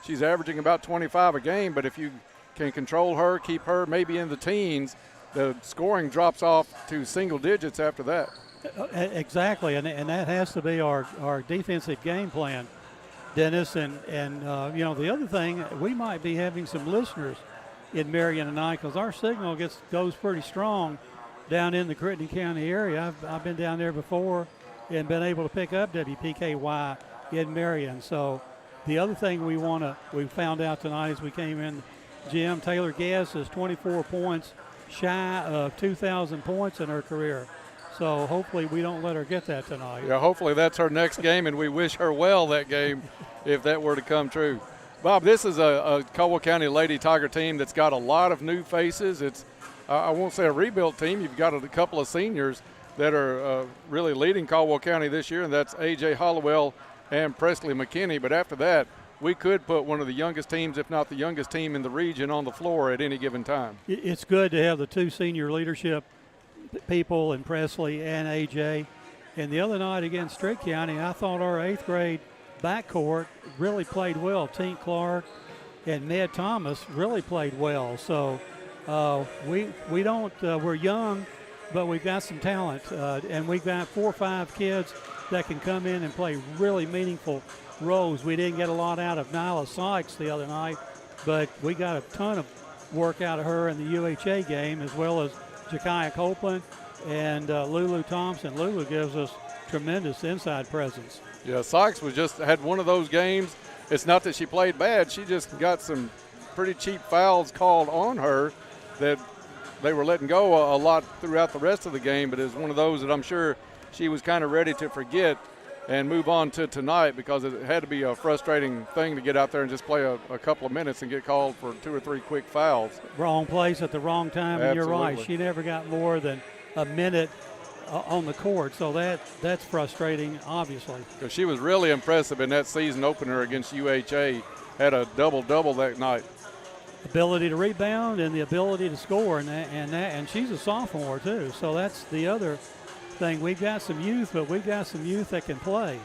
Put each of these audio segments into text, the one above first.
she's averaging about 25 a game, but if you can control her, keep her maybe in the teens, the scoring drops off to single digits after that. Exactly, and that has to be our defensive game plan, Dennis. And the other thing, we might be having some listeners in Marion tonight because our signal goes pretty strong down in the Crittenden County area. I've been down there before and been able to pick up WPKY in Marion. So the other thing we found out tonight as we came in, Jim, Taylor Gass is 24 points shy of 2,000 points in her career. So hopefully we don't let her get that tonight. Yeah, hopefully that's her next game, and we wish her well that game if that were to come true. Bob, this is a Caldwell County Lady Tiger team that's got a lot of new faces. It's, I won't say a rebuilt team. You've got a couple of seniors that are really leading Caldwell County this year, and that's A.J. Hollowell and Presley McKinney. But after that, we could put one of the youngest teams, if not the youngest team in the region, on the floor at any given time. It's good to have the two senior leadership people in Presley and AJ. And the other night against Strict County, I thought our 8th grade backcourt really played well. Tink Clark and Ned Thomas really played well. So we don't we're young, but we've got some talent, and we've got 4 or 5 kids that can come in and play really meaningful roles. We didn't get a lot out of Nyla Sykes the other night, but we got a ton of work out of her in the UHA game, as well as Jakiah Copeland and Lulu Thompson. Lulu gives us tremendous inside presence. Yeah, Sykes had one of those games. It's not that she played bad. She just got some pretty cheap fouls called on her that they were letting go a lot throughout the rest of the game, but it was one of those that I'm sure she was kind of ready to forget and move on to tonight, because it had to be a frustrating thing to get out there and just play a couple of minutes and get called for 2 or 3 quick fouls. Wrong place at the wrong time. Absolutely. And you're right. She never got more than a minute on the court, so that's frustrating, obviously. Because she was really impressive in that season opener against UHA. Had a double-double that night. Ability to rebound and the ability to score, and she's a sophomore too. So that's the other thing. We've got some youth, but we've got some youth that can play.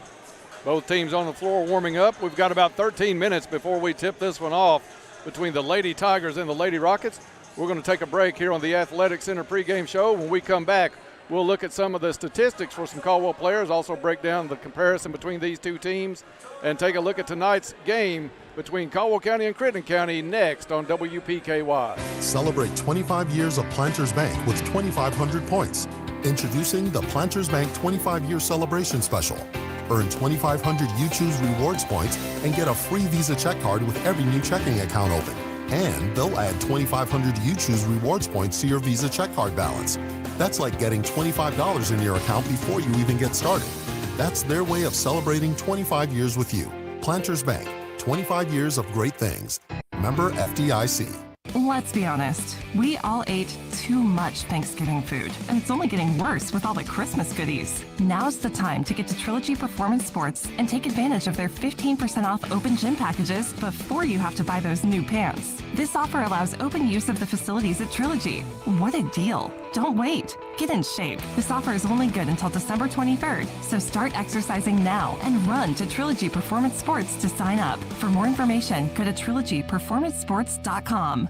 Both teams on the floor warming up. We've got about 13 minutes before we tip this one off between the Lady Tigers and the Lady Rockets. We're going to take a break here on the Athletic Center pregame show. When we come back, we'll look at some of the statistics for some Caldwell players, also break down the comparison between these two teams, and take a look at tonight's game between Caldwell County and Crittenden County next on WPKY. Celebrate 25 years of Planters Bank with 2,500 points. Introducing the Planters Bank 25-year celebration special. Earn 2,500 You Choose Rewards points and get a free Visa check card with every new checking account open. And they'll add 2,500 You Choose Rewards points to your Visa check card balance. That's like getting $25 in your account before you even get started. That's their way of celebrating 25 years with you. Planters Bank, 25 years of great things. Member FDIC. Let's be honest, we all ate too much Thanksgiving food, and it's only getting worse with all the Christmas goodies. Now's the time to get to Trilogy Performance Sports and take advantage of their 15% off open gym packages before you have to buy those new pants. This offer allows open use of the facilities at Trilogy. What a deal. Don't wait. Get in shape. This offer is only good until December 23rd, so start exercising now and run to Trilogy Performance Sports to sign up. For more information, go to trilogyperformancesports.com.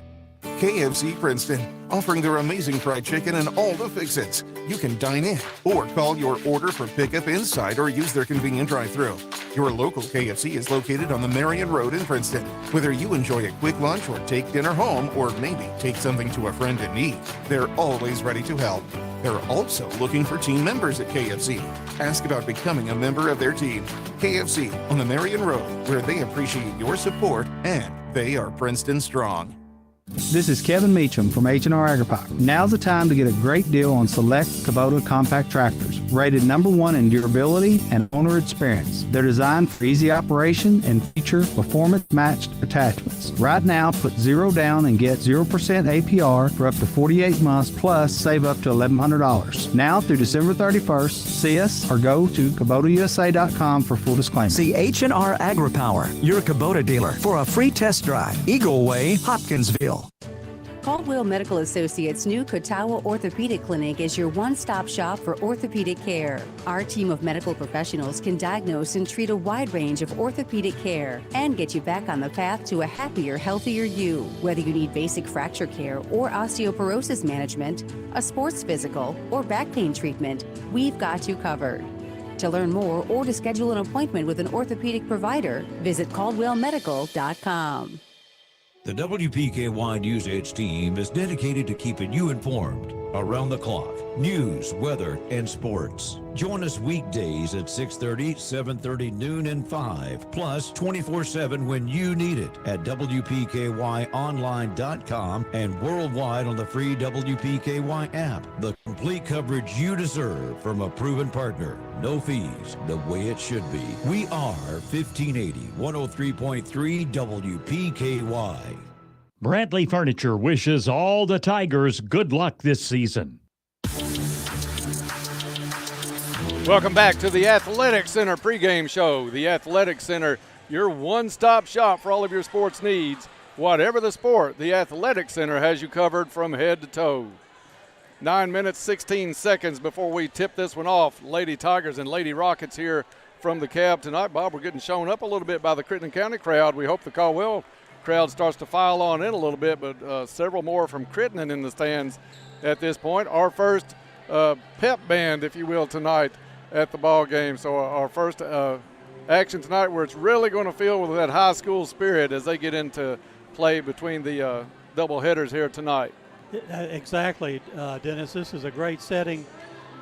KFC Princeton, offering their amazing fried chicken and all the fix-its. You can dine in or call your order for pickup inside or use their convenient drive-thru. Your local KFC is located on the Marion Road in Princeton. Whether you enjoy a quick lunch or take dinner home or maybe take something to a friend in need, they're always ready to help. They're also looking for team members at KFC. Ask about becoming a member of their team. KFC on the Marion Road, where they appreciate your support and they are Princeton strong. This is Kevin Meacham from H&R AgriPower. Now's the time to get a great deal on select Kubota compact tractors, rated #1 in durability and owner experience. They're designed for easy operation and feature performance-matched attachments. Right now, put 0 down and get 0% APR for up to 48 months, plus save up to $1,100. Now through December 31st, see us or go to KubotaUSA.com for full disclaimer. See H&R AgriPower, your Kubota dealer, for a free test drive. Eagle Way, Hopkinsville. Caldwell Medical Associates' new Catawba Orthopedic Clinic is your one-stop shop for orthopedic care. Our team of medical professionals can diagnose and treat a wide range of orthopedic care and get you back on the path to a happier, healthier you. Whether you need basic fracture care or osteoporosis management, a sports physical, or back pain treatment, we've got you covered. To learn more or to schedule an appointment with an orthopedic provider, visit caldwellmedical.com. The WPKY News Edge team is dedicated to keeping you informed around the clock. News, weather, and sports. Join us weekdays at 6:30, 7:30, noon, and 5. Plus 24/7 when you need it at WPKYonline.com and worldwide on the free WPKY app. The complete coverage you deserve from a proven partner. No fees, the way it should be. We are 1580, 103.3 WPKY. Bradley Furniture wishes all the Tigers good luck this season. Welcome back to the Athletic Center pregame show. The Athletic Center, your one-stop shop for all of your sports needs. Whatever the sport, the Athletic Center has you covered from head to toe. 9 minutes, 16 seconds before we tip this one off. Lady Tigers and Lady Rockets here from the cab tonight. Bob, we're getting shown up a little bit by the Crittenden County crowd. We hope the Caldwell crowd starts to file on in a little bit, but several more from Crittenden in the stands at this point. Our first pep band, if you will, tonight at the ball game. So our first action tonight where it's really going to feel with that high school spirit as they get into play between the double headers here tonight. Exactly, Dennis. This is a great setting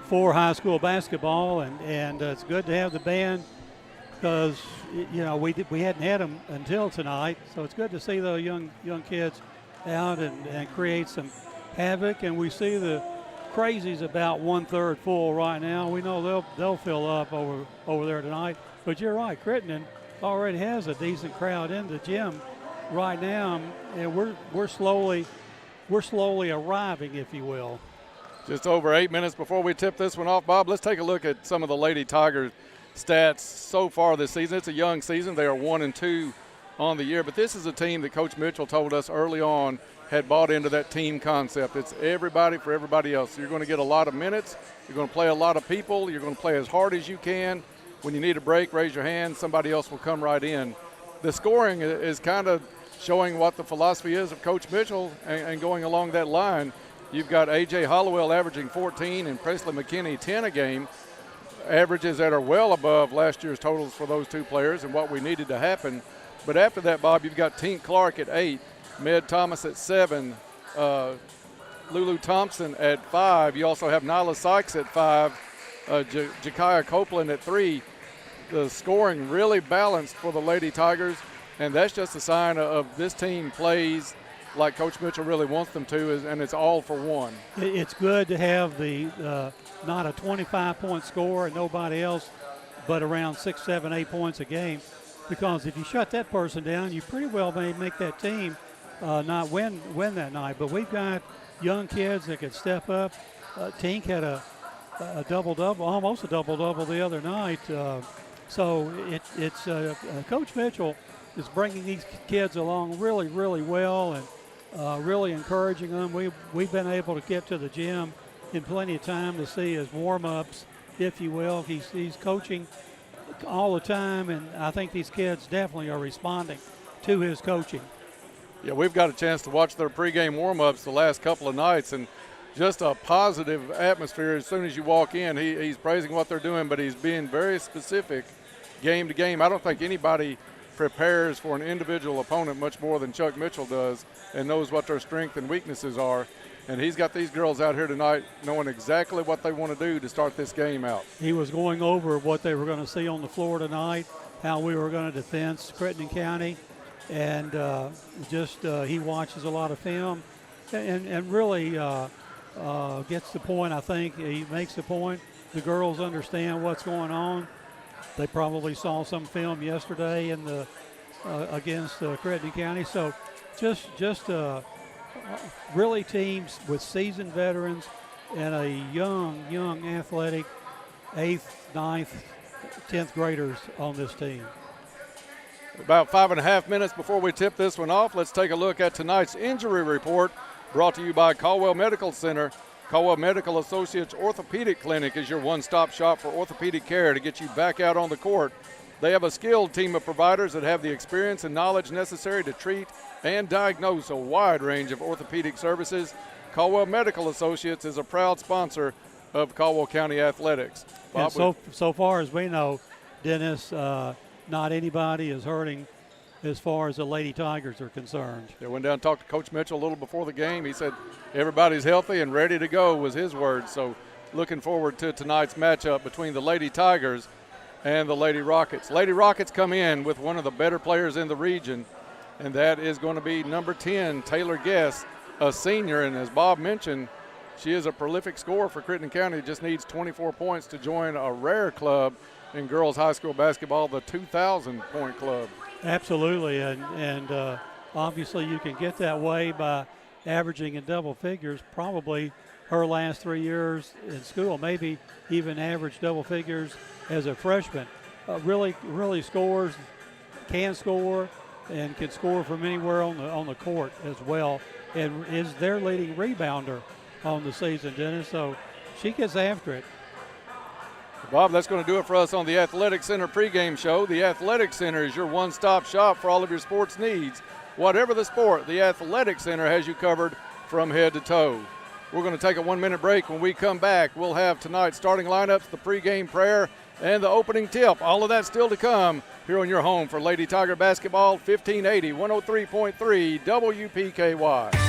for high school basketball, and it's good to have the band because we hadn't had them until tonight. So it's good to see those young kids out and create some havoc. And we see the Crazies about 1/3 full right now. We know they'll fill up over there tonight. But you're right, Crittenden already has a decent crowd in the gym right now, and we're slowly arriving, if you will. Just over 8 minutes before we tip this one off, Bob, let's take a look at some of the Lady Tigers stats so far this season. It's a young season. They are 1-2 on the year, but this is a team that Coach Mitchell told us early on had bought into that team concept. It's everybody for everybody else. So you're going to get a lot of minutes. You're going to play a lot of people. You're going to play as hard as you can. When you need a break, raise your hand. Somebody else will come right in. The scoring is kind of showing what the philosophy is of Coach Mitchell and going along that line. You've got A.J. Hollowell averaging 14 and Presley McKinney 10 a game, averages that are well above last year's totals for those two players and what we needed to happen. But after that, Bob, you've got Tink Clark at 8, Med Thomas at 7, Lulu Thompson at 5. You also have Nyla Sykes at 5, Jakiah Copeland at 3. The scoring really balanced for the Lady Tigers, and that's just a sign of this team plays like Coach Mitchell really wants them to, and it's all for one. It's good to have the not a 25-point score and nobody else but around 6, 7, 8 points a game, because if you shut that person down, you pretty well may make that team not win that night. But we've got young kids that could step up. Tink had a double-double, almost a double-double the other night. So it's Coach Mitchell is bringing these kids along really, really well and really encouraging them. We've been able to get to the gym in plenty of time to see his warm-ups, if you will. He's coaching all the time, and I think these kids definitely are responding to his coaching. Yeah, we've got a chance to watch their pregame warm-ups the last couple of nights, and just a positive atmosphere as soon as you walk in. He's praising what they're doing, but he's being very specific game to game. I don't think anybody prepares for an individual opponent much more than Chuck Mitchell does and knows what their strengths and weaknesses are. And he's got these girls out here tonight knowing exactly what they want to do to start this game out. He was going over what they were going to see on the floor tonight, how we were going to defend Crittenden County, and he watches a lot of film and really gets the point. I think he makes the point. The girls understand what's going on. They probably saw some film yesterday in the against Crittenden County. So just really teams with seasoned veterans and a young athletic 8th, 9th, 10th graders on this team. About 5.5 minutes before we tip this one off, let's take a look at tonight's injury report. brought to you by Caldwell Medical Center. Caldwell Medical Associates Orthopedic Clinic is your one-stop shop for orthopedic care to get you back out on the court. They have a skilled team of providers that have the experience and knowledge necessary to treat and diagnose a wide range of orthopedic services. Caldwell Medical Associates is a proud sponsor of Caldwell County Athletics. Bob, and so far as we know, Dennis, not anybody is hurting as far as the Lady Tigers are concerned. I went down and talked to Coach Mitchell a little before the game. He said everybody's healthy and ready to go was his word. So looking forward to tonight's matchup between the Lady Tigers and the Lady Rockets. Lady Rockets come in with one of the better players in the region, and that is going to be number 10, Taylor Guest, a senior. And as Bob mentioned, she is a prolific scorer for Crittenden County. Just needs 24 points to join a rare club in girls high school basketball, the 2,000-point club. Absolutely, and obviously you can get that way by averaging in double figures. Probably her last 3 years in school, maybe even average double figures as a freshman. Really scores, can score, and can score from anywhere on the court as well, and is their leading rebounder on the season, Dennis. So she gets after it. Bob, that's going to do it for us on the Athletic Center pregame show. The Athletic Center is your one-stop shop for all of your sports needs. Whatever the sport, the Athletic Center has you covered from head to toe. We're going to take a 1-minute break. When we come back, we'll have tonight's starting lineups, the pregame prayer, and the opening tip. All of that still to come here on your home for Lady Tiger basketball, 1580, 103.3 WPKY.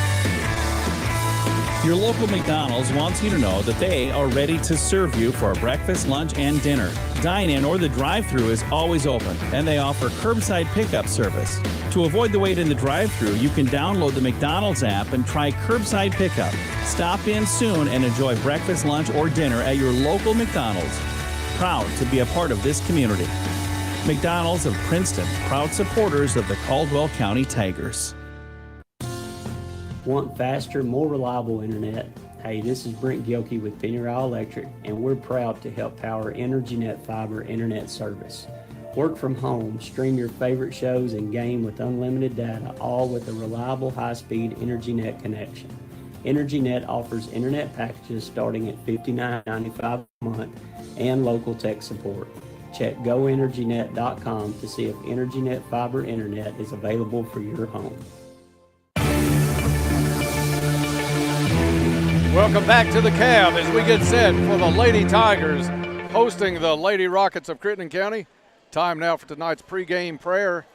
Your local McDonald's wants you to know that they are ready to serve you for breakfast, lunch, and dinner. Dine-in or the drive-thru is always open, and they offer curbside pickup service. To avoid the wait in the drive-thru, you can download the McDonald's app and try curbside pickup. Stop in soon and enjoy breakfast, lunch, or dinner at your local McDonald's. Proud to be a part of this community. McDonald's of Princeton, proud supporters of the Caldwell County Tigers. Want faster, more reliable internet? Hey, this is Brent Gilkey with Pennyroyal Electric, and we're proud to help power EnergyNet Fiber internet service. Work from home, stream your favorite shows, and game with unlimited data, all with a reliable, high-speed EnergyNet connection. EnergyNet offers internet packages starting at $59.95 a month and local tech support. Check goenergynet.com to see if EnergyNet Fiber internet is available for your home. Welcome back to the Cab as we get set for the Lady Tigers hosting the Lady Rockets of Crittenden County. Time now for tonight's pregame prayer.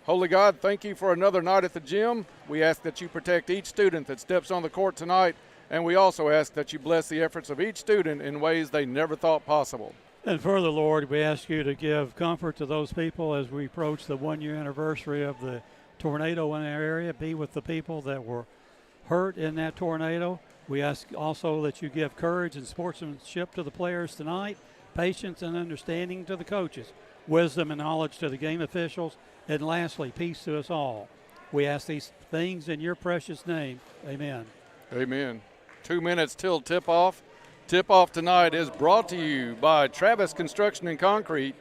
Holy God, thank you for another night at the gym. We ask that you protect each student that steps on the court tonight, and we also ask that you bless the efforts of each student in ways they never thought possible. And further, Lord, we ask you to give comfort to those people as we approach the 1-year anniversary of the tornado in our area. Be with the people that were hurt in that tornado. We ask also that you give courage and sportsmanship to the players tonight, patience and understanding to the coaches, wisdom and knowledge to the game officials, and lastly, peace to us all. We ask these things in your precious name. Amen. Amen. 2 minutes till tip-off. Tip-off tonight is brought to you by Travis Construction and Concrete.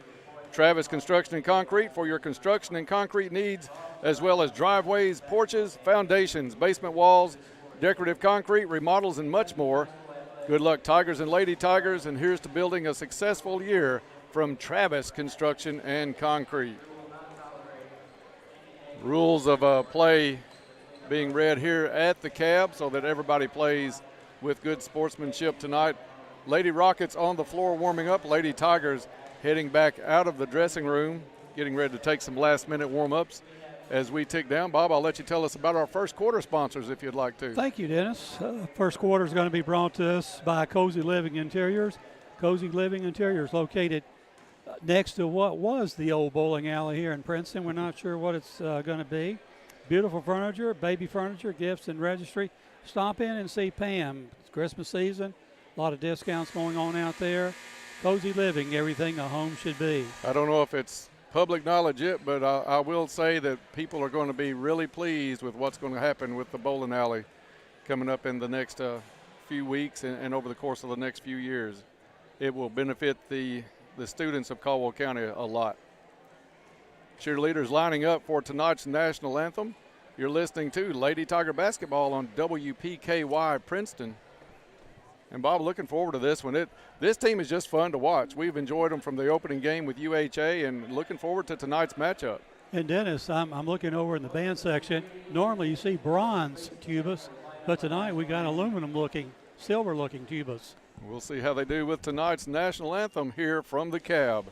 Travis Construction and Concrete for your construction and concrete needs, as well as driveways, porches, foundations, basement walls, decorative concrete, remodels, and much more. Good luck, Tigers and Lady Tigers, and here's to building a successful year from Travis Construction and Concrete. Rules of play being read here at the Cab so that everybody plays with good sportsmanship tonight. Lady Rockets on the floor warming up. Lady Tigers heading back out of the dressing room, getting ready to take some last-minute warm-ups. As we tick down, Bob, I'll let you tell us about our first quarter sponsors if you'd like to. Thank you, Dennis. First quarter is going to be brought to us by Cozy Living Interiors. Cozy Living Interiors located next to what was the old bowling alley here in Princeton. We're not sure what it's going to be. Beautiful furniture, baby furniture, gifts, and registry. Stop in and see Pam. It's Christmas season. A lot of discounts going on out there. Cozy Living, everything a home should be. I don't know if it's public knowledge yet, but I will say that people are going to be really pleased with what's going to happen with the bowling alley coming up in the next few weeks and over the course of the next few years. It will benefit the students of Caldwell County a lot. Cheerleaders lining up for tonight's national anthem. You're listening to Lady Tiger Basketball on WPKY Princeton. And, Bob, looking forward to this one. This team is just fun to watch. We've enjoyed them from the opening game with UHA and looking forward to tonight's matchup. And, Dennis, I'm looking over in the band section. Normally you see bronze tubas, but tonight we got aluminum-looking, silver-looking tubas. We'll see how they do with tonight's national anthem here from the cab.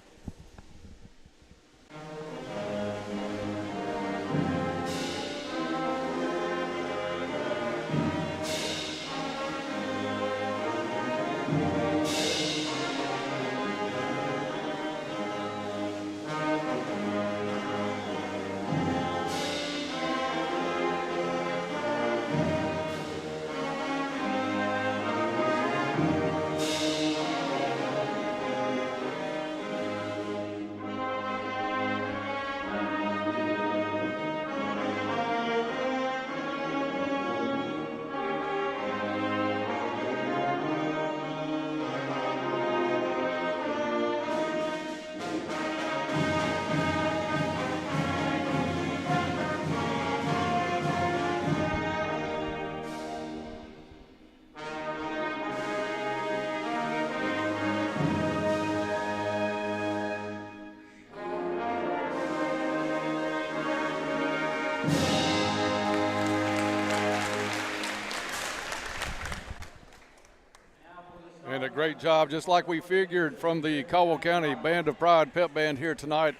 And a great job, just like we figured, from the Caldwell County Band of Pride pep band here tonight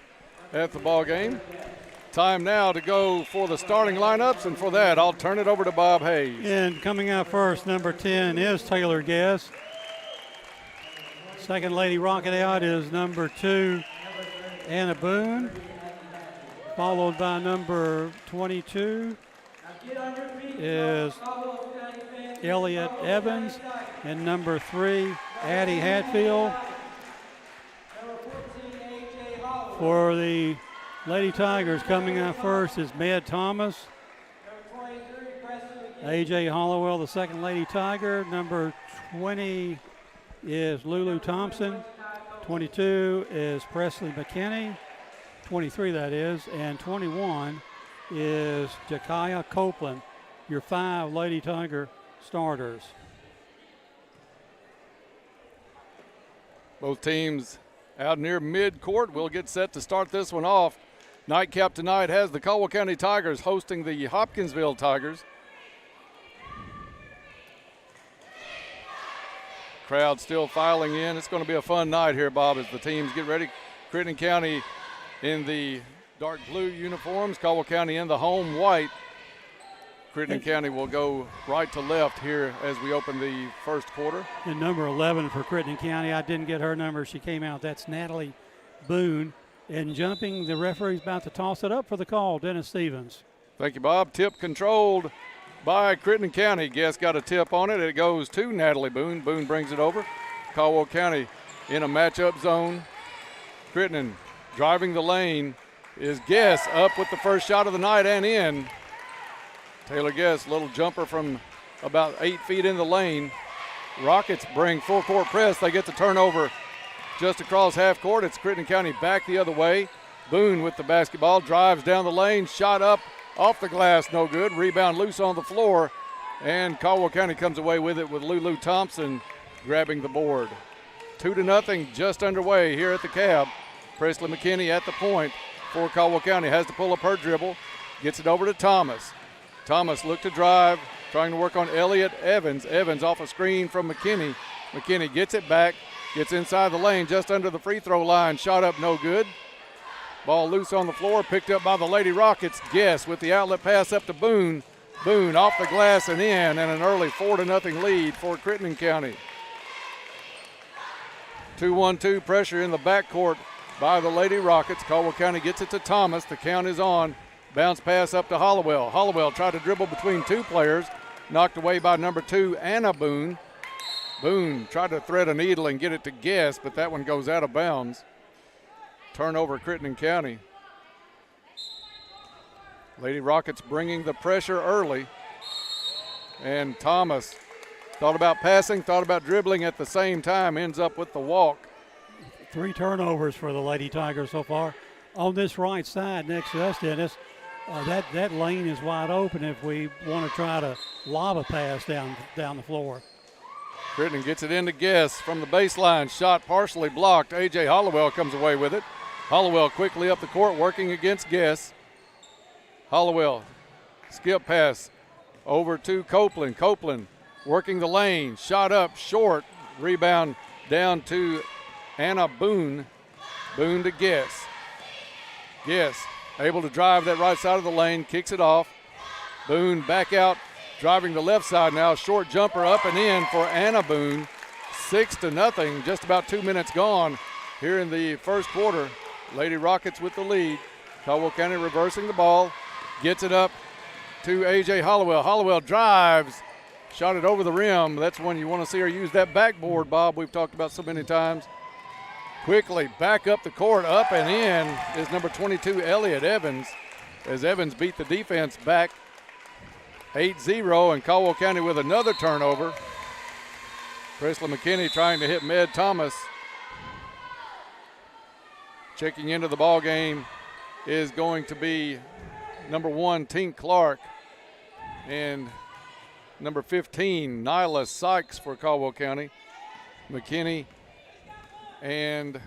at the ball game. Time now to go for the starting lineups, and for that, I'll turn it over to Bob Hayes. And coming out first, number 10 is Taylor Guess. Second lady rocking out is number 2, Anna Boone, followed by number 22 is Elliott Evans, and number 3, Addie Hatfield. For the Lady Tigers, coming out first is Med Thomas. A.J. Hollowell, the second Lady Tiger. Number 20 is Lulu Thompson. 22 is Presley McKinney. 23, that is. And 21 is Jakaya Copeland, your 5 Lady Tiger starters. Both teams out near mid-court. We'll get set to start this one off. Nightcap tonight has the Caldwell County Tigers hosting the Hopkinsville Tigers. Crowd still filing in. It's going to be a fun night here, Bob, as the teams get ready. Crittenden County in the dark blue uniforms, Caldwell County in the home white. Crittenden County will go right to left here as we open the first quarter. And number 11 for Crittenden County, I didn't get her number. She came out. That's Natalie Boone. And jumping, the referee's about to toss it up for the call, Dennis Stevens. Thank you, Bob. Tip controlled by Crittenden County. Guess got a tip on it. It goes to Natalie Boone. Boone brings it over. Caldwell County in a matchup zone. Crittenden driving the lane is Guess up with the first shot of the night and in. Taylor Guess, little jumper from about 8 feet in the lane. Rockets bring full court press. They get the turnover just across half court. It's Crittenden County back the other way. Boone with the basketball, drives down the lane, shot up off the glass, no good. Rebound loose on the floor, and Caldwell County comes away with it with Lulu Thompson grabbing the board. 2-0, just underway here at the cab. Presley McKinney at the point for Caldwell County, has to pull up her dribble, gets it over to Thomas. Thomas looked to drive, trying to work on Elliott Evans. Evans off a screen from McKinney. McKinney gets it back, gets inside the lane, just under the free throw line, shot up no good. Ball loose on the floor, picked up by the Lady Rockets. Guess with the outlet pass up to Boone. Boone off the glass and in, and an early 4-0 lead for Crittenden County. 2-1-2 pressure in the backcourt by the Lady Rockets. Caldwell County gets it to Thomas. The count is on. Bounce pass up to Hollowell. Hollowell tried to dribble between 2 players, knocked away by number 2, Anna Boone. Boone tried to thread a needle and get it to Guess, but that one goes out of bounds. Turnover, Crittenden County. Lady Rockets bringing the pressure early. And Thomas thought about passing, thought about dribbling at the same time, ends up with the walk. 3 turnovers for the Lady Tigers so far. On this right side next to us, Dennis, that lane is wide open if we want to try to lob a pass down the floor. Crittenden gets it into Guess from the baseline. Shot partially blocked. A.J. Hollowell comes away with it. Hollowell quickly up the court working against Guess. Hollowell, skip pass over to Copeland. Copeland working the lane. Shot up short. Rebound down to Anna Boone. Boone to Guess. Guess able to drive that right side of the lane. Kicks it off. Boone back out. Driving the left side now, short jumper up and in for Anna Boone. 6-0, just about 2 minutes gone here in the first quarter. Lady Rockets with the lead. Caldwell County reversing the ball, gets it up to A.J. Hollowell. Hollowell drives, shot it over the rim. That's when you want to see her use that backboard, Bob, we've talked about so many times. Quickly back up the court, up and in is number 22, Elliott Evans, as Evans beat the defense back 8-0, and Caldwell County with another turnover. Presley McKinney trying to hit Med Thomas. Checking into the ball game is going to be number 1, Tink Clark, and number 15, Nyla Sykes for Caldwell County. McKinney and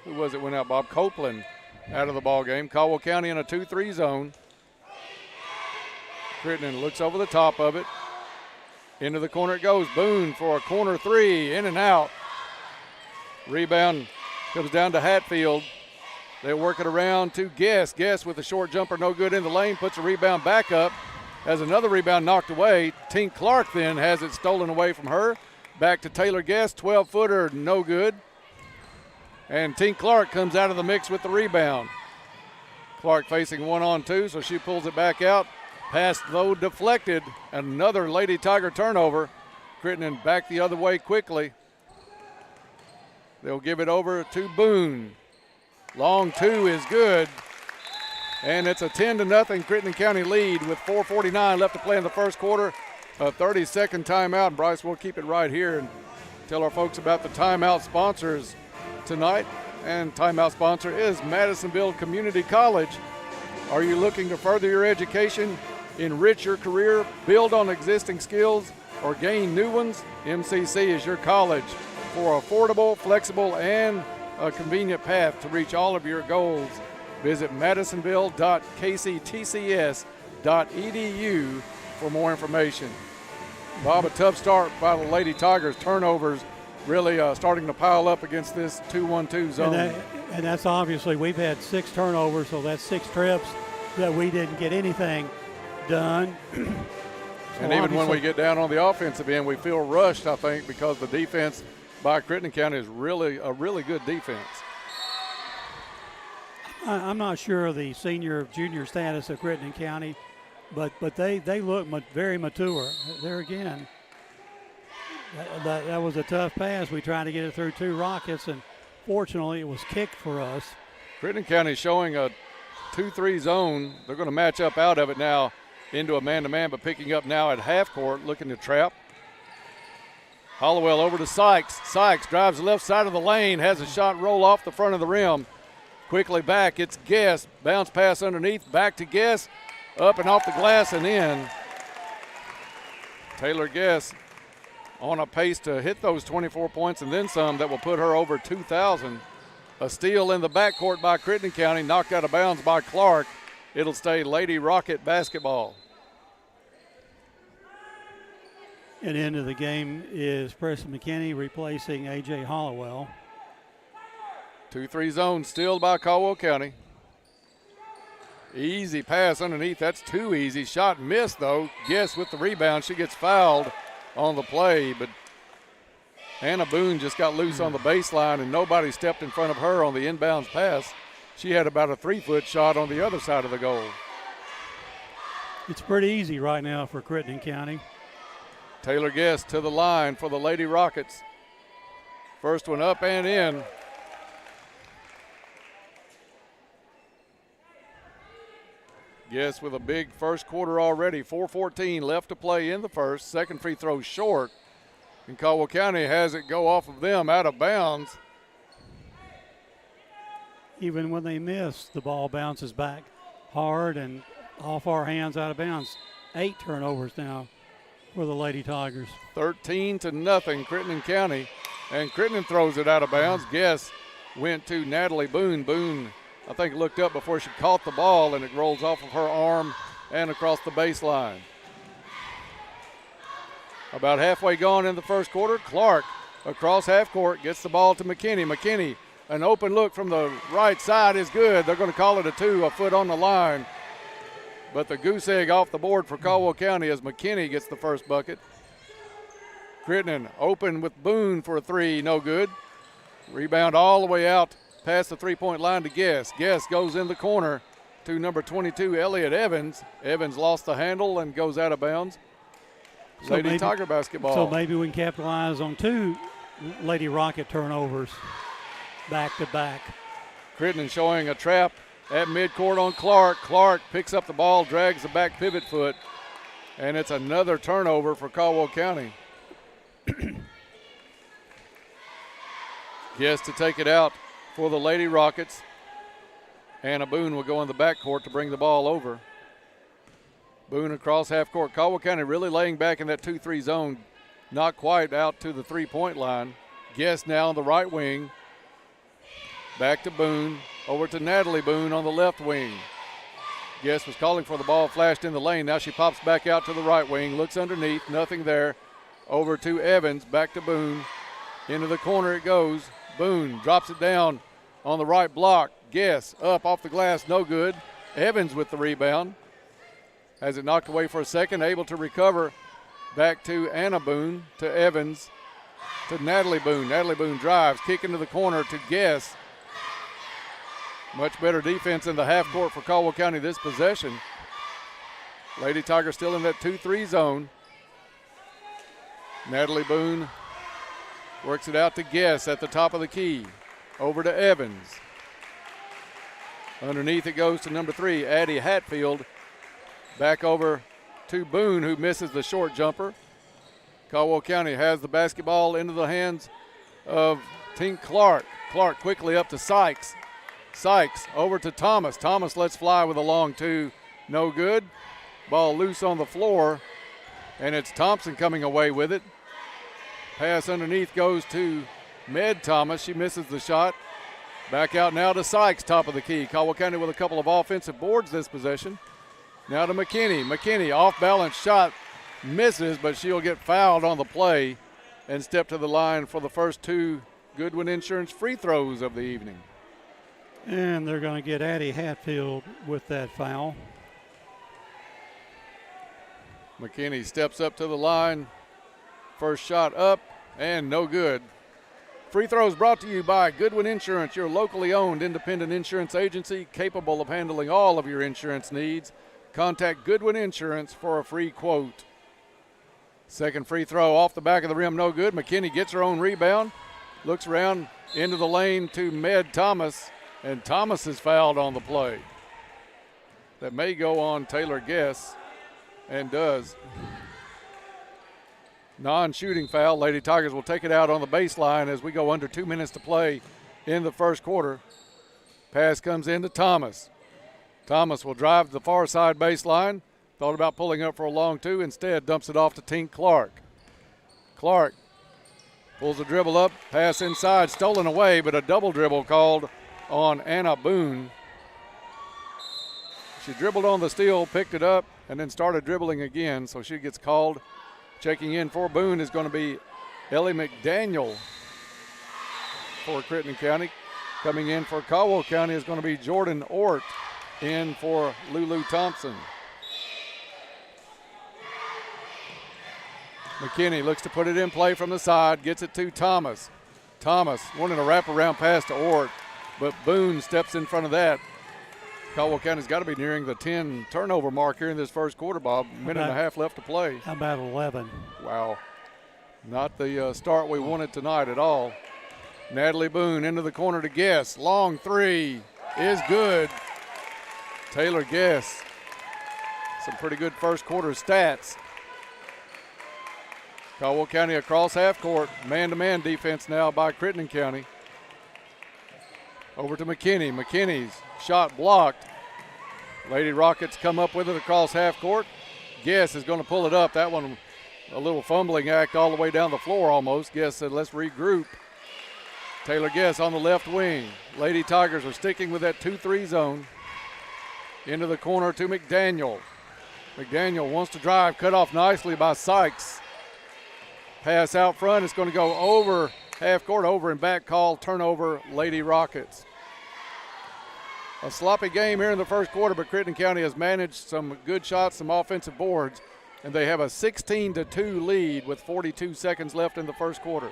who was it went out, Bob? Copeland out of the ball game. Caldwell County in a 2-3 zone. Crittenden looks over the top of it. Into the corner it goes. Boone for a corner three. In and out. Rebound comes down to Hatfield. They work it around to Guess. Guess with a short jumper, no good in the lane. Puts a rebound back up. Has another rebound knocked away. Tink Clark then has it stolen away from her. Back to Taylor Guess. 12-footer, no good. And Tink Clark comes out of the mix with the rebound. Clark facing 1-on-2, so she pulls it back out. Pass, though, deflected. Another Lady Tiger turnover. Crittenden back the other way quickly. They'll give it over to Boone. Long two is good. And it's a 10-0 Crittenden County lead with 4:49 left to play in the first quarter. A 30-second timeout. Bryce, we'll keep it right here and tell our folks about the timeout sponsors tonight. And timeout sponsor is Madisonville Community College. Are you looking to further your education, enrich your career, build on existing skills, or gain new ones? MCC is your college for affordable, flexible, and a convenient path to reach all of your goals. Visit madisonville.kctcs.edu for more information. Bob, a tough start by the Lady Tigers. Turnovers really starting to pile up against this 2-1-2 zone. And that's obviously, we've had 6 turnovers, so that's 6 trips that we didn't get anything done. And even when we get down on the offensive end, we feel rushed, I think, because the defense by Crittenden County is really a really good defense. I'm not sure of the junior status of Crittenden County, but they look very mature. There again, that was a tough pass. We tried to get it through 2 Rockets, and fortunately it was kicked for us. Crittenden County showing a 2-3 zone. They're going to match up out of it now into a man-to-man, but picking up now at half court, looking to trap. Hollowell over to Sykes. Sykes drives the left side of the lane, has a shot roll off the front of the rim. Quickly back, it's Guess. Bounce pass underneath, back to Guess. Up and off the glass and in. Taylor Guess on a pace to hit those 24 points and then some that will put her over 2,000. A steal in the backcourt by Crittenden County, knocked out of bounds by Clark. It'll stay Lady Rocket basketball. And into the game is Preston McKinney replacing A.J. Hollowell. 2-3 zone still by Caldwell County. Easy pass underneath. That's too easy. Shot missed, though. Guess with the rebound. She gets fouled on the play, but Hannah Boone just got loose on the baseline, and nobody stepped in front of her on the inbounds pass. She had about a 3-foot shot on the other side of the goal. It's pretty easy right now for Crittenden County. Taylor Guess to the line for the Lady Rockets. First one up and in. Guess with a big first quarter already. 4:14 left to play in the first. Second free throw short. And Caldwell County has it go off of them out of bounds. Even when they miss, the ball bounces back hard, and off our hands, out of bounds. 8 turnovers now for the Lady Tigers. 13-0, Crittenden County. And Crittenden throws it out of bounds. Guess went to Natalie Boone. Boone, I think, looked up before she caught the ball, and it rolls off of her arm and across the baseline. About halfway gone in the first quarter, Clark across half court gets the ball to McKinney. McKinney, an open look from the right side is good. They're going to call it a 2, a foot on the line. But the goose egg off the board for Caldwell County as McKinney gets the first bucket. Crittenden open with Boone for a 3, no good. Rebound all the way out past the three-point line to Guess. Guess goes in the corner to number 22, Elliott Evans. Evans lost the handle and goes out of bounds. Lady Tiger basketball. So maybe we can capitalize on 2 Lady Rocket turnovers back to back. Crittenden showing a trap at midcourt on Clark. Clark picks up the ball, drags the back pivot foot, and it's another turnover for Caldwell County. Guess to take it out for the Lady Rockets. Hannah Boone will go in the backcourt to bring the ball over. Boone across half court. Caldwell County really laying back in that 2-3 zone. Not quite out to the three-point line. Guess now on the right wing. Back to Boone. Over to Natalie Boone on the left wing. Guess was calling for the ball, flashed in the lane. Now she pops back out to the right wing. Looks underneath, nothing there. Over to Evans, back to Boone. Into the corner it goes. Boone drops it down on the right block. Guess up off the glass, no good. Evans with the rebound. Has it knocked away for a second, able to recover. Back to Anna Boone, to Evans, to Natalie Boone. Natalie Boone drives, kick into the corner to Guess. Much better defense in the half court for Caldwell County this possession. Lady Tigers still in that 2-3 zone. Natalie Boone works it out to Guess at the top of the key. Over to Evans. Underneath it goes to number 3, Addie Hatfield. Back over to Boone, who misses the short jumper. Caldwell County has the basketball into the hands of Tink Clark. Clark quickly up to Sykes. Sykes over to Thomas. Thomas lets fly with a long 2. No good. Ball loose on the floor, and it's Thompson coming away with it. Pass underneath goes to Med Thomas. She misses the shot. Back out now to Sykes, top of the key. Caldwell County with a couple of offensive boards this possession. Now to McKinney. McKinney, off-balance shot, misses, but she'll get fouled on the play and step to the line for the first 2 Goodwin Insurance free throws of the evening. And they're going to get Addie Hatfield with that foul. McKinney steps up to the line. First shot up and no good. Free throws brought to you by Goodwin Insurance, your locally owned independent insurance agency capable of handling all of your insurance needs. Contact Goodwin Insurance for a free quote. Second free throw off the back of the rim, no good. McKinney gets her own rebound. Looks around into the lane to Med Thomas, and Thomas is fouled on the play. That may go on Taylor Guess, and does. Non-shooting foul. Lady Tigers will take it out on the baseline as we go under 2 minutes to play in the first quarter. Pass comes in to Thomas. Thomas will drive to the far side baseline. Thought about pulling up for a long 2. Instead, dumps it off to Tink Clark. Clark pulls the dribble up. Pass inside. Stolen away, but a double dribble called on Anna Boone. She dribbled on the steal, picked it up, and then started dribbling again, so she gets called. Checking in for Boone is going to be Ellie McDaniel for Crittenden County. Coming in for Caldwell County is going to be Jordan Ort in for Lulu Thompson. McKinney looks to put it in play from the side, gets it to Thomas. Thomas wanting a wraparound pass to Ort, but Boone steps in front of that. Caldwell County's got to be nearing the 10 turnover mark here in this first quarter, Bob. Minute and a half left to play. How about 11? Wow. Not the start we wanted tonight at all. Natalie Boone into the corner to Guess. Long 3 is good. Taylor Guess. Some pretty good first quarter stats. Caldwell County across half court. Man-to-man defense now by Crittenden County. Over to McKinney. McKinney's shot blocked. Lady Rockets come up with it across half court. Guess is going to pull it up. That one, a little fumbling act all the way down the floor almost. Guess said, let's regroup. Taylor Guess on the left wing. Lady Tigers are sticking with that 2-3 zone. Into the corner to McDaniel. McDaniel wants to drive, cut off nicely by Sykes. Pass out front. It's going to go over half court, over and back call, turnover, Lady Rockets. A sloppy game here in the first quarter, but Crittenden County has managed some good shots, some offensive boards, and they have a 16-2 lead with 42 seconds left in the first quarter.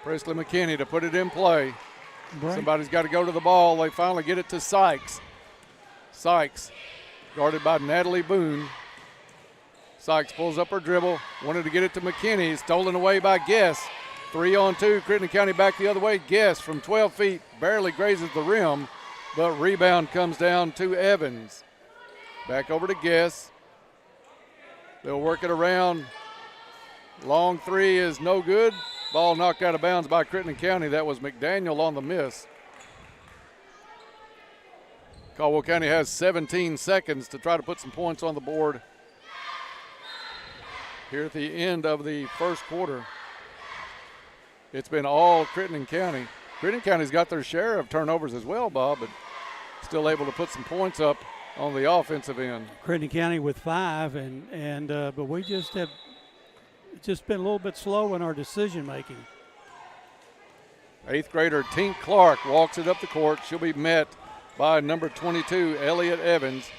Presley McKinney to put it in play. Right. Somebody's got to go to the ball. They finally get it to Sykes. Sykes guarded by Natalie Boone. Sykes pulls up her dribble, wanted to get it to McKinney, stolen away by Guess. 3-on-2, Crittenden County back the other way. Guess from 12 feet, barely grazes the rim, but rebound comes down to Evans. Back over to Guess. They'll work it around. Long three is no good. Ball knocked out of bounds by Crittenden County. That was McDaniel on the miss. Caldwell County has 17 seconds to try to put some points on the board here at the end of the first quarter. It's been all Crittenden County. Crittenden County's got their share of turnovers as well, Bob, but still able to put some points up on the offensive end. Crittenden County with 5, but we just have been a little bit slow in our decision making. 8th grader Tink Clark walks it up the court. She'll be met by number 22, Elliott Evans.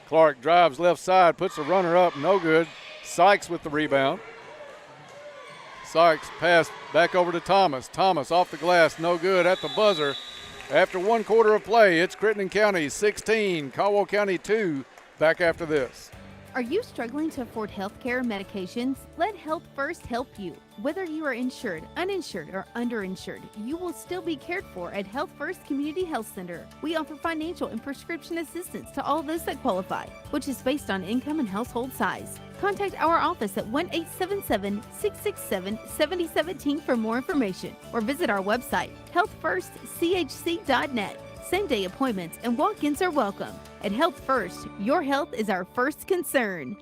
Clark drives left side, puts the runner up, no good. Sykes with the rebound. Sykes pass back over to Thomas. Thomas off the glass, no good at the buzzer. After 1 quarter of play, it's Crittenden County 16, Caldwell County 2. Back after this. Are you struggling to afford health care or medications? Let Health First help you. Whether you are insured, uninsured, or underinsured, you will still be cared for at Health First Community Health Center. We offer financial and prescription assistance to all those that qualify, which is based on income and household size. Contact our office at 1-877-667-7017 for more information, or visit our website, healthfirstchc.net. Same-day appointments and walk-ins are welcome. At Health First, your health is our first concern.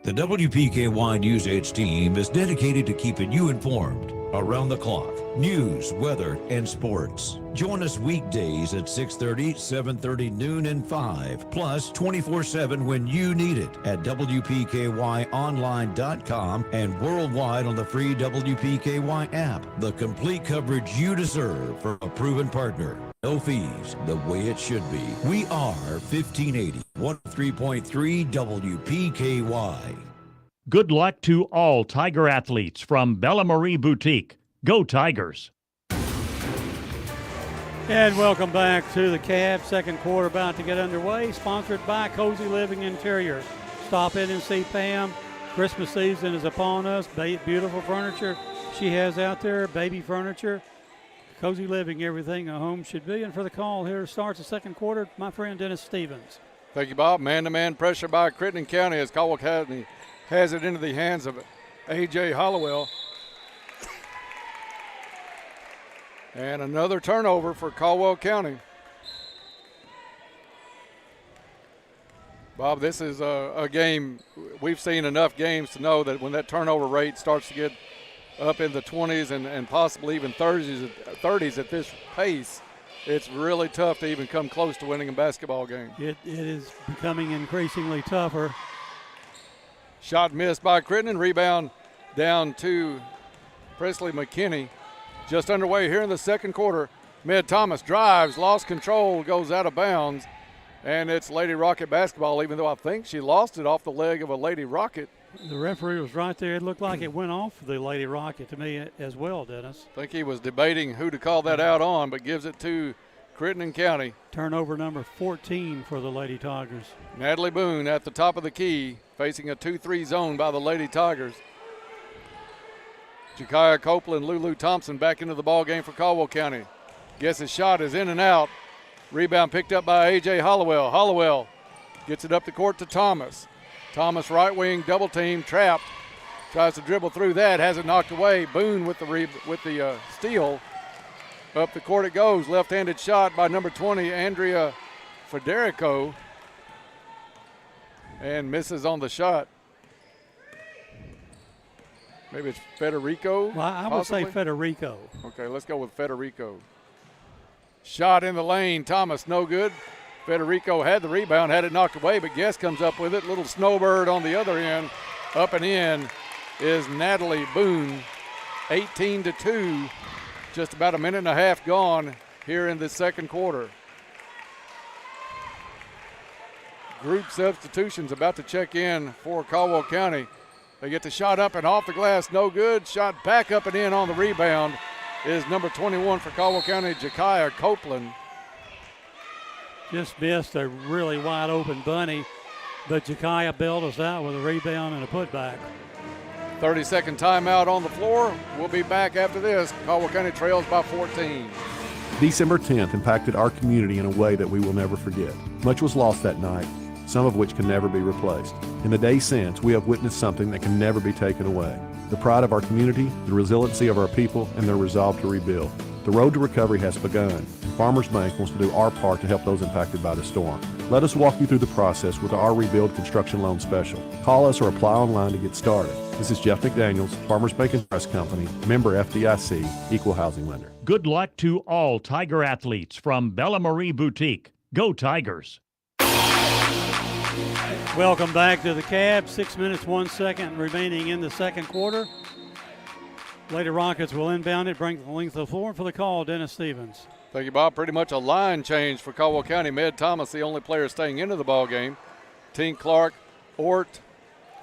The WPKY News 8 team is dedicated to keeping you informed around the clock. News, weather, and sports. Join us weekdays at 6:30, 7:30, noon, and 5. Plus 24/7 when you need it at WPKYonline.com and worldwide on the free WPKY app. The complete coverage you deserve from a proven partner. No fees, the way it should be. We are 1580, 103.3 WPKY. Good luck to all Tiger athletes from Bella Marie Boutique. Go Tigers. And welcome back to the Cavs. Second quarter about to get underway. Sponsored by Cozy Living Interiors. Stop in and see Pam. Christmas season is upon us. Beautiful furniture she has out there. Baby furniture. Cozy Living, everything a home should be. And for the call here starts the second quarter, my friend Dennis Stevens. Thank you, Bob. Man-to-man pressure by Crittenden County as Caldwell County has it into the hands of A.J. Hollowell. And another turnover for Caldwell County. Bob, this is a game, we've seen enough games to know that when that turnover rate starts to get up in the 20s and possibly even 30s at this pace, it's really tough to even come close to winning a basketball game. It is becoming increasingly tougher. Shot missed by Crittenden. Rebound down to Presley McKinney. Just underway here in the second quarter. Med Thomas drives, lost control, goes out of bounds. And it's Lady Rocket basketball, even though I think she lost it off the leg of a Lady Rocket. The referee was right there. It looked like it went off the Lady Rocket to me as well, Dennis. I think he was debating who to call that out on, but gives it to Crittenden County. Turnover number 14 for the Lady Tigers. Natalie Boone at the top of the key, facing a 2-3 zone by the Lady Tigers. Jakaya Copeland, Lulu Thompson back into the ball game for Caldwell County. Guess his shot is in and out. Rebound picked up by A.J. Hollowell. Hollowell gets it up the court to Thomas. Thomas right wing, double team, trapped. Tries to dribble through that, has it knocked away. Boone with the steal. Up the court it goes. Left-handed shot by number 20, Andrea Federico, and misses on the shot. Maybe it's Federico. Well, I would say Federico. Okay, let's go with Federico. Shot in the lane. Thomas, no good. Federico had the rebound, had it knocked away, but Guest comes up with it. Little snowbird on the other end. Up and in is Natalie Boone. 18-2. Just about a minute and a half gone here in the second quarter. Group substitutions about to check in for Caldwell County. They get the shot up and off the glass, no good. Shot back up and in on the rebound is number 21 for Caldwell County, Jakaya Copeland. Just missed a really wide open bunny, but Jakaya bailed us out with a rebound and a putback. 30-second timeout on the floor. We'll be back after this. Caldwell County trails by 14. December 10th impacted our community in a way that we will never forget. Much was lost that night, some of which can never be replaced. In the days since, we have witnessed something that can never be taken away. The pride of our community, the resiliency of our people, and their resolve to rebuild. The road to recovery has begun, and Farmers Bank wants to do our part to help those impacted by the storm. Let us walk you through the process with our Rebuild Construction Loan Special. Call us or apply online to get started. This is Jeff McDaniels, Farmers Bank and Trust Company, member FDIC, equal housing lender. Good luck to all Tiger athletes from Bella Marie Boutique. Go Tigers! Welcome back to the Cab. 6 minutes, 1 second remaining in the second quarter. Lady Rockets will inbound it, bring the length of the floor for the call, Dennis Stevens. Thank you, Bob. Pretty much a line change for Caldwell County. Med Thomas, the only player staying into the ball game. Tink Clark, Ort,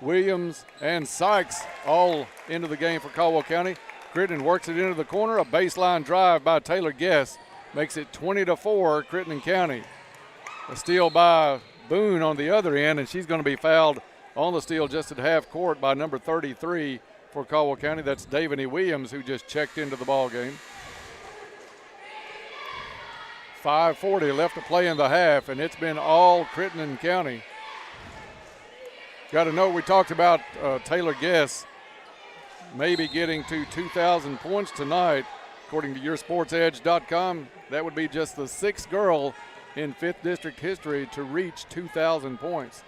Williams, and Sykes all into the game for Caldwell County. Crittenden works it into the corner. A baseline drive by Taylor Guess makes it 20-4, Crittenden County. A steal by Boone on the other end, and she's going to be fouled on the steal just at half court by number 33 for Caldwell County. That's Davani Williams, who just checked into the ball game. 5:40 left to play in the half, and it's been all Crittenden County. Got to note, we talked about Taylor Guess maybe getting to 2,000 points tonight. According to YourSportsEdge.com, that would be just the 6th girl in 5th District history to reach 2,000 points.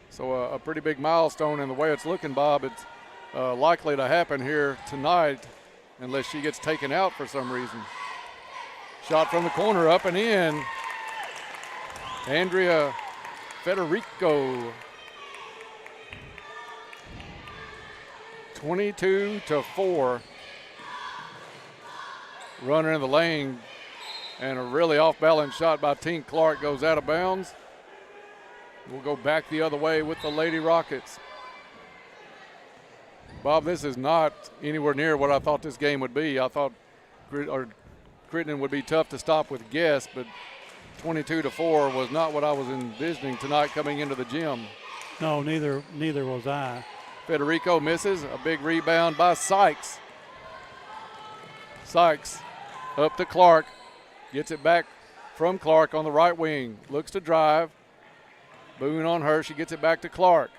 So a pretty big milestone, and the way it's looking, Bob, it's likely to happen here tonight unless she gets taken out for some reason. Shot from the corner, up and in. Andrea Federico. 22-4. Runner in the lane, and a really off-balance shot by Tink Clark goes out of bounds. We'll go back the other way with the Lady Rockets. Bob, this is not anywhere near what I thought this game would be. I thought Crittenden would be tough to stop with Guess, but 22-4 was not what I was envisioning tonight coming into the gym. No, neither was I. Federico misses. A big rebound by Sykes. Sykes up to Clark. Gets it back from Clark on the right wing. Looks to drive. Boone on her. She gets it back to Clark.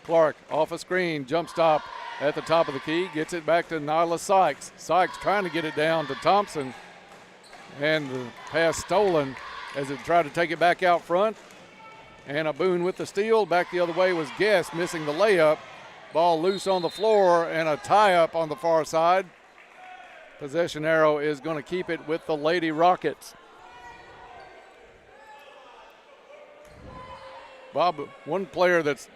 Clark off a screen. Jump stop at the top of the key. Gets it back to Nyla Sykes. Sykes trying to get it down to Thompson. And the pass stolen as it tried to take it back out front. And a Boone with the steal. Back the other way was Guess missing the layup. Ball loose on the floor and a tie-up on the far side. Possession arrow is going to keep it with the Lady Rockets. Bob, one player that's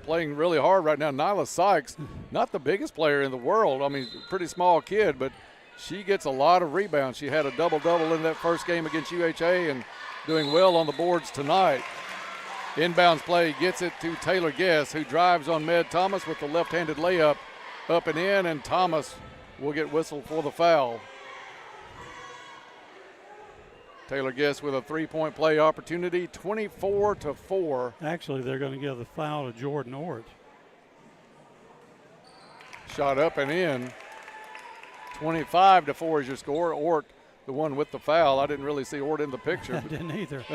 playing really hard right now, Nyla Sykes, not the biggest player in the world. I mean, pretty small kid, but she gets a lot of rebounds. She had a double-double in that first game against UHA and doing well on the boards tonight. Inbounds play gets it to Taylor Guess, who drives on Med Thomas with the left-handed layup up and in, and Thomas will get whistled for the foul. Taylor Guess with a three-point play opportunity, 24-4. Actually, they're going to give the foul to Jordan Ort. Shot up and in. 25-4 is your score. Ort, the one with the foul. I didn't really see Ort in the picture. I didn't either.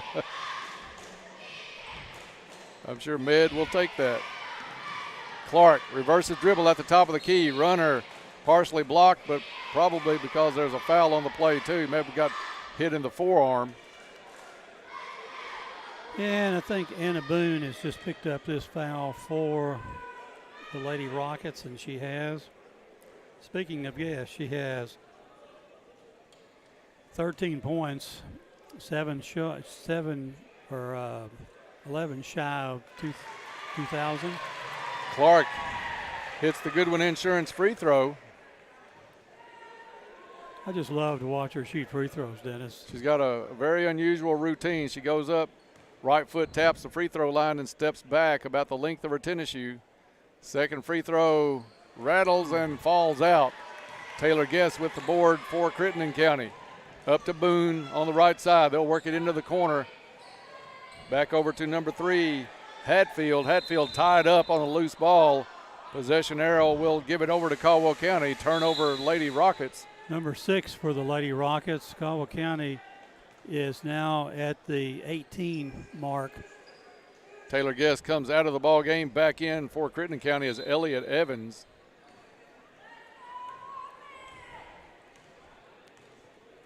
I'm sure Med will take that. Clark reverses dribble at the top of the key. Runner partially blocked, but probably because there's a foul on the play too. Maybe got hit in the forearm. And I think Anna Boone has just picked up this foul for the Lady Rockets, and she has. Speaking of yes, she has 13 points, 11 shy of 2,000. Clark hits the Goodwin Insurance free throw. I just love to watch her shoot free throws, Dennis. She's got a very unusual routine. She goes up, right foot taps the free throw line and steps back about the length of her tennis shoe. Second free throw rattles and falls out. Taylor Guest with the board for Crittenden County. Up to Boone on the right side. They'll work it into the corner. Back over to number 3, Hatfield. Hatfield tied up on a loose ball. Possession arrow will give it over to Caldwell County. Turnover, Lady Rockets. Number 6 for the Lady Rockets. Caldwell County is now at the 18 mark. Taylor Guest comes out of the ball game. Back in for Crittenden County is Elliott Evans.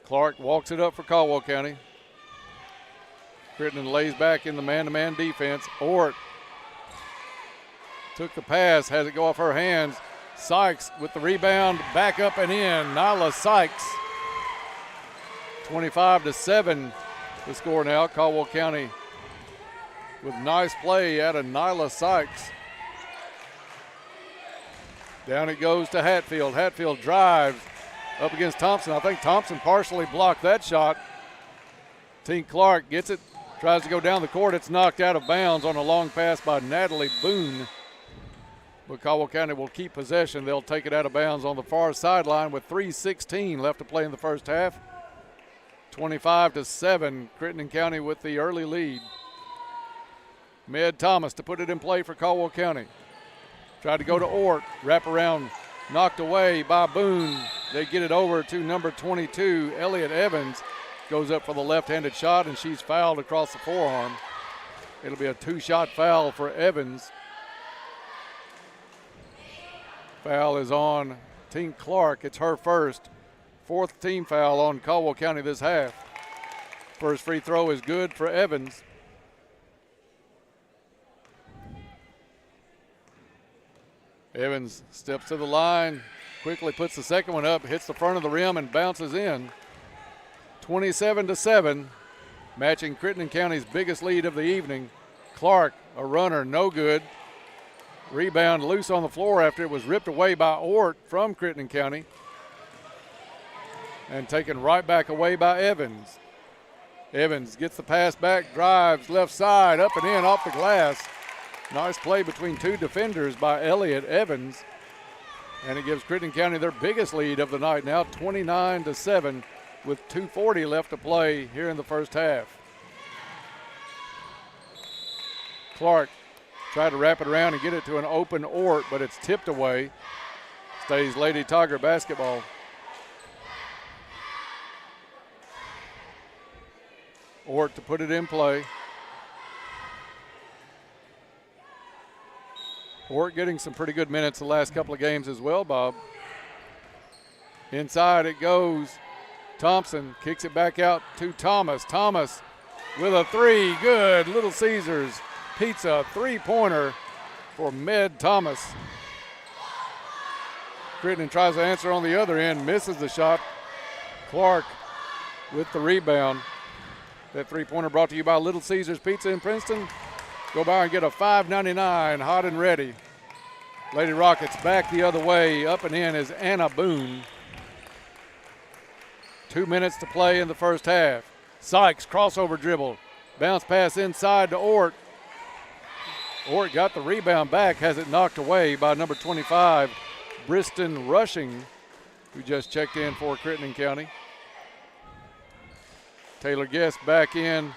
Clark walks it up for Caldwell County. Crittenden lays back in the man-to-man defense. Ort took the pass, has it go off her hands. Sykes with the rebound, back up and in. Nyla Sykes. 25-7 the score now. Caldwell County with nice play out of Nyla Sykes. Down it goes to Hatfield. Hatfield drives up against Thompson. I think Thompson partially blocked that shot. Tink Clark gets it, tries to go down the court. It's knocked out of bounds on a long pass by Natalie Boone. But Caldwell County will keep possession. They'll take it out of bounds on the far sideline with 3:16 left to play in the first half. 25-7, Crittenden County with the early lead. Med Thomas to put it in play for Caldwell County. Tried to go to Ort, wrap around, knocked away by Boone. They get it over to number 22, Elliott Evans. Goes up for the left-handed shot, and she's fouled across the forearm. It'll be a 2-shot foul for Evans. Foul is on Tink Clark. It's her first. 4th team foul on Caldwell County this half. First free throw is good for Evans. Evans steps to the line, quickly puts the second one up, hits the front of the rim and bounces in. 27-7, matching Crittenden County's biggest lead of the evening. Clark, a runner, no good. Rebound loose on the floor after it was ripped away by Ort from Crittenden County. And taken right back away by Evans. Evans gets the pass back, drives left side, up and in off the glass. Nice play between 2 defenders by Elliott Evans. And it gives Crittenden County their biggest lead of the night now, 29-7, with 2:40 left to play here in the first half. Clark tried to wrap it around and get it to an open Ort, but it's tipped away. Stays Lady Tiger basketball. Ort to put it in play. Ort getting some pretty good minutes the last couple of games as well, Bob. Inside it goes. Thompson kicks it back out to Thomas. Thomas with a 3, good. Little Caesars Pizza 3-pointer for Med Thomas. Crittenden tries to answer on the other end, misses the shot. Clark with the rebound. That 3-pointer brought to you by Little Caesars Pizza in Princeton. Go by and get a $5.99 hot and ready. Lady Rockets back the other way. Up and in is Anna Boone. 2 minutes to play in the first half. Sykes crossover dribble. Bounce pass inside to Ort. Ort got the rebound back, has it knocked away by number 25, Briston Rushing, who just checked in for Crittenden County. Taylor Guest back in,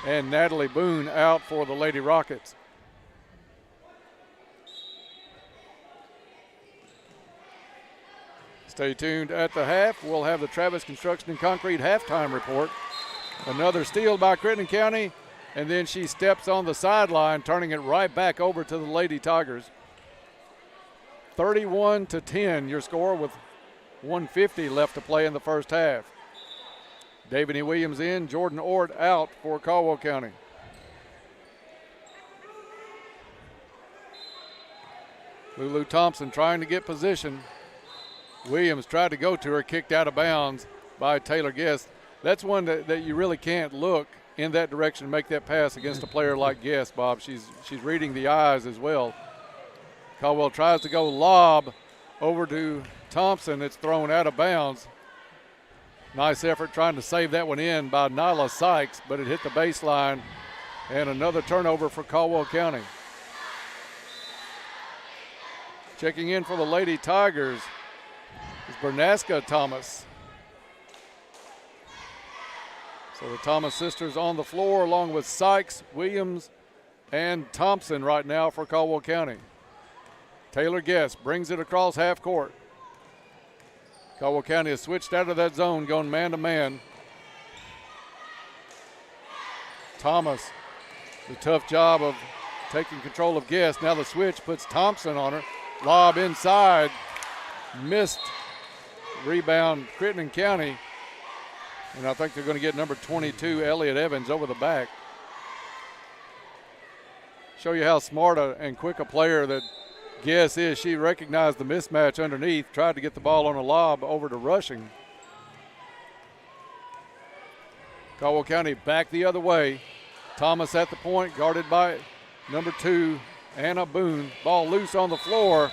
and Natalie Boone out for the Lady Rockets. Stay tuned at the half. We'll have the Travis Construction and Concrete halftime report. Another steal by Crittenden County, and then she steps on the sideline, turning it right back over to the Lady Tigers. 31-10, your score with 1:50 left to play in the first half. David E. Williams in, Jordan Ort out for Caldwell County. Lulu Thompson trying to get position. Williams tried to go to her, kicked out of bounds by Taylor Guest. That's one that you really can't look in that direction and make that pass against a player like Guest, Bob. She's reading the eyes as well. Caldwell tries to go lob over to Thompson. It's thrown out of bounds. Nice effort trying to save that one in by Nyla Sykes, but it hit the baseline, and another turnover for Caldwell County. Checking in for the Lady Tigers is Bernaska Thomas. So the Thomas sisters on the floor along with Sykes, Williams, and Thompson right now for Caldwell County. Taylor Guest brings it across half court. Caldwell County has switched out of that zone, going man-to-man. Thomas, the tough job of taking control of Guest. Now the switch puts Thompson on her. Lob inside, missed. Rebound, Crittenden County. And I think they're going to get number 22, Elliott Evans, over the back. Show you how smart and quick a player that Guess is. She recognized the mismatch underneath, tried to get the ball on a lob over to Rushing. Caldwell County back the other way. Thomas at the point, guarded by number 2, Anna Boone. Ball loose on the floor.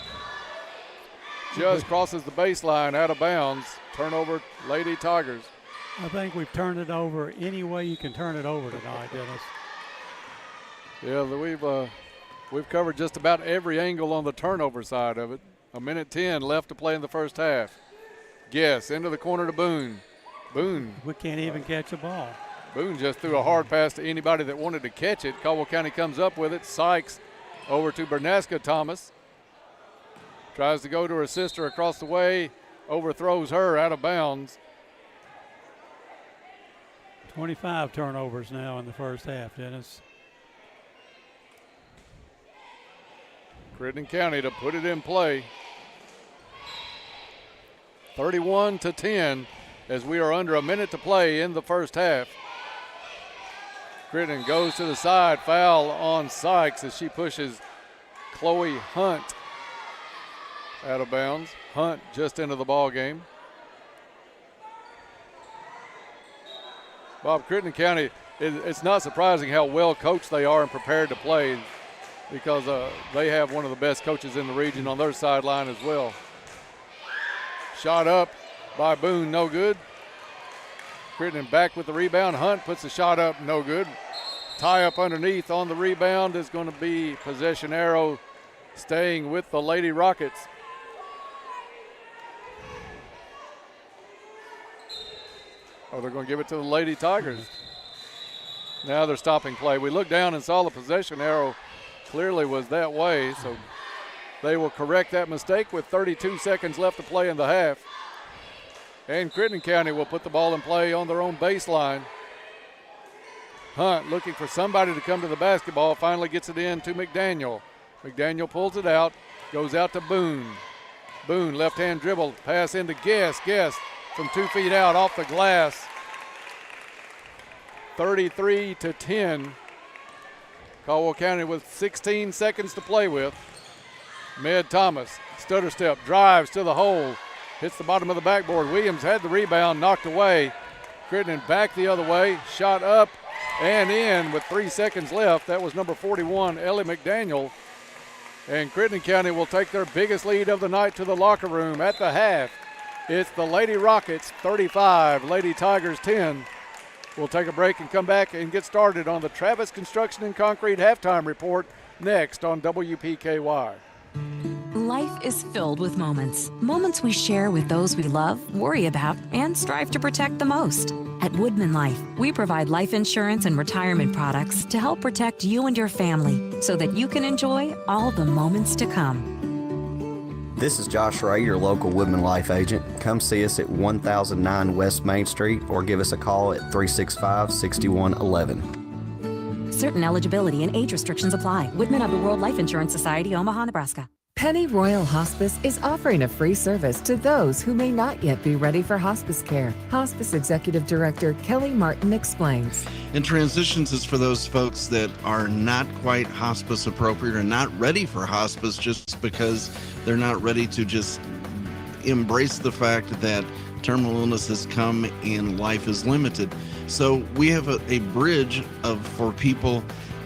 Just crosses the baseline, out of bounds. Turnover, Lady Tigers. I think we've turned it over any way you can turn it over tonight, Dennis. Yeah, we've covered just about every angle on the turnover side of it. 1:10 left to play in the first half. Guess into the corner to Boone. Boone. We can't even catch a ball. Boone just threw a hard pass to anybody that wanted to catch it. Caldwell County comes up with it. Sykes over to Bernaska Thomas. Tries to go to her sister across the way. Overthrows her out of bounds. 25 turnovers now in the first half, Dennis. Crittenden County to put it in play. 31-10 as we are under a minute to play in the first half. Crittenden goes to the side, foul on Sykes as she pushes Chloe Hunt out of bounds. Hunt just into the ball game. Bob, Crittenden County, it's not surprising how well coached they are and prepared to play, because they have one of the best coaches in the region on their sideline as well. Shot up by Boone, no good. Crittenden back with the rebound. Hunt puts the shot up, no good. Tie up underneath on the rebound is going to be possession arrow staying with the Lady Rockets. Oh, they're going to give it to the Lady Tigers. Now they're stopping play. We looked down and saw the possession arrow clearly was that way, so they will correct that mistake with 32 seconds left to play in the half. And Crittenden County will put the ball in play on their own baseline. Hunt looking for somebody to come to the basketball, finally gets it in to McDaniel. McDaniel pulls it out, goes out to Boone. Boone, left-hand dribble, pass into Guest. Guest from 2 feet out off the glass. 33-10. Caldwell County with 16 seconds to play with. Med Thomas, stutter step, drives to the hole, hits the bottom of the backboard. Williams had the rebound, knocked away. Crittenden back the other way, shot up and in with 3 seconds left. That was number 41, Ellie McDaniel. And Crittenden County will take their biggest lead of the night to the locker room at the half. It's the Lady Rockets 35, Lady Tigers 10. We'll take a break and come back and get started on the Travis Construction and Concrete halftime report next on WPKY. Life is filled with moments. Moments we share with those we love, worry about, and strive to protect the most. At Woodman Life, we provide life insurance and retirement products to help protect you and your family so that you can enjoy all the moments to come. This is Josh Ray, your local Woodman Life agent. Come see us at 1009 West Main Street or give us a call at 365-6111. Certain eligibility and age restrictions apply. Woodman of the World Life Insurance Society, Omaha, Nebraska. Penny Royal Hospice is offering a free service to those who may not yet be ready for hospice care. Hospice Executive Director Kelly Martin explains. And transitions is for those folks that are not quite hospice appropriate or not ready for hospice just because they're not ready to just embrace the fact that terminal illness has come and life is limited. So we have a bridge for people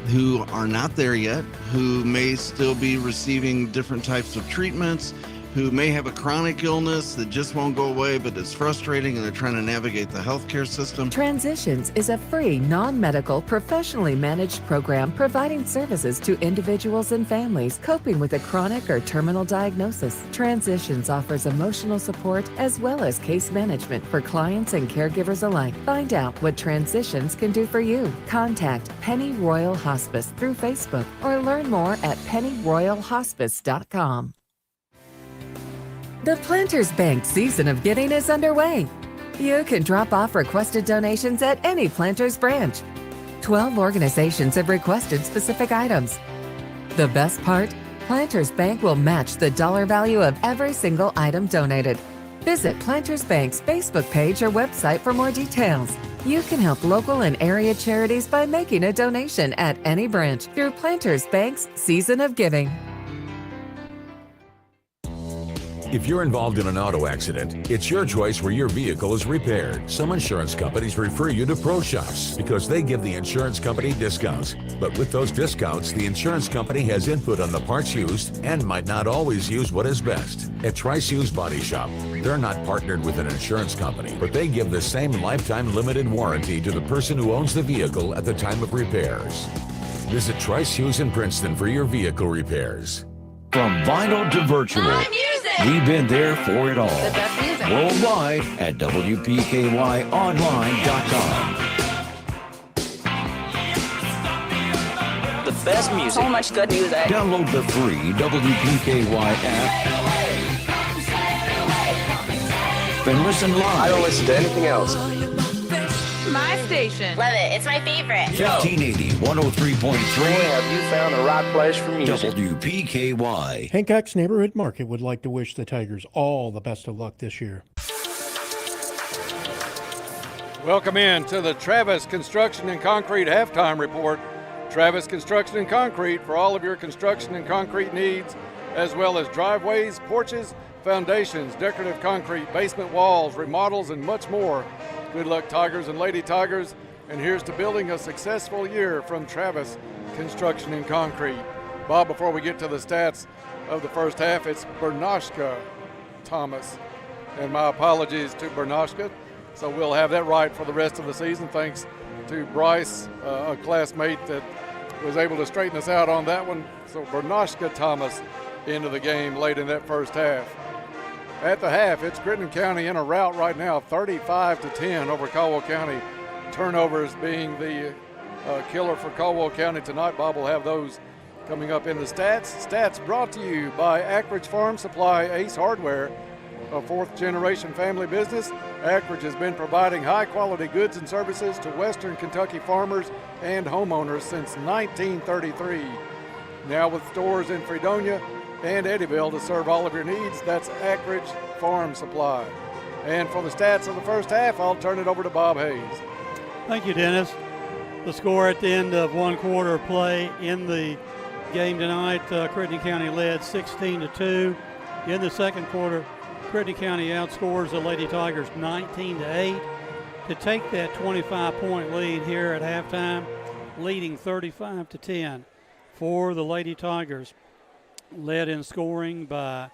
who are not there yet, who may still be receiving different types of treatments, who may have a chronic illness that just won't go away, but it's frustrating and they're trying to navigate the healthcare system. Transitions is a free, non-medical, professionally managed program providing services to individuals and families coping with a chronic or terminal diagnosis. Transitions offers emotional support as well as case management for clients and caregivers alike. Find out what Transitions can do for you. Contact Penny Royal Hospice through Facebook or learn more at pennyroyalhospice.com. The Planters Bank season of giving is underway. You can drop off requested donations at any Planters branch. 12 organizations have requested specific items. The best part? Planters Bank will match the dollar value of every single item donated. Visit Planters Bank's Facebook page or website for more details. You can help local and area charities by making a donation at any branch through Planters Bank's Season of Giving. If you're involved in an auto accident, it's your choice where your vehicle is repaired. Some insurance companies refer you to pro shops because they give the insurance company discounts. But with those discounts, the insurance company has input on the parts used and might not always use what is best. At Trice Used Body Shop, they're not partnered with an insurance company, but they give the same lifetime limited warranty to the person who owns the vehicle at the time of repairs. Visit Trice Hughes in Princeton for your vehicle repairs. From vinyl to virtual, we've been there for it all. Worldwide at WPKYonline.com. The best music. So much good music. Download the free WPKY app and listen live. I don't listen to anything else. My station. Love it. It's my favorite. 1580 103.3. Boy, have you found the right place for music. WPKY. Hancock's Neighborhood Market would like to wish the Tigers all the best of luck this year. Welcome in to the Travis Construction and Concrete Halftime Report. Travis Construction and Concrete for all of your construction and concrete needs, as well as driveways, porches, foundations, decorative concrete, basement walls, remodels, and much more. Good luck, Tigers and Lady Tigers, and here's to building a successful year from Travis Construction and Concrete. Bob, before we get to the stats of the first half, it's Bernoshka Thomas, and my apologies to Bernoshka, so we'll have that right for the rest of the season, thanks to Bryce, a classmate that was able to straighten us out on that one. So Bernoshka Thomas into the game late in that first half. At the half, it's Crittenden County in a rout right now, 35-10 over Caldwell County. Turnovers being the killer for Caldwell County tonight. Bob will have those coming up in the stats. Stats brought to you by Ackridge Farm Supply Ace Hardware, a fourth-generation family business. Ackridge has been providing high-quality goods and services to Western Kentucky farmers and homeowners since 1933. Now with stores in Fredonia and Eddyville to serve all of your needs, that's Ackridge Farm Supply. And for the stats of the first half, I'll turn it over to Bob Hayes. Thank you, Dennis. The score at the end of one quarter of play in the game tonight, Crittenden County led 16-2. In the second quarter, Crittenden County outscores the Lady Tigers 19-8 to take that 25-point lead here at halftime, leading 35-10 for the Lady Tigers. Led in scoring by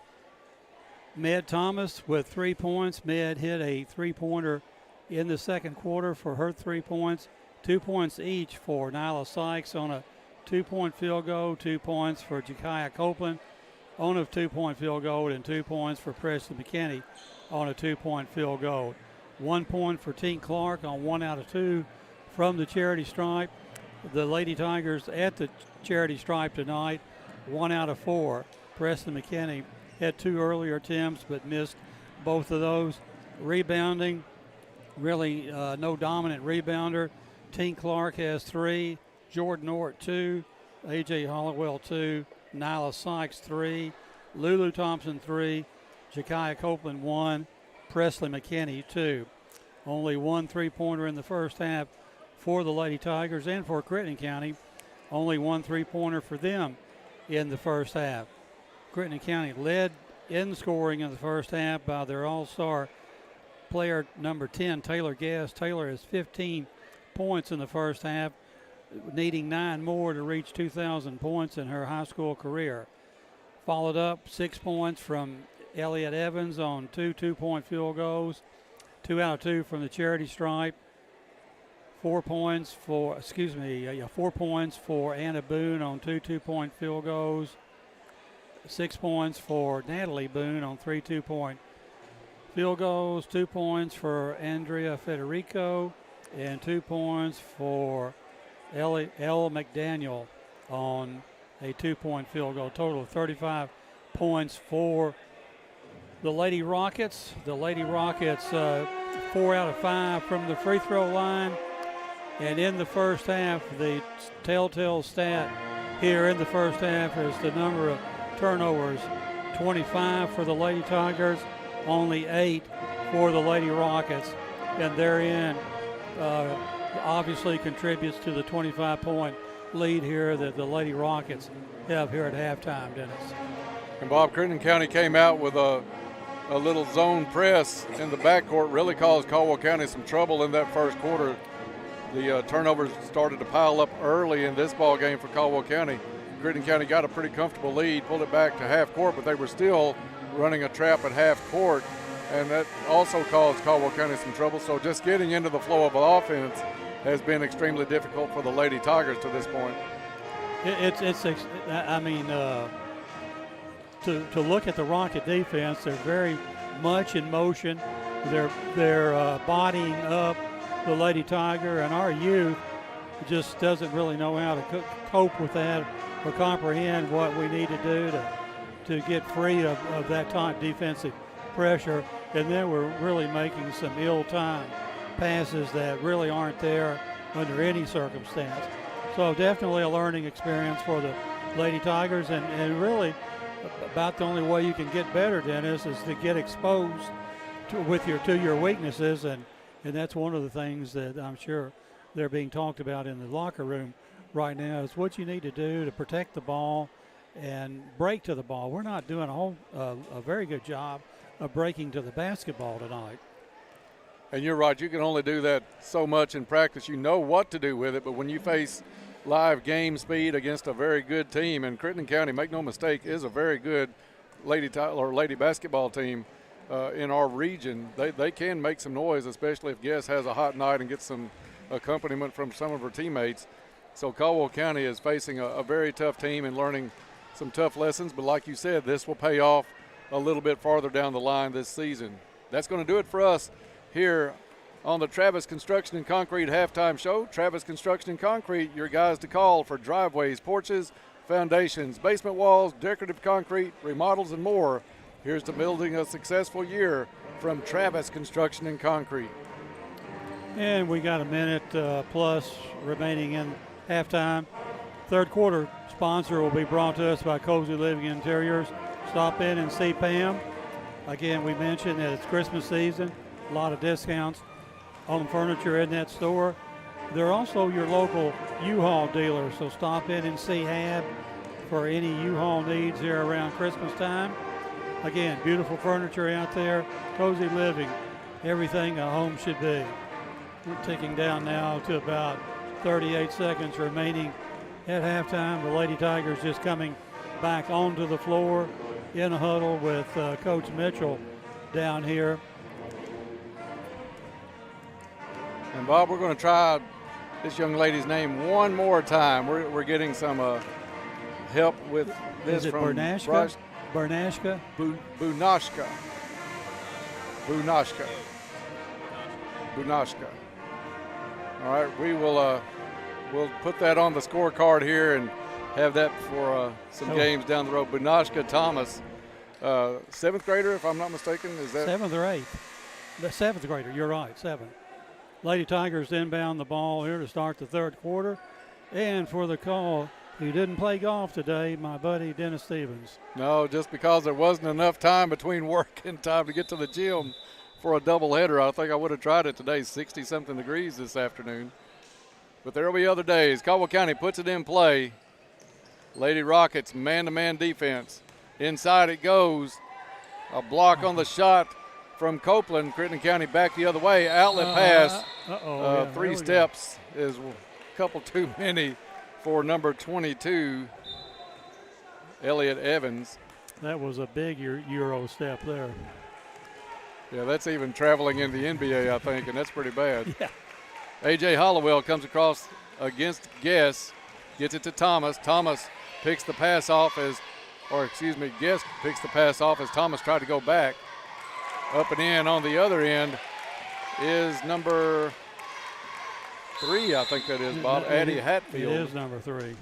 Med Thomas with 3 points. Med hit a three-pointer in the second quarter for her 3 points. 2 points each for Nyla Sykes on a 2-point field goal, 2 points for Jakiah Copeland on a 2-point field goal, and 2 points for Preston McKinney on a 2-point field goal. 1 point for Tink Clark on 1 out of 2 from the charity stripe. The Lady Tigers at the charity stripe tonight, 1 out of 4. Preston McKinney had 2 earlier attempts but missed both of those. Rebounding, really no dominant rebounder. Tink Clark has 3, Jordan Ort 2, A.J. Hollowell 2, Nyla Sykes 3, Lulu Thompson 3, Ja'Kiah Copeland 1, Presley McKinney 2. Only one three-pointer in the first half for the Lady Tigers, and for Crittenden County, only one three-pointer for them in the first half. Crittenden County led in scoring in the first half by their all-star player number 10, Taylor Guest. Taylor has 15 points in the first half, needing 9 more to reach 2,000 points in her high school career. Followed up 6 points from Elliott Evans on 2 two-point field goals, 2 out of 2 from the charity stripe. 4 points for Anna Boone on 2 two-point field goals. 6 points for Natalie Boone on 3 two-point field goals. 2 points for Andrea Federico, and 2 points for Elle McDaniel on a 2-point field goal. Total of 35 points for the Lady Rockets. The Lady Rockets 4 out of 5 from the free throw line. And in the first half, the telltale stat here in the first half is the number of turnovers. 25 for the Lady Tigers, only 8 for the Lady Rockets. And therein obviously contributes to the 25-point lead here that the Lady Rockets have here at halftime, Dennis. And Bob, Crittenden County came out with a little zone press in the backcourt, really caused Caldwell County some trouble in that first quarter. The turnovers started to pile up early in this ball game for Caldwell County. Crittenden County got a pretty comfortable lead, pulled it back to half court, but they were still running a trap at half court, and that also caused Caldwell County some trouble. So just getting into the flow of offense has been extremely difficult for the Lady Tigers to this point. To look at the Rocket defense, they're very much in motion. They're bodying up the Lady Tiger, and our youth just doesn't really know how to cope with that or comprehend what we need to do to get free of that type defensive pressure. And then we're really making some ill-timed passes that really aren't there under any circumstance. So definitely a learning experience for the Lady Tigers, and really about the only way you can get better, Dennis, is to get exposed to your weaknesses, and that's one of the things that I'm sure they're being talked about in the locker room right now, is what you need to do to protect the ball and break to the ball. We're not doing a very good job of breaking to the basketball tonight. And you're right, you can only do that so much in practice. You know what to do with it, but when you face live game speed against a very good team, and Crittenden County, make no mistake, is a very good lady basketball team in our region. They can make some noise, especially if Guest has a hot night and gets some accompaniment from some of her teammates. So Caldwell County is facing a very tough team and learning some tough lessons, but like you said, this will pay off a little bit farther down the line this season. That's going to do it for us here on the Travis Construction and Concrete Halftime Show. Travis Construction and Concrete, your guys to call for driveways, porches, foundations, basement walls, decorative concrete, remodels, and more. Here's to building a successful year from Travis Construction and Concrete. And we got a minute plus remaining in halftime. Third quarter sponsor will be brought to us by Cozy Living Interiors. Stop in and see Pam. Again, we mentioned that it's Christmas season, a lot of discounts on furniture in that store. They're also your local U-Haul dealer, so stop in and see Hab for any U-Haul needs here around Christmas time. Again, beautiful furniture out there, Cozy Living, everything a home should be. We're ticking down now to about 38 seconds remaining at halftime. The Lady Tigers just coming back onto the floor in a huddle with Coach Mitchell down here. And Bob, we're going to try this young lady's name one more time. We're getting some help with this. Is it from Bernashka? Bernashka? Bunashka. All right, we will we'll put that on the scorecard here and have that for some games down the road. Bunashka Thomas, 7th grader, if I'm not mistaken. Is that 7th or 8th? The 7th grader. You're right, 7th. Lady Tigers inbound the ball here to start the third quarter. And for the call who didn't play golf today, my buddy Dennis Stevens. No, just because there wasn't enough time between work and time to get to the gym for a doubleheader. I think I would have tried it today. 60-something degrees this afternoon. But there will be other days. Caldwell County puts it in play. Lady Rockets man-to-man defense. Inside it goes. A block on the shot from Copeland. Crittenden County back the other way. Outlet pass. Yeah, 3 steps is a couple too many for number 22, Elliott Evans. That was a big Euro step there. Yeah, that's even traveling in the NBA, I think, and that's pretty bad. Yeah. A.J. Hollowell comes across against Guess, gets it to Thomas. Thomas picks the pass off Guess picks the pass off as Thomas tried to go back. Up and in on the other end is number 3, I think that is, Bob. Addie Hatfield. It is number 3.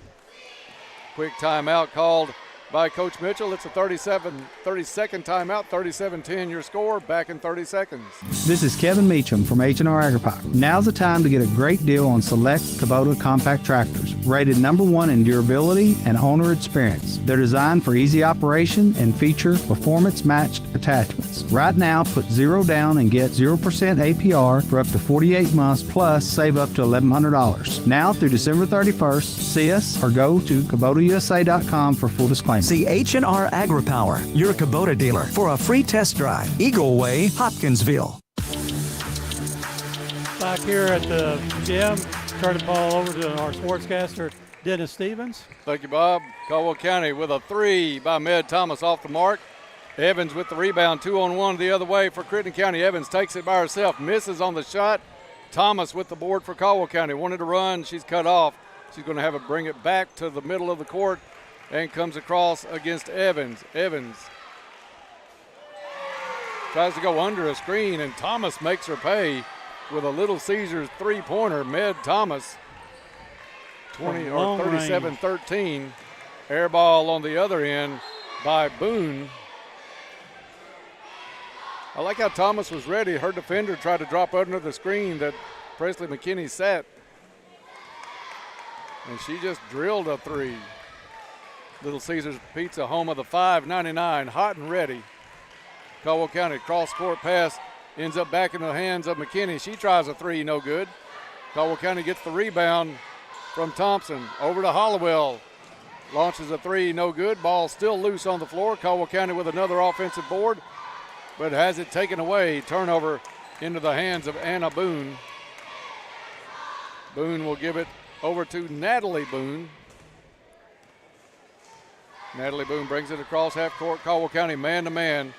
Quick timeout called by Coach Mitchell. It's a 30-second timeout, 37-10 your score, back in 30 seconds. This is Kevin Meacham from H&R AgriPop. Now's the time to get a great deal on select Kubota compact tractors, rated number 1 in durability and owner experience. They're designed for easy operation and feature performance-matched attachments. Right now, put 0 down and get 0% APR for up to 48 months, plus save up to $1,100. Now through December 31st, see us or go to KubotaUSA.com for full disclaimer. See H&R AgriPower, your Kubota dealer, for a free test drive. Eagle Way, Hopkinsville. Back here at the gym, turn the ball over to our sportscaster, Dennis Stevens. Thank you, Bob. Caldwell County with a 3 by Med Thomas off the mark. Evans with the rebound, 2-on-1 the other way for Crittenden County. Evans takes it by herself, misses on the shot. Thomas with the board for Caldwell County. Wanted to run, she's cut off. She's going to have it bring it back to the middle of the court and comes across against Evans. Evans tries to go under a screen, and Thomas makes her pay with a Little Caesars three-pointer. Med Thomas, 37-13. Air ball on the other end by Boone. I like how Thomas was ready. Her defender tried to drop under the screen that Presley McKinney set, and she just drilled a 3. Little Caesars Pizza, home of the $5.99, hot and ready. Caldwell County cross-court pass ends up back in the hands of McKinney. She tries a 3, no good. Caldwell County gets the rebound from Thompson. Over to Hollowell. Launches a 3, no good. Ball still loose on the floor. Caldwell County with another offensive board, but has it taken away. Turnover into the hands of Anna Boone. Boone will give it over to Natalie Boone. Natalie Boone brings it across half court. Caldwell County man-to-man.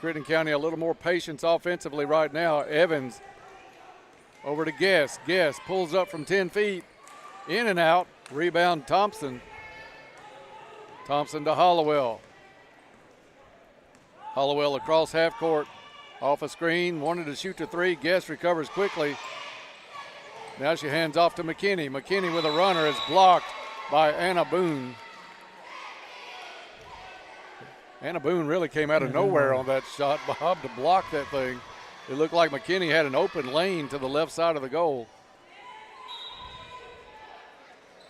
Crittenden County a little more patience offensively right now. Evans over to Guess. Guess pulls up from 10 feet. In and out. Rebound Thompson. Thompson to Hollowell. Hollowell across half court. Off a screen. Wanted to shoot the 3. Guess recovers quickly. Now she hands off to McKinney. McKinney with a runner is blocked by Anna Boone. Anna Boone really came out of nowhere on that shot, Bob, to block that thing. It looked like McKinney had an open lane to the left side of the goal.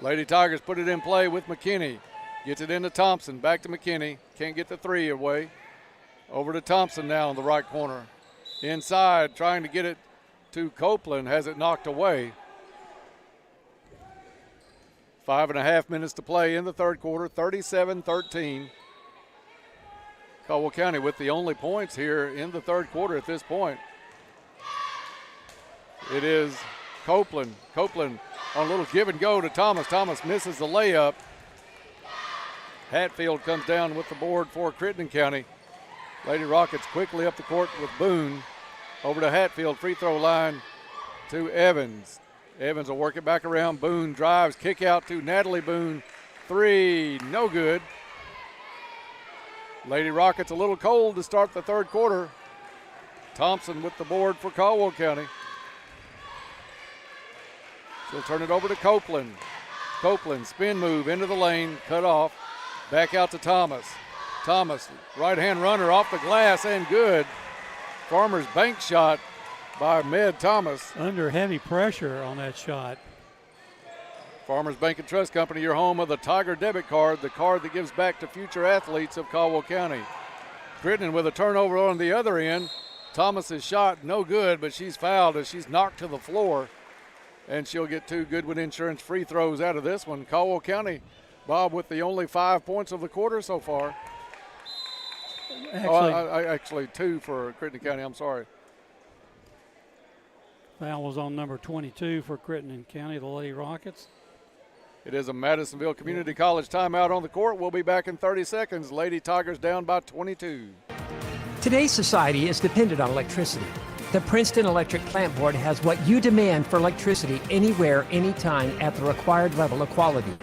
Lady Tigers put it in play with McKinney. Gets it into Thompson, back to McKinney. Can't get the 3 away. Over to Thompson now in the right corner. Inside, trying to get it to Copeland, has it knocked away. 5.5 minutes to play in the third quarter, 37-13. Caldwell County with the only points here in the third quarter at this point. It is Copeland. Copeland on a little give and go to Thomas. Thomas misses the layup. Hatfield comes down with the board for Crittenden County. Lady Rockets quickly up the court with Boone. Over to Hatfield, free throw line to Evans. Evans will work it back around. Boone drives, kick out to Natalie Boone. 3, no good. Lady Rockets a little cold to start the third quarter. Thompson with the board for Caldwell County. She'll turn it over to Copeland. Copeland, spin move into the lane, cut off. Back out to Thomas. Thomas, right-hand runner off the glass and good. Farmer's bank shot by Med Thomas. Under heavy pressure on that shot. Farmers Bank and Trust Company, your home of the Tiger debit card, the card that gives back to future athletes of Caldwell County. Crittenden with a turnover on the other end. Thomas's shot, no good, but she's fouled as she's knocked to the floor. And she'll get 2 Goodwin Insurance free throws out of this one. Caldwell County, Bob, with the only 5 points of the quarter so far. Actually 2 for Crittenden County, I'm sorry. Foul was on number 22 for Crittenden County, the Lady Rockets. It is a Madisonville Community College timeout on the court. We'll be back in 30 seconds. Lady Tigers down by 22. Today's society is dependent on electricity. The Princeton Electric Plant Board has what you demand for electricity anywhere, anytime at the required level of quality.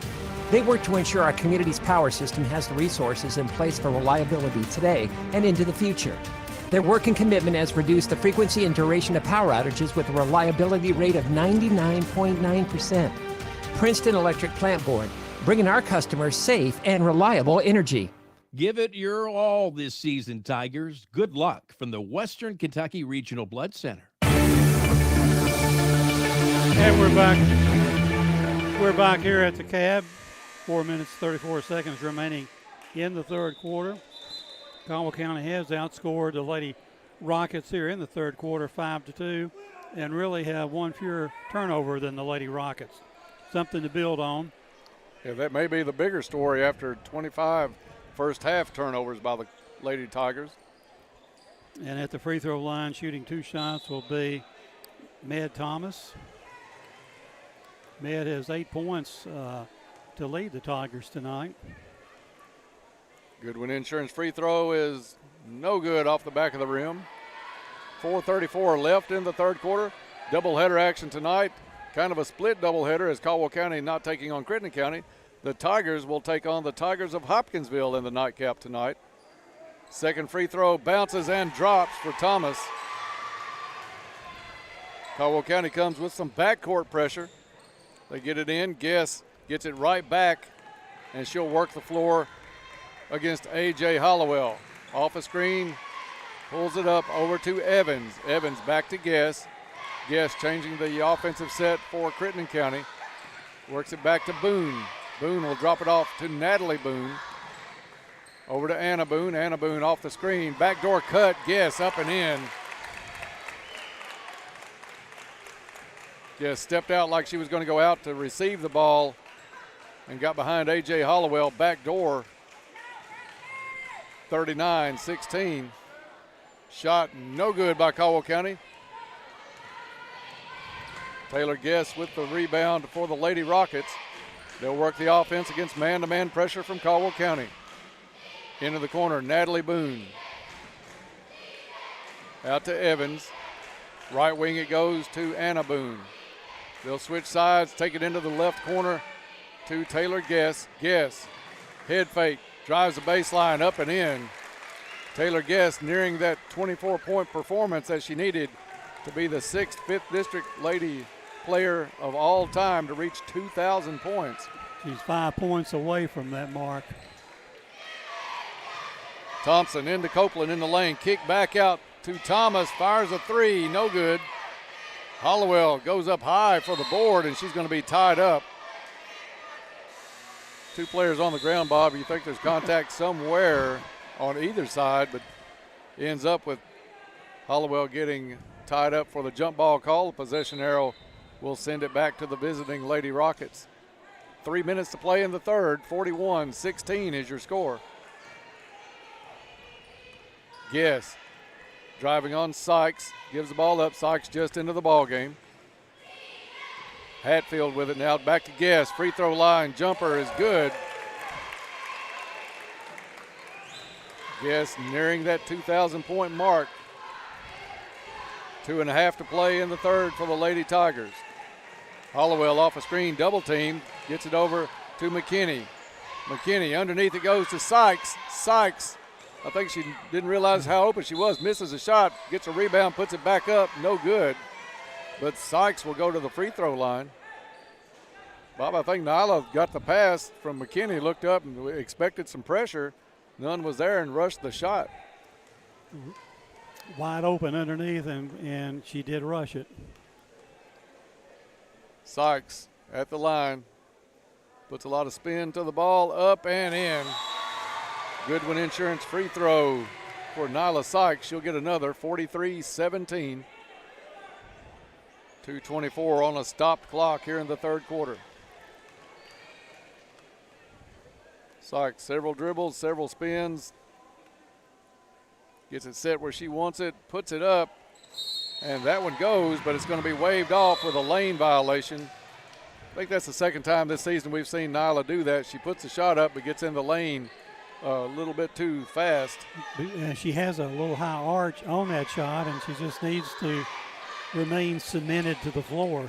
They work to ensure our community's power system has the resources in place for reliability today and into the future. Their work and commitment has reduced the frequency and duration of power outages with a reliability rate of 99.9%. Princeton Electric Plant Board, bringing our customers safe and reliable energy. Give it your all this season, Tigers. Good luck from the Western Kentucky Regional Blood Center. And we're back. We're back here at the Cab. 4 minutes, 34 seconds remaining in the third quarter. Caldwell County has outscored the Lady Rockets here in the third quarter 5-2 and really have one fewer turnover than the Lady Rockets. Something to build on. Yeah, that may be the bigger story after 25 first half turnovers by the Lady Tigers. And at the free throw line, shooting 2 shots will be Med Thomas. Med has 8 points to lead the Tigers tonight. Goodwin Insurance free throw is no good off the back of the rim. 4:34 left in the third quarter. Doubleheader action tonight. Kind of a split doubleheader as Caldwell County not taking on Crittenden County. The Tigers will take on the Tigers of Hopkinsville in the nightcap tonight. Second free throw bounces and drops for Thomas. Caldwell County comes with some backcourt pressure. They get it in. Guess gets it right back, and she'll work the floor against A.J. Hollowell. Off a screen, pulls it up over to Evans. Evans back to Guess. Guess changing the offensive set for Crittenden County. Works it back to Boone. Boone will drop it off to Natalie Boone. Over to Anna Boone. Anna Boone off the screen. Backdoor cut. Guess up and in. Guess stepped out like she was going to go out to receive the ball and got behind A.J. Hollowell. Backdoor. 39-16. Shot no good by Caldwell County. Taylor Guess with the rebound for the Lady Rockets. They'll work the offense against man-to-man pressure from Caldwell County. Into the corner, Natalie Boone. Out to Evans. Right wing it goes to Anna Boone. They'll switch sides, take it into the left corner to Taylor Guess. Guess, head fake, drives the baseline up and in. Taylor Guess nearing that 24-point performance that she needed to be the 6th, 5th district lady player of all time to reach 2,000 points. She's 5 points away from that mark. Thompson into Copeland in the lane. Kick back out to Thomas. Fires a 3. No good. Hollowell goes up high for the board, and she's going to be tied up. 2 players on the ground, Bob. You think there's contact somewhere on either side, but ends up with Hollowell getting tied up for the jump ball call. The possession arrow will send it back to the visiting Lady Rockets. 3 minutes to play in the third. 41-16 is your score. Guess driving on Sykes, gives the ball up. Sykes just into the ball game. Hatfield with it now, back to Guess. Free throw line, jumper is good. Guess nearing that 2,000-point mark. 2.5 to play in the third for the Lady Tigers. Hollowell off a screen, double team, gets it over to McKinney. McKinney underneath it goes to Sykes. Sykes, I think she didn't realize how open she was, misses a shot, gets a rebound, puts it back up, no good. But Sykes will go to the free throw line. Bob, I think Nyla got the pass from McKinney, looked up and expected some pressure. None was there and rushed the shot. Wide open underneath, and she did rush it. Sykes at the line, Puts a lot of spin to the ball, up and in. Goodwin Insurance free throw for Nyla Sykes. She'll get another, 43-17. 2:24 on a stopped clock here in the third quarter. Sykes, several dribbles, several spins. Gets it set where she wants it, puts it up, and that one goes, but it's going to be waved off with a lane violation. I think that's the second time this season we've seen Nyla do that. She puts the shot up but gets in the lane a little bit too fast. She has a little high arch on that shot, and she just needs to remain cemented to the floor.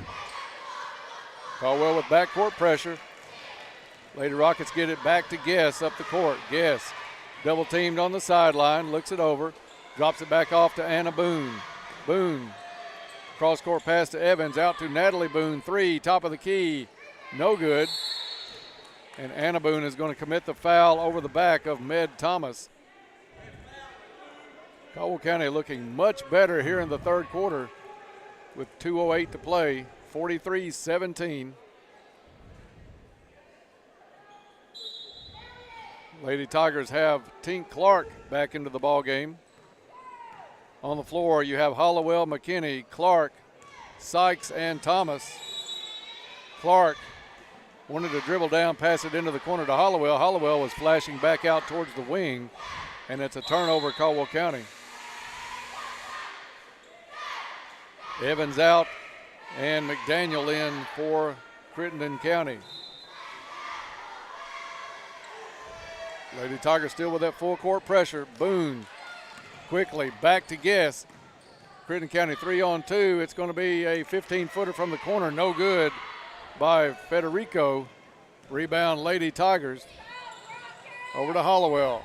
Caldwell with backcourt pressure. Lady Rockets get it back to Guess up the court. Guess double teamed on the sideline, looks it over, drops it back off to Anna Boone. Boone. Cross-court pass to Evans, out to Natalie Boone. Three, top of the key, no good. And Anna Boone is going to commit the foul over the back of Med Thomas. Caldwell County looking much better here in the third quarter with 2:08 to play, 43-17. Lady Tigers have Tink Clark back into the ball game. On the floor, you have Hollowell, McKinney, Clark, Sykes, and Thomas. Clark wanted to dribble down, pass it into the corner to Hollowell. Hollowell was flashing back out towards the wing, and it's a turnover, Caldwell County. Evans out, and McDaniel in for Crittenden County. Lady Tigers still with that full court pressure. Boone quickly back to Guess. Crittenden County 3-on-2. It's going to be a 15-footer from the corner. No good by Federico. Rebound Lady Tigers. Over to Hollowell.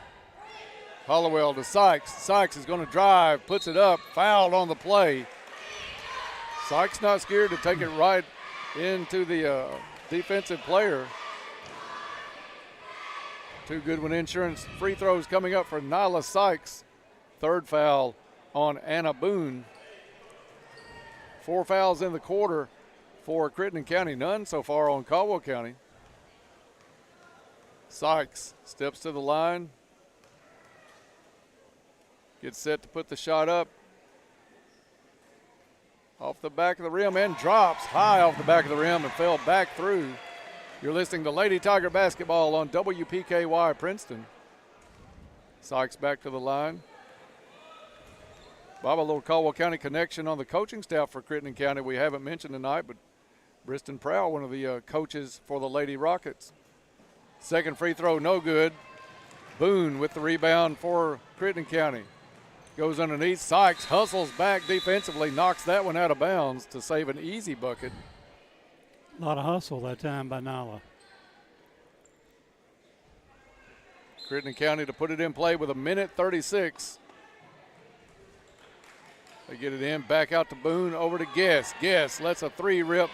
Hollowell to Sykes. Sykes is going to drive, puts it up, fouled on the play. Sykes not scared to take it right into the defensive player. Two Goodwin Insurance free throws coming up for Nyla Sykes. Third foul on Anna Boone. 4 fouls in the quarter for Crittenden County, none so far on Caldwell County. Sykes steps to the line. Gets set to put the shot up. Off the back of the rim and drops high off the back of the rim and fell back through. You're listening to Lady Tiger Basketball on WPKY Princeton. Sykes back to the line. Bob, a little Caldwell County connection on the coaching staff for Crittenden County we haven't mentioned tonight, but Briston Prowl, one of the coaches for the Lady Rockets. Second free throw, no good. Boone with the rebound for Crittenden County. Goes underneath. Sykes hustles back defensively, knocks that one out of bounds to save an easy bucket. A lot of hustle that time by Nyla. Crittenden County to put it in play with 1:36. They get it in, back out to Boone, over to Guess. Guess lets a three rip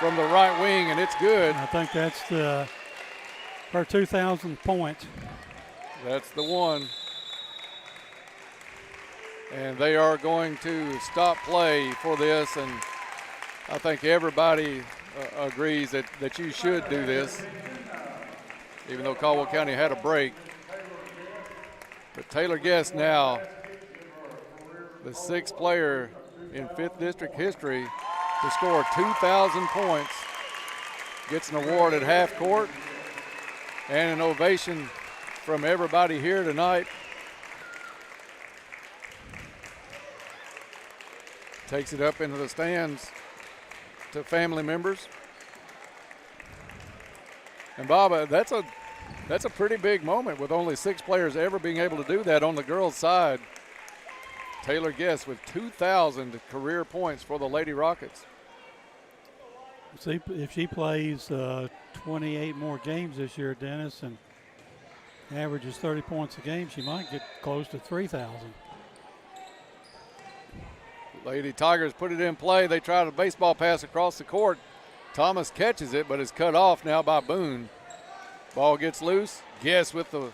from the right wing, and it's good. I think that's her 2,000th point. That's the one. And they are going to stop play for this, and I think everybody agrees that you should do this, even though Caldwell County had a break. But Taylor Guess now, the sixth player in 5th District history to score 2,000 points, gets an award at half court and an ovation from everybody here tonight. Takes it up into the stands to family members. And Bob, that's a pretty big moment with only 6 players ever being able to do that on the girls' side. Taylor Guess with 2,000 career points for the Lady Rockets. See, if she plays 28 more games this year, Dennis, and averages 30 points a game, she might get close to 3,000. Lady Tigers put it in play. They try to baseball pass across the court. Thomas catches it, but is cut off now by Boone. Ball gets loose. Guess with the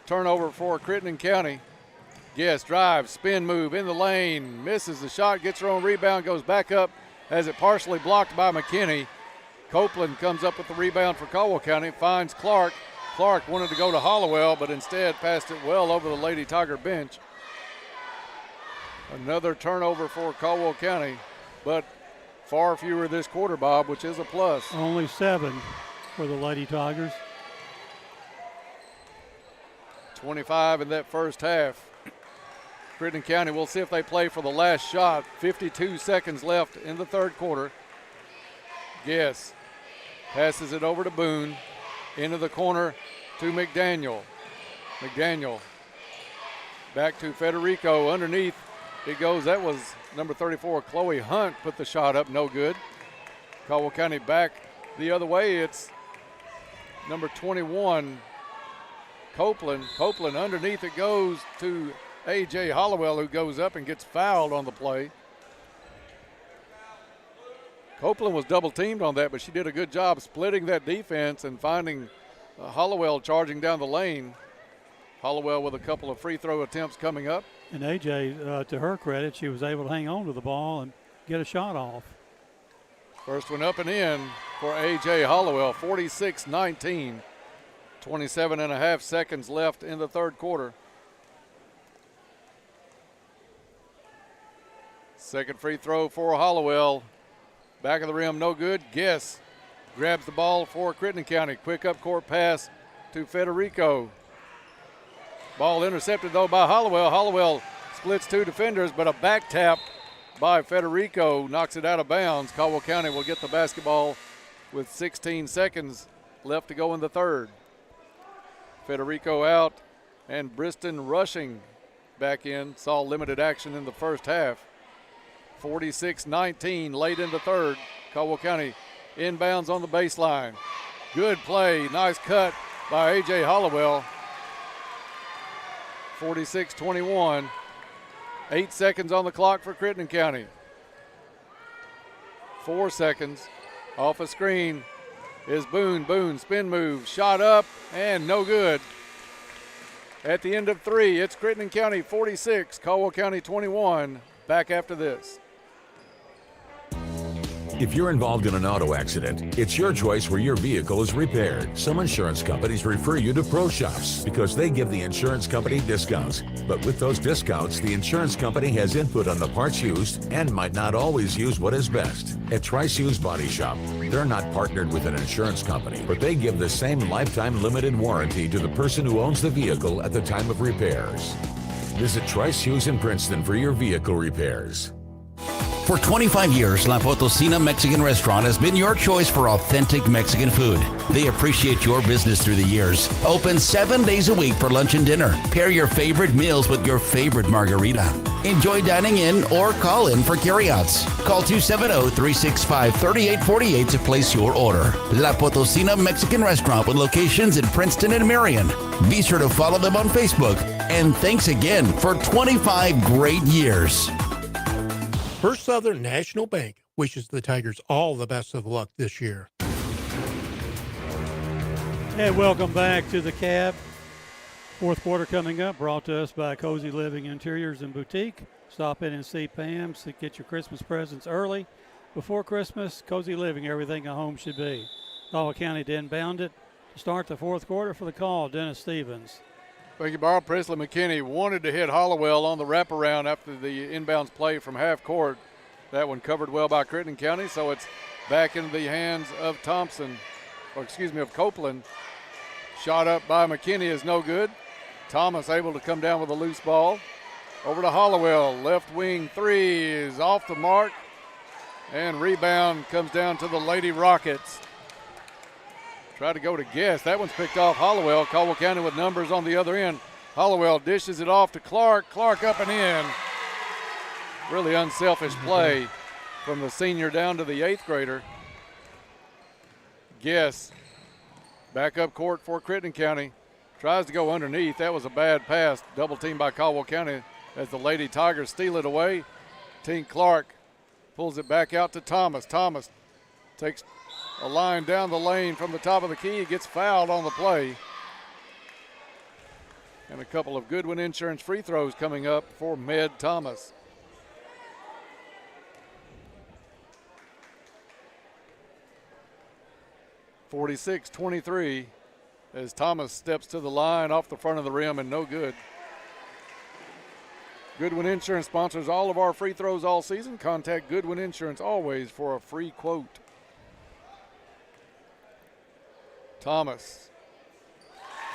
turnover for Crittenden County. Guess drives, spin move in the lane, misses the shot, gets her own rebound, goes back up, has it partially blocked by McKinney. Copeland comes up with the rebound for Caldwell County, finds Clark. Clark wanted to go to Hollowell, but instead passed it well over the Lady Tiger bench. Another turnover for Caldwell County, but far fewer this quarter, Bob, which is a plus. Only 7 for the Lady Tigers. 25 in that first half. Crittenden County, we'll see if they play for the last shot. 52 seconds left in the third quarter. Guess passes it over to Boone. Into the corner to McDaniel. McDaniel back to Federico. Underneath it goes. That was number 34, Chloe Hunt, put the shot up. No good. Caldwell County back the other way. It's number 21, Copeland. Copeland underneath it goes to A.J. Hollowell, who goes up and gets fouled on the play. Copeland was double teamed on that, but she did a good job splitting that defense and finding Hollowell charging down the lane. Hollowell with a couple of free throw attempts coming up. And A.J., to her credit, she was able to hang on to the ball and get a shot off. First one up and in for A.J. Hollowell, 46-19. 27 and a half seconds left in the third quarter. Second free throw for Hollowell. Back of the rim, no good. Guess grabs the ball for Crittenden County. Quick up court pass to Federico. Ball intercepted though by Hollowell. Hollowell splits 2 defenders, but a back tap by Federico knocks it out of bounds. Caldwell County will get the basketball with 16 seconds left to go in the third. Federico out and Briston rushing back in. Saw limited action in the first half. 46-19 late in the third. Caldwell County inbounds on the baseline. Good play, nice cut by A.J. Hollowell. 46-21. 8 seconds on the clock for Crittenden County. 4 seconds. Off a screen is Boone. Boone, spin move, shot up, and no good. At the end of 3, it's Crittenden County 46, Caldwell County 21. Back after this. If you're involved in an auto accident, it's your choice where your vehicle is repaired. Some insurance companies refer you to pro shops because they give the insurance company discounts. But with those discounts, the insurance company has input on the parts used and might not always use what is best. At Trice Used Body Shop, they're not partnered with an insurance company, but they give the same lifetime limited warranty to the person who owns the vehicle at the time of repairs. Visit Trice Hughes in Princeton for your vehicle repairs. For 25 years, La Potosina Mexican Restaurant has been your choice for authentic Mexican food. They appreciate your business through the years. Open 7 days a week for lunch and dinner. Pair your favorite meals with your favorite margarita. Enjoy dining in or call in for carryouts. Call 270-365-3848 to place your order. La Potosina Mexican Restaurant with locations in Princeton and Marion. Be sure to follow them on Facebook. And thanks again for 25 great years. First Southern National Bank wishes the Tigers all the best of luck this year. And welcome back to the Cab. Fourth quarter coming up, brought to us by Cozy Living Interiors and Boutique. Stop in and see Pam to get your Christmas presents early. Before Christmas, Cozy Living, everything a home should be. Caldwell County to inbound it. To start the fourth quarter for the call, Dennis Stevens. Thank you, Bob. Presley McKinney wanted to hit Hollowell on the wraparound after the inbounds play from half court. That one covered well by Crittenden County, so it's back in the hands of of Copeland. Shot up by McKinney is no good. Thomas able to come down with a loose ball. Over to Hollowell, left wing three is off the mark. And rebound comes down to the Lady Rockets. Try to go to Guess. That one's picked off Hollowell. Caldwell County with numbers on the other end. Hollowell dishes it off to Clark. Clark up and in. Really unselfish play from the senior down to the 8th grader. Guess. Back up court for Crittenden County. Tries to go underneath. That was a bad pass. Double team by Caldwell County as the Lady Tigers steal it away. Tink Clark pulls it back out to Thomas. Thomas takes a line down the lane from the top of the key. Gets fouled on the play. And a couple of Goodwin Insurance free throws coming up for Med Thomas. 46-23 as Thomas steps to the line off the front of the rim and no good. Goodwin Insurance sponsors all of our free throws all season. Contact Goodwin Insurance always for a free quote. Thomas.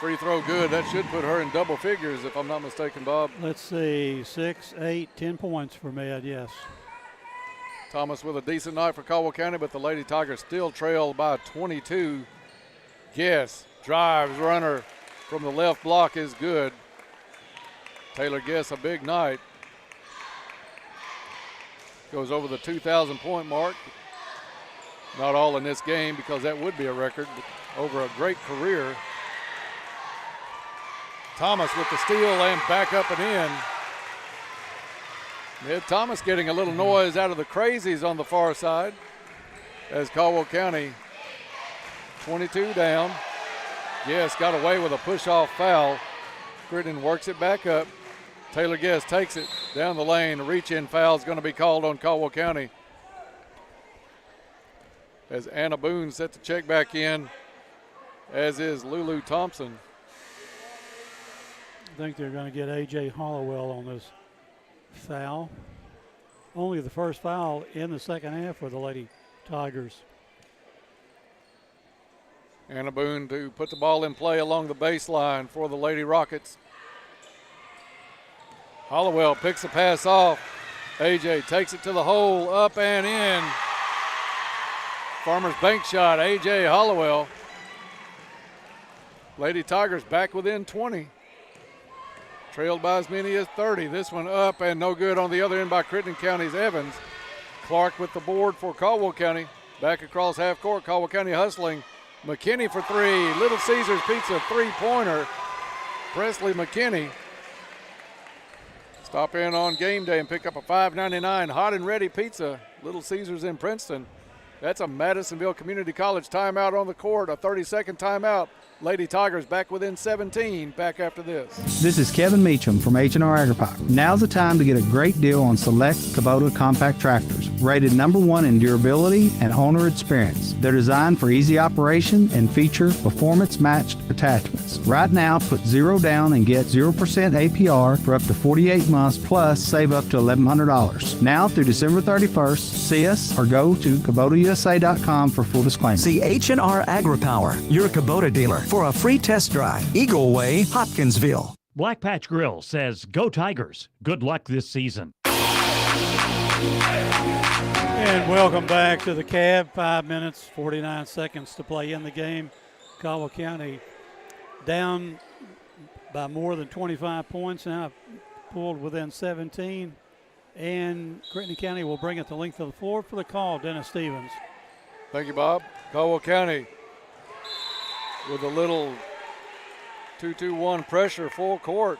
Free throw good. That should put her in double figures if I'm not mistaken, Bob. Let's see, 6, 8, 10 points for Med, yes. Thomas with a decent night for Caldwell County, but the Lady Tigers still trail by 22. Guess drives runner from the left block is good. Taylor Guess a big night. Goes over the 2,000 point mark. Not all in this game because that would be a record, but over a great career. Thomas with the steal and back up and in. Ed Thomas getting a little noise out of the crazies on the far side as Caldwell County 22 down. Guess got away with a push-off foul. Crittenden works it back up. Taylor Guess takes it down the lane. A reach-in foul is going to be called on Caldwell County as Anna Boone set to check back in, as is Lulu Thompson. I think they're going to get A.J. Hollowell on this foul. Only the first foul in the second half for the Lady Tigers. Anna Boone to put the ball in play along the baseline for the Lady Rockets. Hollowell picks the pass off. AJ takes it to the hole, up and in. Farmers bank shot, AJ Hollowell. Lady Tigers back within 20. Trailed by as many as 30. This one up and no good on the other end by Crittenden County's Evans. Clark with the board for Caldwell County. Back across half court, Caldwell County hustling. McKinney for three. Little Caesars Pizza three-pointer. Presley McKinney. Stop in on game day and pick up a $5.99 hot and ready pizza. Little Caesars in Princeton. That's a Madisonville Community College timeout on the court, a 30-second timeout. Lady Tigers back within 17, back after this. This is Kevin Meacham from H&R Agri-Pack. Now's the time to get a great deal on select Kubota compact tractors, rated #1 in durability and owner experience. They're designed for easy operation and feature performance-matched attachments. Right now, put 0 down and get 0% APR for up to 48 months, plus save up to $1,100. Now through December 31st, see us or go to KubotaUSA.com for full disclaimer. See H&R Agri-Power, your Kubota dealer, for a free test drive. Eagle Way, Hopkinsville. Black Patch Grill says, go Tigers. Good luck this season. And welcome back to the Cab. 5 minutes, 49 seconds to play in the game. Caldwell County down by more than 25 points now, pulled within 17. And Crittenden County will bring it the length of the floor for the call. Dennis Stevens. Thank you, Bob. Caldwell County with a little 2-2-1 pressure full court.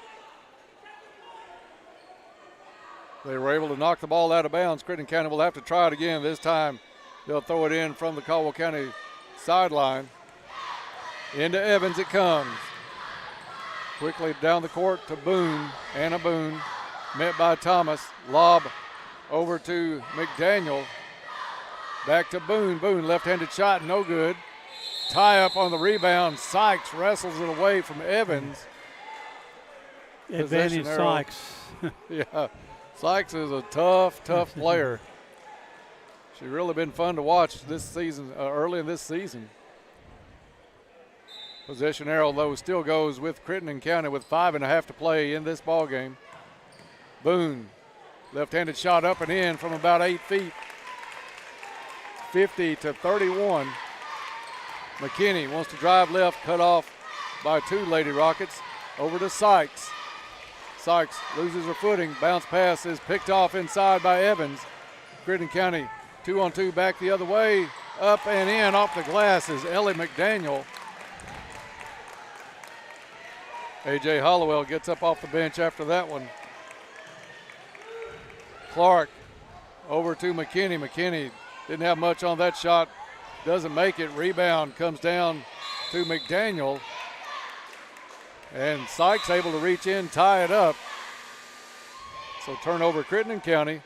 They were able to knock the ball out of bounds. Crittenden County will have to try it again. This time they'll throw it in from the Caldwell County sideline. Into Evans it comes. Quickly down the court to Boone. Anna Boone met by Thomas. Lob over to McDaniel. Back to Boone. Boone left-handed shot, no good. Tie up on the rebound. Sykes wrestles it away from Evans. Advantage Sykes. Yeah, Sykes is a tough player. She's really been fun to watch this season, early in this season. Possession arrow, though, still goes with Crittenden County with 5.5 to play in this ball game. Boone, left-handed shot up and in from about 8 feet. 50-31. McKinney wants to drive left, cut off by 2 Lady Rockets. Over to Sykes. Sykes loses her footing. Bounce pass is picked off inside by Evans. Crittenden County 2-on-2 back the other way. Up and in off the glass is Ellie McDaniel. A.J. Hollowell gets up off the bench after that one. Clark over to McKinney. McKinney didn't have much on that shot. Doesn't make it. Rebound comes down to McDaniel. And Sykes able to reach in, tie it up. So turnover Crittenden County.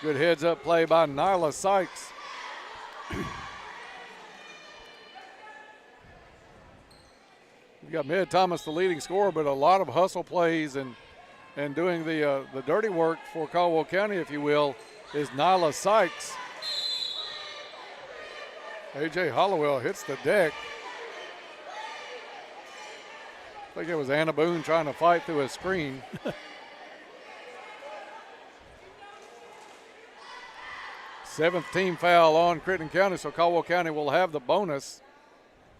Good heads up play by Nyla Sykes. got Med Thomas the leading scorer, but a lot of hustle plays and doing the dirty work for Caldwell County, if you will, is Nyla Sykes. A.J. Hollowell hits the deck. I think it was Anna Boone trying to fight through a screen. Seventh team foul on Crittenden County, so Caldwell County will have the bonus.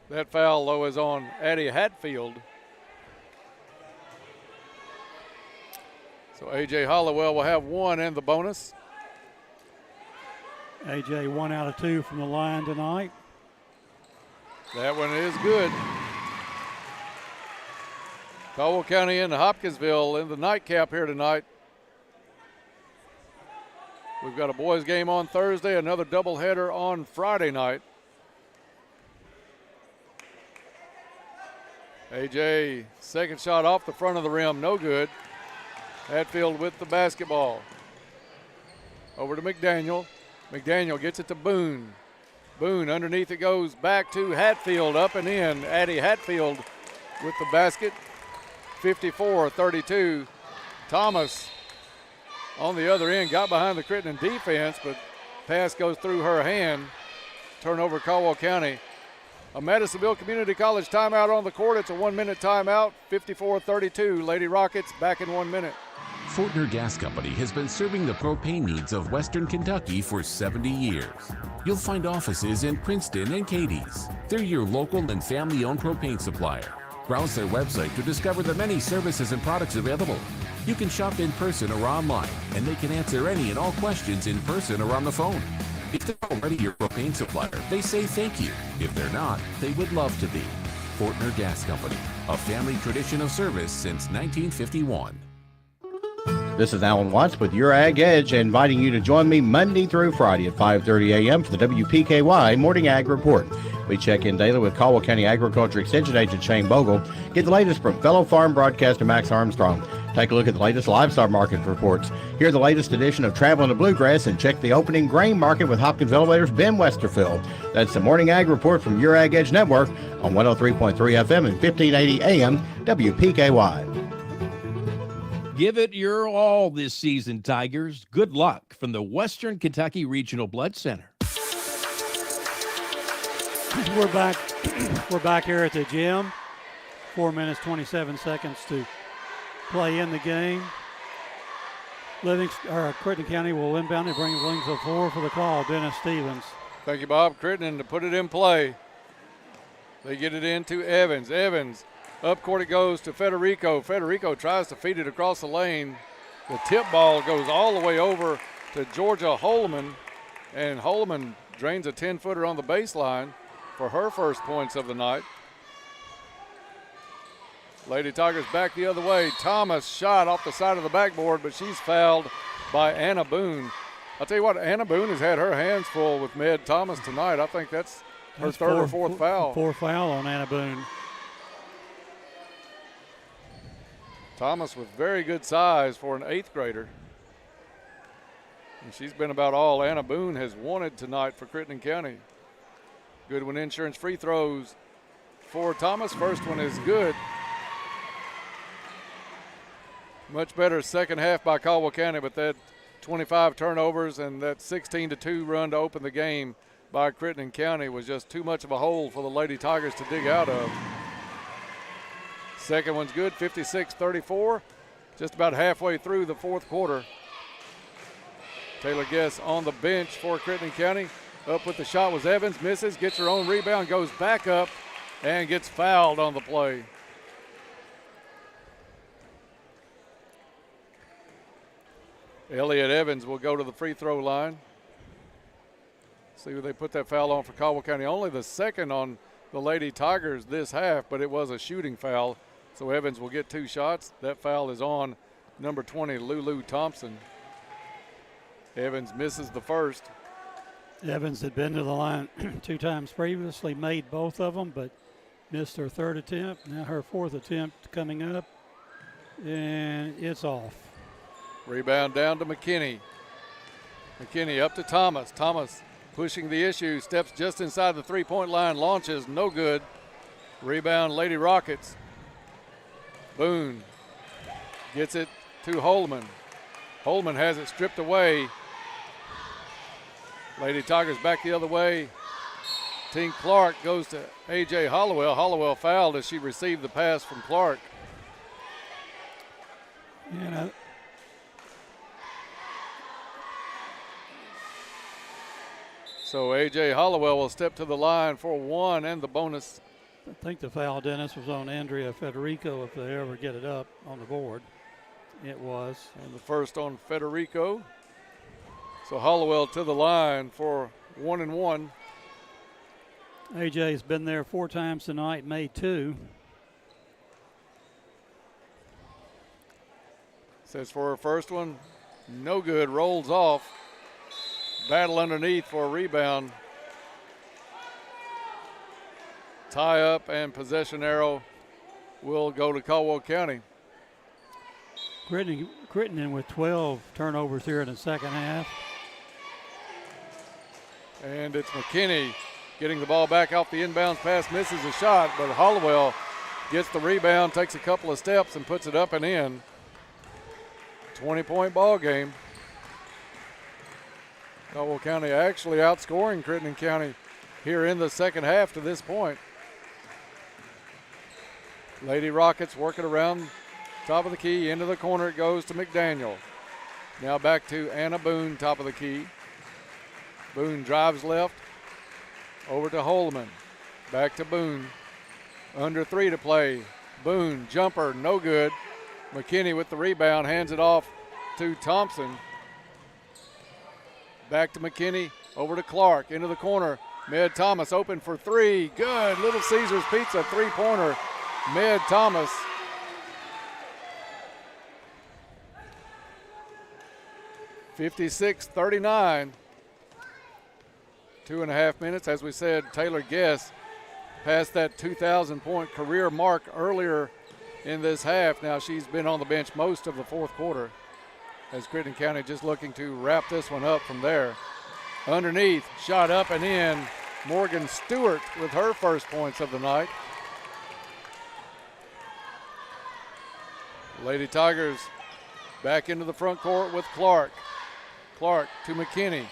That foul, though, is on Addie Hatfield. So A.J. Hollowell will have one in the bonus. A.J. 1 out of 2 from the line tonight. That one is good. Caldwell County and Hopkinsville in the nightcap here tonight. We've got a boys game on Thursday, another doubleheader on Friday night. A.J. second shot off the front of the rim, no good. Hatfield with the basketball. Over to McDaniel. McDaniel gets it to Boone. Boone underneath it goes back to Hatfield, up and in. Addie Hatfield with the basket. 54-32. Thomas on the other end got behind the Crittenden defense, but pass goes through her hand. Turnover Caldwell County. A Madisonville Community College timeout on the court. It's a 1 minute timeout. 54-32. Lady Rockets back in 1 minute. Fortner Gas Company has been serving the propane needs of Western Kentucky for 70 years. You'll find offices in Princeton and Cadiz. They're your local and family-owned propane supplier. Browse their website to discover the many services and products available. You can shop in person or online, and they can answer any and all questions in person or on the phone. If they're already your propane supplier, they say thank you. If they're not, they would love to be. Fortner Gas Company, a family tradition of service since 1951. This is Alan Watts with Your Ag Edge, inviting you to join me Monday through Friday at 5:30 a.m. for the WPKY Morning Ag Report. We check in daily with Caldwell County Agriculture Extension Agent Shane Bogle. Get the latest from fellow farm broadcaster Max Armstrong. Take a look at the latest livestock market reports. Hear the latest edition of Traveling to Bluegrass and check the opening grain market with Hopkins Elevator's Ben Westerfield. That's the Morning Ag Report from Your Ag Edge Network on 103.3 FM and 1580 AM WPKY. Give it your all this season, Tigers. Good luck from the Western Kentucky Regional Blood Center. We're back. We're back here at the gym. 4 minutes, 27 seconds to play in the game. Crittenden County will inbound and bring the to 4 for the call. Dennis Stevens. Thank you, Bob. Crittenden to put it in play. They get it into Evans. Evans. Up court it goes to Federico. Federico tries to feed it across the lane. The tip ball goes all the way over to Georgia Holman, and Holman drains a 10-footer on the baseline for her first points of the night. Lady Tigers back the other way. Thomas shot off the side of the backboard, but she's fouled by Anna Boone. I'll tell you what, Anna Boone has had her hands full with Med Thomas tonight. I think that's her third or fourth foul. Fourth foul on Anna Boone. Thomas with very good size for an 8th grader. And she's been about all Anna Boone has wanted tonight for Crittenden County. Goodwin Insurance free throws for Thomas. First one is good. Much better second half by Caldwell County, but that 25 turnovers and that 16-2 run to open the game by Crittenden County was just too much of a hole for the Lady Tigers to dig out of. Second one's good, 56-34. Just about halfway through the fourth quarter. Taylor Guess on the bench for Crittenden County. Up with the shot was Evans, misses, gets her own rebound, goes back up, and gets fouled on the play. Elliott Evans will go to the free throw line. See who they put that foul on for Caldwell County. Only the second on the Lady Tigers this half, but it was a shooting foul. So Evans will get 2 shots. That foul is on number 20, Lulu Thompson. Evans misses the first. Evans had been to the line 2 times previously, made both of them, but missed her third attempt. Now her fourth attempt coming up, and it's off. Rebound down to McKinney. McKinney up to Thomas. Thomas pushing the issue, steps just inside the 3-point line, launches, no good. Rebound, Lady Rockets. Boone gets it to Holman. Holman has it stripped away. Lady Tigers back the other way. Tink Clark goes to A.J. Hollowell. Hollowell fouled as she received the pass from Clark. Yeah, so A.J. Hollowell will step to the line for one and the bonus. I think the foul, Dennis, was on Andrea Federico if they ever get it up on the board. It was. And the first on Federico. So Hollowell to the line for 1 and 1. AJ's been there 4 times tonight, made 2. Says for her first one, no good, rolls off. Battle underneath for a rebound. Tie up and possession arrow will go to Caldwell County. Crittenden with 12 turnovers here in the second half. And it's McKinney getting the ball back off the inbounds pass, misses a shot, but Hollowell gets the rebound, takes a couple of steps, and puts it up and in. 20-point ball game. Caldwell County actually outscoring Crittenden County here in the second half to this point. Lady Rockets working around top of the key, into the corner it goes to McDaniel. Now back to Anna Boone, top of the key. Boone drives left, over to Holman. Back to Boone. Under 3 to play. Boone, jumper, no good. McKinney with the rebound, hands it off to Thompson. Back to McKinney, over to Clark, into the corner. Med Thomas open for 3, good. Little Caesars Pizza, 3-pointer. Med Thomas. (56-39). 2.5 minutes. As we said, Taylor Guess passed that 2,000-point career mark earlier in this half. Now she's been on the bench most of the fourth quarter as Crittenden County just looking to wrap this one up from there. Underneath, shot up and in. Morgan Stewart with her first points of the night. Lady Tigers back into the front court with Clark. Clark to McKinney.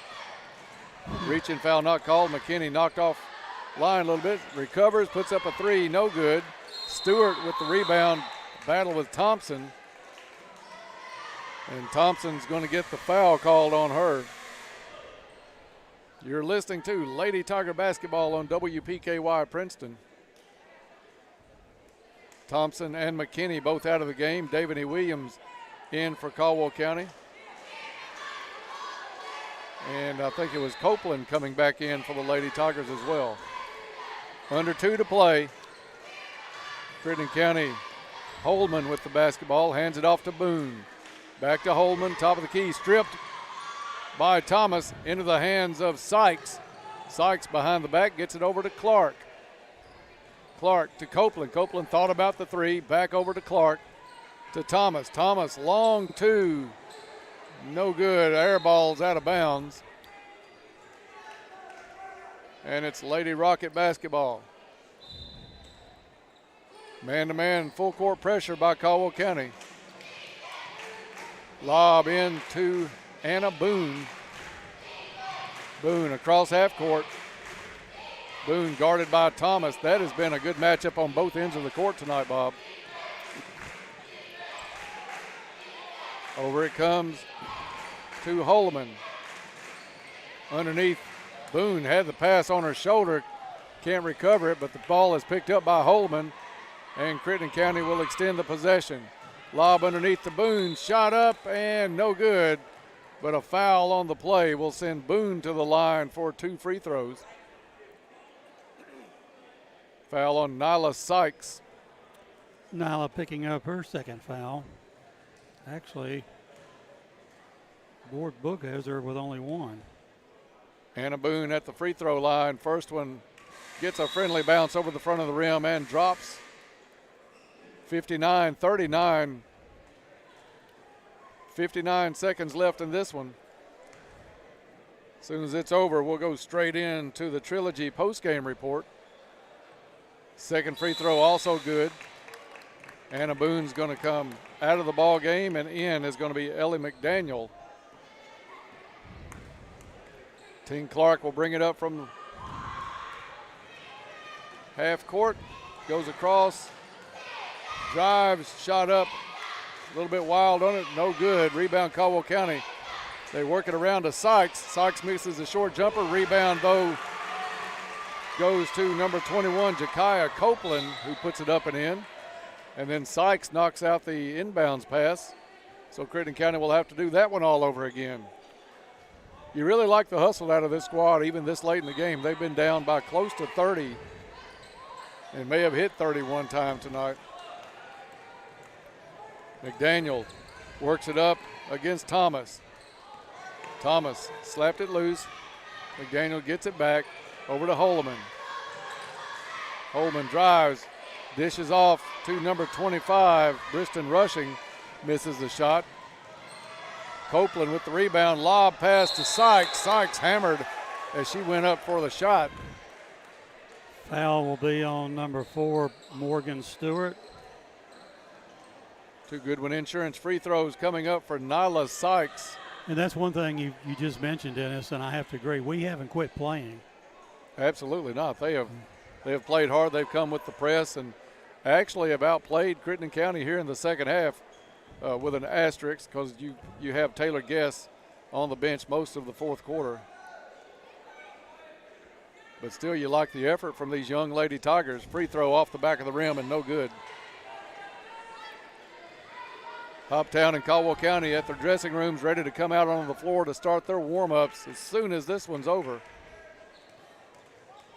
Reaching foul not called. McKinney knocked off line a little bit. Recovers, puts up a 3, no good. Stewart with the rebound. Battle with Thompson. And Thompson's going to get the foul called on her. You're listening to Lady Tiger Basketball on WPKY Princeton. Thompson and McKinney both out of the game. David E. Williams in for Caldwell County. And I think it was Copeland coming back in for the Lady Tigers as well. Under 2 to play. Crittenden County, Holman with the basketball, hands it off to Boone. Back to Holman, top of the key, stripped by Thomas into the hands of Sykes. Sykes behind the back, gets it over to Clark. Clark to Copeland. Copeland thought about the 3, back over to Clark. To Thomas. Thomas, long 2. No good. Air ball's out of bounds. And it's Lady Rocket basketball. Man-to-man, full court pressure by Caldwell County. Lob in to Anna Boone. Boone across half court. Boone guarded by Thomas. That has been a good matchup on both ends of the court tonight, Bob. Over it comes to Holman. Underneath, Boone had the pass on her shoulder. Can't recover it, but the ball is picked up by Holman. And Crittenden County will extend the possession. Lob underneath the Boone, shot up and no good. But a foul on the play will send Boone to the line for 2 free throws. Foul on Nyla Sykes. Nyla picking up her second foul. Actually, board book has her with only 1. Anna Boone at the free throw line. First one gets a friendly bounce over the front of the rim and drops. 59-39. 59 seconds left in this one. As soon as it's over, we'll go straight into the Trilogy postgame report. Second free throw also good. Anna Boone's going to come out of the ball game, and in is going to be Ellie McDaniel. Team Clark will bring it up from half court, goes across, drives, shot up, a little bit wild on it, no good. Rebound Caldwell County. They work it around to Sykes. Sykes misses a short jumper. Rebound, though, goes to number 21, Jakaya Copeland, who puts it up and in. And then Sykes knocks out the inbounds pass. So Crittenden County will have to do that one all over again. You really like the hustle out of this squad, even this late in the game. They've been down by close to 30 and may have hit 30 one time tonight. McDaniel works it up against Thomas. Thomas slapped it loose. McDaniel gets it back over to Holman. Holman drives, dishes off to number 25, Briston Rushing, misses the shot. Copeland with the rebound, lob pass to Sykes. Sykes hammered as she went up for the shot. Foul will be on number 4, Morgan Stewart. Two Goodwin Insurance free throws coming up for Nyla Sykes. And that's one thing you just mentioned, Dennis, and I have to agree. We haven't quit playing. Absolutely not. They have played hard. They've come with the press and actually have outplayed Crittenden County here in the second half with an asterisk because you have Taylor Guess on the bench most of the fourth quarter. But still, you like the effort from these young Lady Tigers. Free throw off the back of the rim and no good. Hoptown and Caldwell County at their dressing rooms ready to come out on the floor to start their warm-ups as soon as this one's over.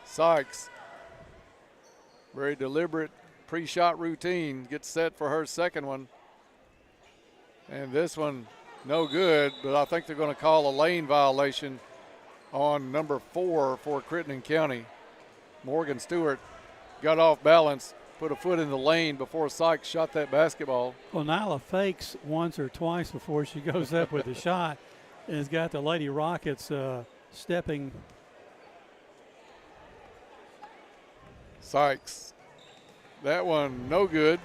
Sykes, very deliberate pre-shot routine, gets set for her second one. And this one, no good, but I think they're going to call a lane violation on number 4 for Crittenden County. Morgan Stewart got off balance, put a foot in the lane before Sykes shot that basketball. Well, Nyla fakes once or twice before she goes up with the shot and has got the Lady Rockets stepping. Sykes, that one no good.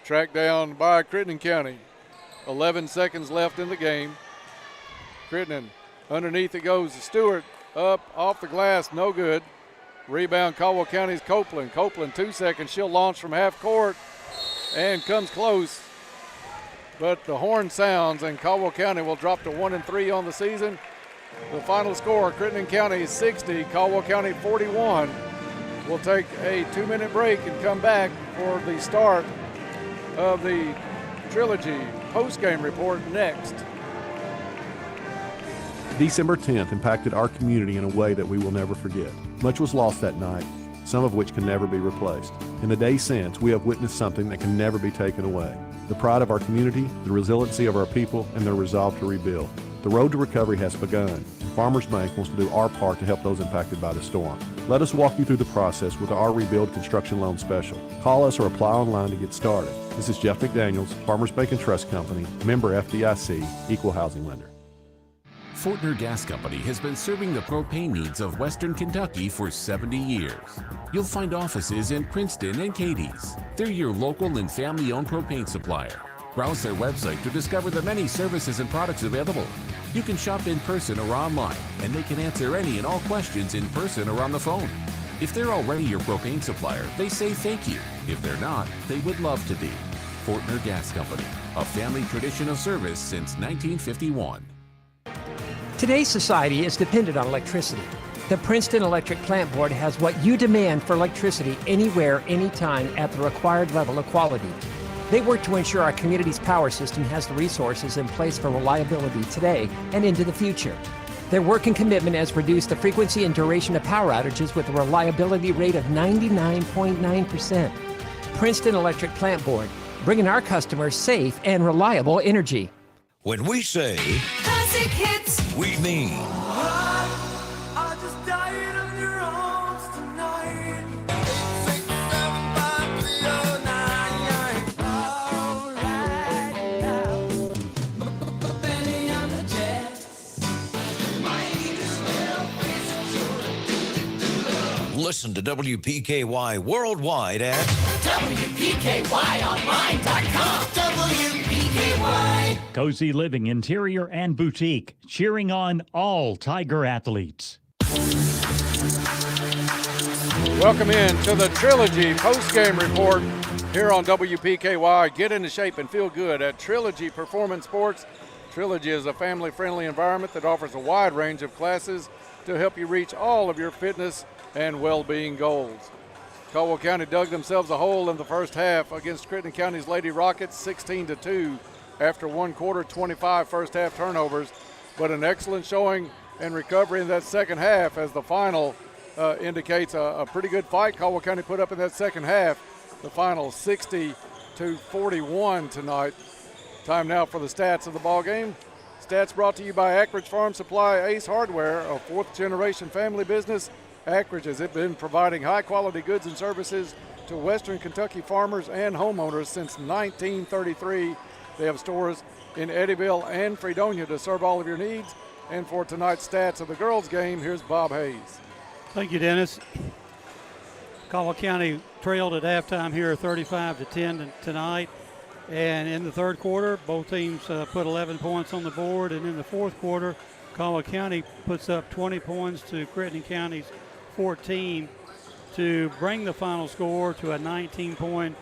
Tracked down by Crittenden County. 11 seconds left in the game. Crittenden, underneath it goes to Stewart, up, off the glass, no good. Rebound Caldwell County's Copeland. Copeland 2 seconds, she'll launch from half court and comes close. But the horn sounds and Caldwell County will drop to 1-3 on the season. The final score, Crittenden County 60, Caldwell County 41. We'll take a 2-minute break and come back for the start of the Trilogy post-game report next. December 10th impacted our community in a way that we will never forget. Much was lost that night, some of which can never be replaced. In the days since, we have witnessed something that can never be taken away. The pride of our community, the resiliency of our people, and their resolve to rebuild. The road to recovery has begun. Farmers Bank wants to do our part to help those impacted by the storm. Let us walk you through the process with our Rebuild Construction Loan Special. Call us or apply online to get started. This is Jeff McDaniels, Farmers Bank and Trust Company, member FDIC, equal housing lender. Fortner Gas Company has been serving the propane needs of Western Kentucky for 70 years. You'll find offices in Princeton and Cadiz. They're your local and family-owned propane supplier. Browse their website to discover the many services and products available. You can shop in person or online, and they can answer any and all questions in person or on the phone. If they're already your propane supplier, they say thank you. If they're not, they would love to be. Fortner Gas Company, a family tradition of service since 1951. Today's society is dependent on electricity. The Princeton Electric Plant Board has what you demand for electricity anywhere, anytime at the required level of quality. They work to ensure our community's power system has the resources in place for reliability today and into the future. Their work and commitment has reduced the frequency and duration of power outages with a reliability rate of 99.9%. Princeton Electric Plant Board, bringing our customers safe and reliable energy. When we say Classic hits, we mean I just died on your arms tonight. 675-309. listen to WPKY worldwide at WPKYonline.com. WPKY. Cozy Living Interior and Boutique, cheering on all Tiger athletes. Welcome in to the Trilogy post-game report here on WPKY. Get into shape and feel good at Trilogy Performance Sports. Trilogy is a family-friendly environment that offers a wide range of classes to help you reach all of your fitness and well-being goals. Caldwell County dug themselves a hole in the first half against Crittenden County's Lady Rockets, 16-2, after 1 quarter, 25 first-half turnovers, but an excellent showing and recovery in that second half as the final indicates a pretty good fight Caldwell County put up in that second half. The final 60-41 tonight. Time now for the stats of the ball game. Stats brought to you by Ackridge Farm Supply Ace Hardware, a fourth-generation family business. Ackridge has been providing high-quality goods and services to Western Kentucky farmers and homeowners since 1933. They have stores in Eddyville and Fredonia to serve all of your needs. And for tonight's stats of the girls' game, here's Bob Hayes. Thank you, Dennis. Caldwell County trailed at halftime here 35-10 tonight. And in the third quarter, both teams put 11 points on the board. And in the fourth quarter, Caldwell County puts up 20 points to Crittenden County's 14 to bring the final score to a 19-point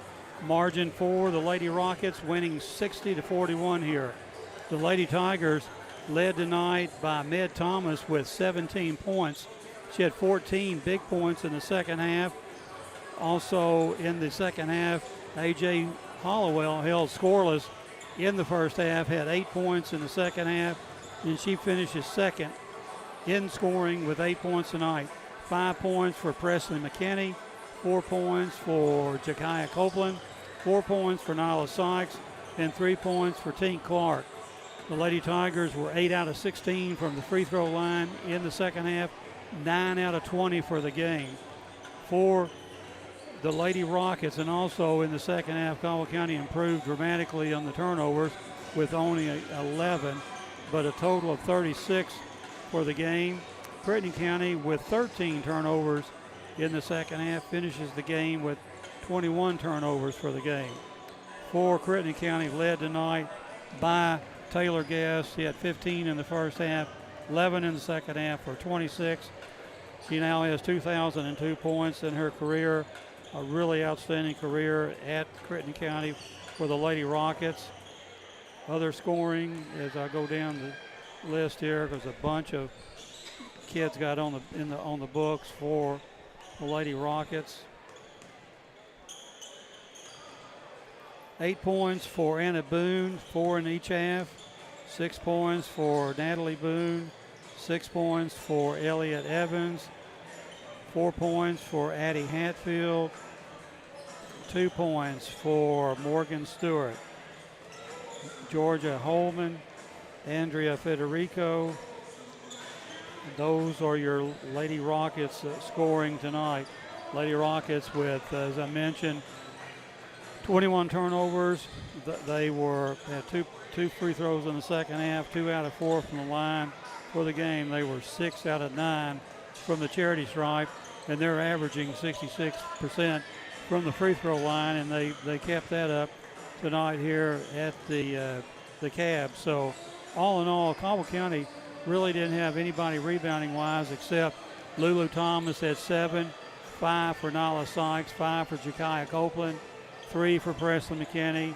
margin for the Lady Rockets, winning 60-41 here. The Lady Tigers led tonight by Med Thomas with 17 points. She had 14 big points in the second half. Also in the second half, A.J. Hollowell held scoreless in the first half, had 8 points in the second half, and she finishes second in scoring with 8 points tonight. 5 points for Presley McKinney, 4 points for Jekiah Copeland, 4 points for Nyla Sykes, and 3 points for Tink Clark. The Lady Tigers were 8 out of 16 from the free throw line in the second half, 9 out of 20 for the game. For the Lady Rockets, and also in the second half, Caldwell County improved dramatically on the turnovers with only 11, but a total of 36 for the game. Crittenden County with 13 turnovers in the second half finishes the game with 21 turnovers for the game. For Crittenden County, led tonight by Taylor Guest. He had 15 in the first half, 11 in the second half for 26. She now has 2,002 points in her career, a really outstanding career at Crittenden County for the Lady Rockets. Other scoring, as I go down the list here, because a bunch of kids got on the books for the Lady Rockets. 8 points for Anna Boone, 4 in each half. 6 points for Natalie Boone. 6 points for Elliott Evans. 4 points for Addie Hatfield. 2 points for Morgan Stewart. Georgia Holman, Andrea Federico. Those are your Lady Rockets scoring tonight. Lady Rockets with, as I mentioned, 21 turnovers. They had two free throws in the second half, 2 out of 4 from the line. For the game, they were 6 out of 9 from the charity stripe, and they're averaging 66% from the free throw line, and they kept that up tonight here at the Cab. So all in all, Caldwell County really didn't have anybody rebounding wise except Lulu Thomas had 7, 5 for Nyla Sykes, 5 for Jekiah Copeland, 3 for Presley McKinney,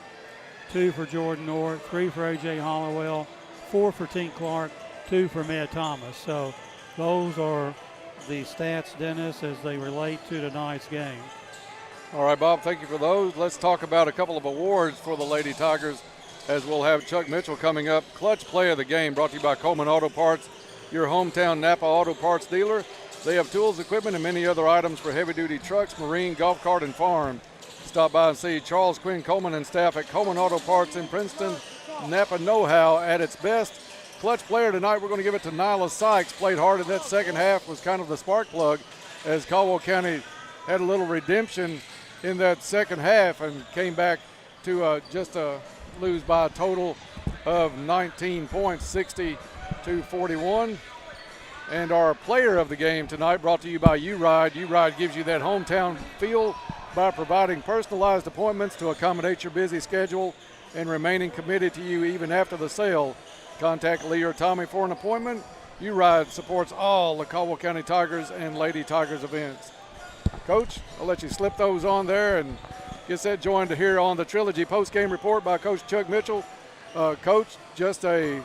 2 for Jordan North, 3 for A.J. Hollowell, 4 for Tink Clark, 2 for Med Thomas. So those are the stats, Dennis, as they relate to tonight's game. All right, Bob, thank you for those. Let's talk about a couple of awards for the Lady Tigers, as we'll have Chuck Mitchell coming up. Clutch Play of the Game brought to you by Coleman Auto Parts, your hometown Napa Auto Parts dealer. They have tools, equipment, and many other items for heavy-duty trucks, marine, golf cart, and farm. Stop by and see Charles Quinn Coleman and staff at Coleman Auto Parts in Princeton. Napa know-how at its best. Clutch player tonight, we're going to give it to Nyla Sykes. Played hard in that second half, was kind of the spark plug as Caldwell County had a little redemption in that second half and came back to just lose by a total of 19 points, 60-41. And our player of the game tonight brought to you by U-Ride. U-Ride gives you that hometown feel by providing personalized appointments to accommodate your busy schedule and remaining committed to you even after the sale. Contact Lee or Tommy for an appointment. U-Ride supports all the Caldwell County Tigers and Lady Tigers events. Coach, I'll let you slip those on there and get set joined here on the Trilogy post-game report by Coach Chuck Mitchell. Coach, just a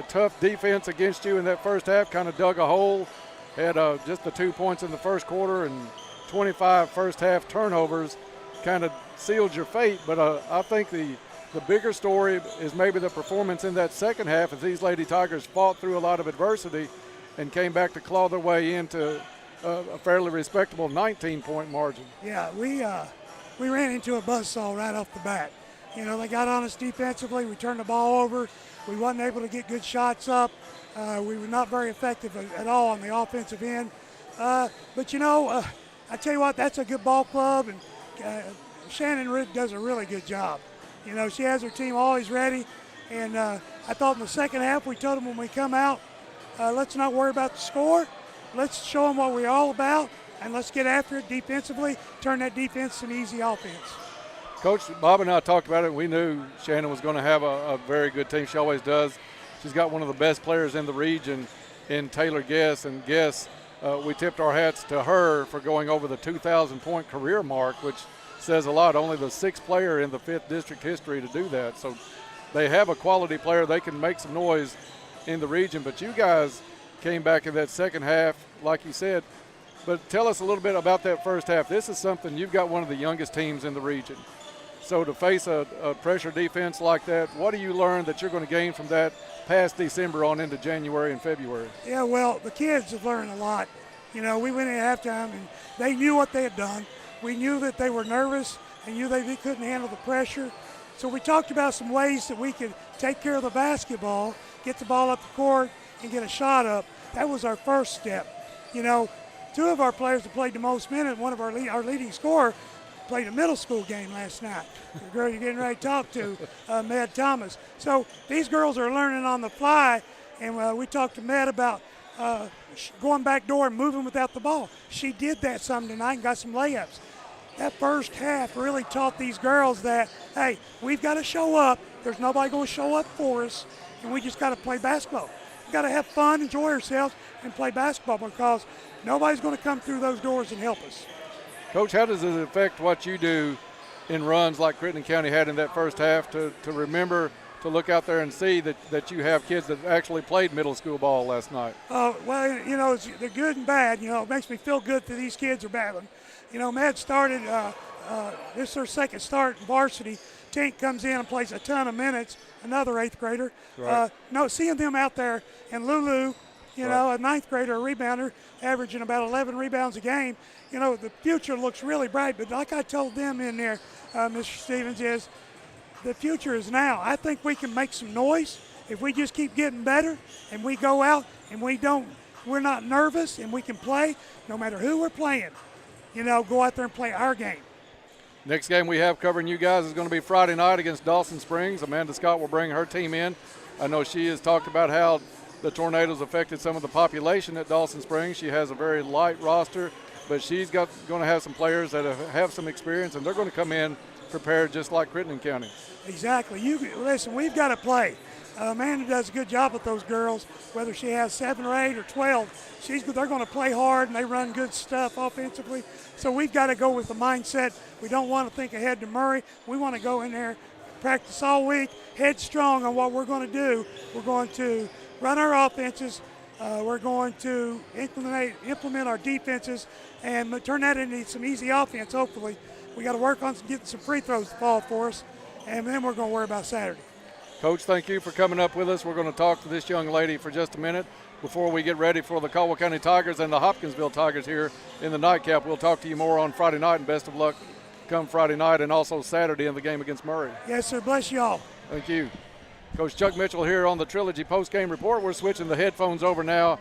tough defense against you in that first half, kind of dug a hole, had just the 2 points in the first quarter and 25 first half turnovers, kind of sealed your fate. But I think the bigger story is maybe the performance in that second half as these Lady Tigers fought through a lot of adversity and came back to claw their way into a fairly respectable 19-point margin. Yeah, we ran into a buzzsaw right off the bat. You know, they got on us defensively. We turned the ball over. We wasn't able to get good shots up. We were not very effective at all on the offensive end. But, you know, I tell you what, that's a good ball club, and Shannon Ridd does a really good job. You know, she has her team always ready. And I thought in the second half we told them when we come out, let's not worry about the score. Let's show them what we're all about, and let's get after it defensively, turn that defense into easy offense. Coach, Bob and I talked about it, and we knew Shannon was going to have a very good team. She always does. She's got one of the best players in the region in Taylor Guess, and Guess, we tipped our hats to her for going over the 2,000-point career mark, which says a lot. Only the sixth player in the 5th district history to do that. So they have a quality player. They can make some noise in the region, but you guys came back in that second half, like you said. But tell us a little bit about that first half. This is something, you've got one of the youngest teams in the region. So to face a pressure defense like that, what do you learn that you're going to gain from that past December on into January and February? Yeah, well, the kids have learned a lot. You know, we went in at halftime, and they knew what they had done. We knew that they were nervous and knew they couldn't handle the pressure. So we talked about some ways that we could take care of the basketball, get the ball up the court, and get a shot up. That was our first step. You know, two of our players that played the most minutes, one of our leading scorer, played a middle school game last night. The girl you're getting ready to talk to, Med Thomas. So these girls are learning on the fly, and we talked to Med about going back door and moving without the ball. She did that some tonight and got some layups. That first half really taught these girls that, hey, we've got to show up. There's nobody going to show up for us, and we just got to play basketball. We've got to have fun, enjoy ourselves, and play basketball because nobody's going to come through those doors and help us. Coach, how does it affect what you do in runs like Crittenden County had in that first half to remember to look out there and see that you have kids that actually played middle school ball last night? Well, you know, they're good and bad. You know, it makes me feel good that these kids are battling. You know, Matt started, this is her second start in varsity. Tink comes in and plays a ton of minutes, another 8th grader. Right. Seeing them out there, and Lulu, you know, a 9th grader, a rebounder, averaging about 11 rebounds a game, you know, the future looks really bright. But like I told them in there, Mr. Stevens, is the future is now. I think we can make some noise if we just keep getting better and we go out and we're not nervous and we can play no matter who we're playing. You know, go out there and play our game. Next game we have covering you guys is going to be Friday night against Dawson Springs. Amanda Scott will bring her team in. I know she has talked about how the tornadoes affected some of the population at Dawson Springs. She has a very light roster, but she's going to have some players that have some experience, and they're going to come in prepared just like Crittenden County. Exactly. Listen, we've got to play. Amanda does a good job with those girls, whether she has 7 or 8 or 12. They're going to play hard, and they run good stuff offensively. So we've got to go with the mindset. We don't want to think ahead to Murray. We want to go in there, practice all week, headstrong on what we're going to do. We're going to run our offenses. We're going to implement our defenses and turn that into some easy offense, hopefully. We got to work on getting some free throws to fall for us, and then we're going to worry about Saturday. Coach, thank you for coming up with us. We're going to talk to this young lady for just a minute before we get ready for the Caldwell County Tigers and the Hopkinsville Tigers here in the nightcap. We'll talk to you more on Friday night, and best of luck come Friday night and also Saturday in the game against Murray. Yes, sir. Bless you all. Thank you. Coach Chuck Mitchell here on the Trilogy post-game report. We're switching the headphones over now.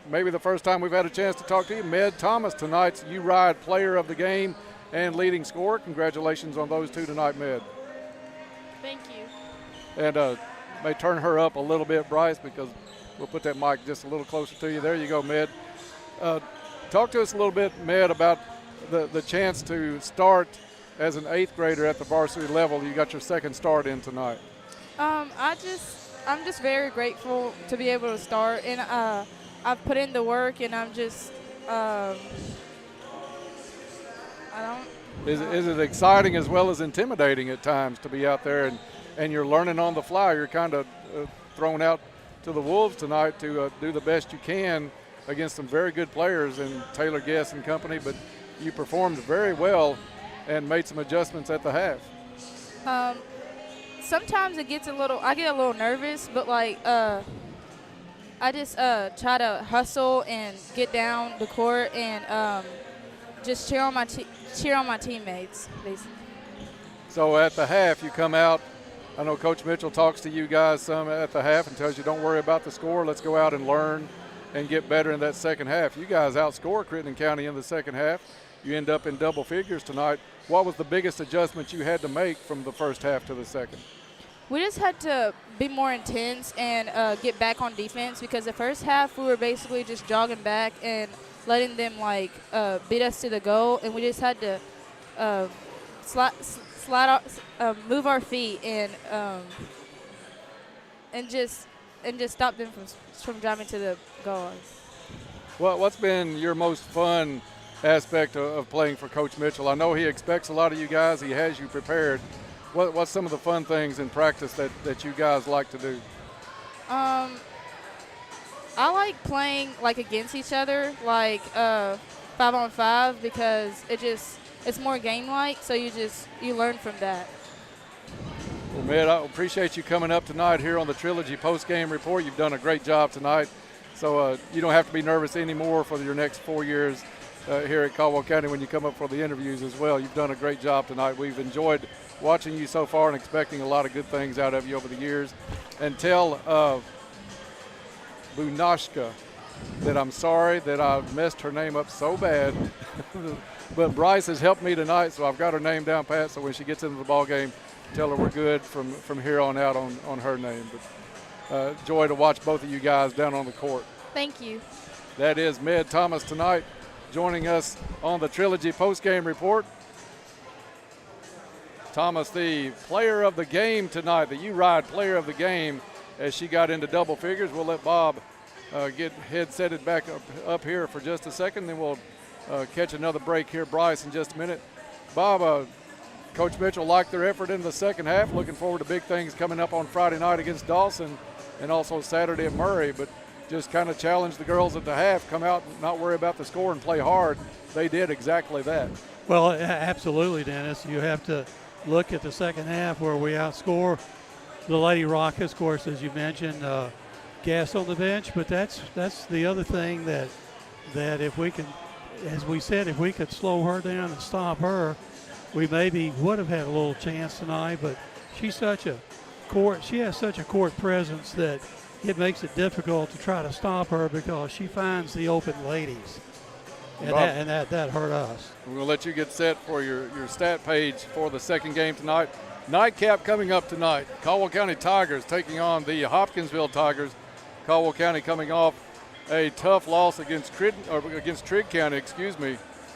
Maybe the first time we've had a chance to talk to you. Med Thomas, tonight's U-Ride player of the game and leading scorer. Congratulations on those two tonight, Med. Thank you. And may turn her up a little bit, Bryce, because we'll put that mic just a little closer to you. There you go, Med. Talk to us a little bit, Med, about the chance to start as an 8th grader at the varsity level. You got your second start in tonight. I'm just very grateful to be able to start, and I've put in the work, and I'm just Is it exciting as well as intimidating at times to be out there and you're learning on the fly? You're kind of thrown out to the wolves tonight to do the best you can against some very good players in Taylor Guess and company, but you performed very well and made some adjustments at the half. Sometimes I get a little nervous, but I just try to hustle and get down the court and just cheer on my teammates, basically. So at the half, you come out. I know Coach Mitchell talks to you guys some at the half and tells you, don't worry about the score. Let's go out and learn and get better in that second half. You guys outscore Crittenden County in the second half. You end up in double figures tonight. What was the biggest adjustment you had to make from the first half to the second? We just had to be more intense and get back on defense, because the first half we were basically just jogging back and letting them beat us to the goal, and we just had to move our feet and just stop them from driving to the goal. What's been your most fun aspect of playing for Coach Mitchell? I know he expects a lot of you guys. He has you prepared. What's some of the fun things in practice that you guys like to do? I like playing against each other, 5-on-5, because it's more game-like, so you learn from that. Well, Med, I appreciate you coming up tonight here on the Trilogy post-game report. You've done a great job tonight, so you don't have to be nervous anymore for your next 4 years here at Caldwell County when you come up for the interviews as well. You've done a great job tonight. We've enjoyed watching you so far and expecting a lot of good things out of you over the years. And tell Bunashka that I'm sorry that I messed her name up so bad. But Bryce has helped me tonight, so I've got her name down pat, so when she gets into the ball game, tell her we're good from here on out on her name. But joy to watch both of you guys down on the court. Thank you. That is Med Thomas tonight, joining us on the Trilogy postgame report. Thomas, the player of the game tonight, the U-Ride player of the game, as she got into double figures. We'll let Bob get headsetted back up here for just a second, then we'll catch another break here, Bryce, in just a minute. Bob, Coach Mitchell liked their effort in the second half. Looking forward to big things coming up on Friday night against Dawson and also Saturday at Murray, but just kind of challenged the girls at the half, come out and not worry about the score and play hard. They did exactly that. Well, absolutely, Dennis. You have to look at the second half where we outscore the Lady Rockets, of course, as you mentioned, Gas on the bench, but that's the other thing that if we can, as we said, if we could slow her down and stop her, we maybe would have had a little chance tonight. But she has such a court presence that it makes it difficult to try to stop her because she finds the open ladies, and that hurt us. We're going to let you get set for your stat page for the second game tonight. Nightcap coming up tonight. Caldwell County Tigers taking on the Hopkinsville Tigers. Caldwell County coming off a tough loss against Trigg County,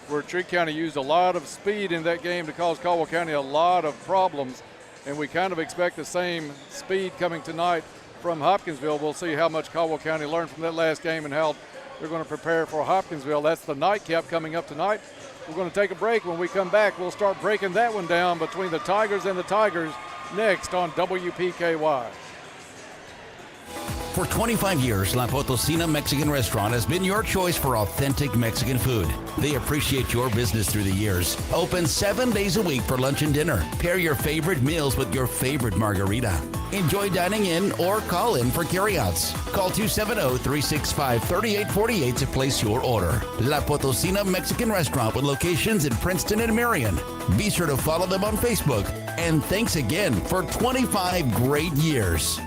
where Trigg County used a lot of speed in that game to cause Caldwell County a lot of problems. And we kind of expect the same speed coming tonight from Hopkinsville. We'll see how much Caldwell County learned from that last game and how they're going to prepare for Hopkinsville. That's the nightcap coming up tonight. We're going to take a break. When we come back, we'll start breaking that one down between the Tigers and the Tigers next on WPKY. For 25 years, La Potosina Mexican Restaurant has been your choice for authentic Mexican food. They appreciate your business through the years. Open 7 days a week for lunch and dinner. Pair your favorite meals with your favorite margarita. Enjoy dining in or call in for carryouts. Call 270-365-3848 to place your order. La Potosina Mexican Restaurant with locations in Princeton and Marion. Be sure to follow them on Facebook. And thanks again for 25 great years.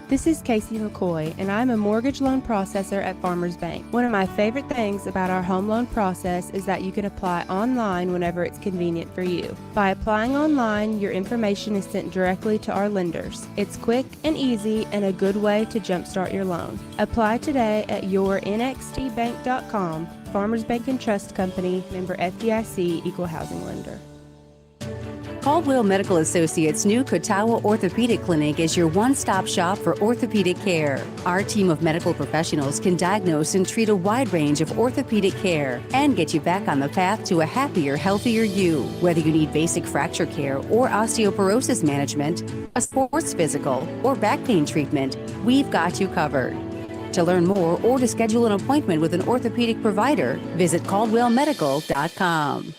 This is Casey McCoy, and I'm a mortgage loan processor at Farmers Bank. One of my favorite things about our home loan process is that you can apply online whenever it's convenient for you. By applying online, your information is sent directly to our lenders. It's quick and easy and a good way to jumpstart your loan. Apply today at yournxtbank.com. Farmers Bank and Trust Company, member FDIC, equal housing lender. Caldwell Medical Associates' new Catawba Orthopedic Clinic is your one-stop shop for orthopedic care. Our team of medical professionals can diagnose and treat a wide range of orthopedic care and get you back on the path to a happier, healthier you. Whether you need basic fracture care or osteoporosis management, a sports physical, or back pain treatment, we've got you covered. To learn more or to schedule an appointment with an orthopedic provider, visit caldwellmedical.com.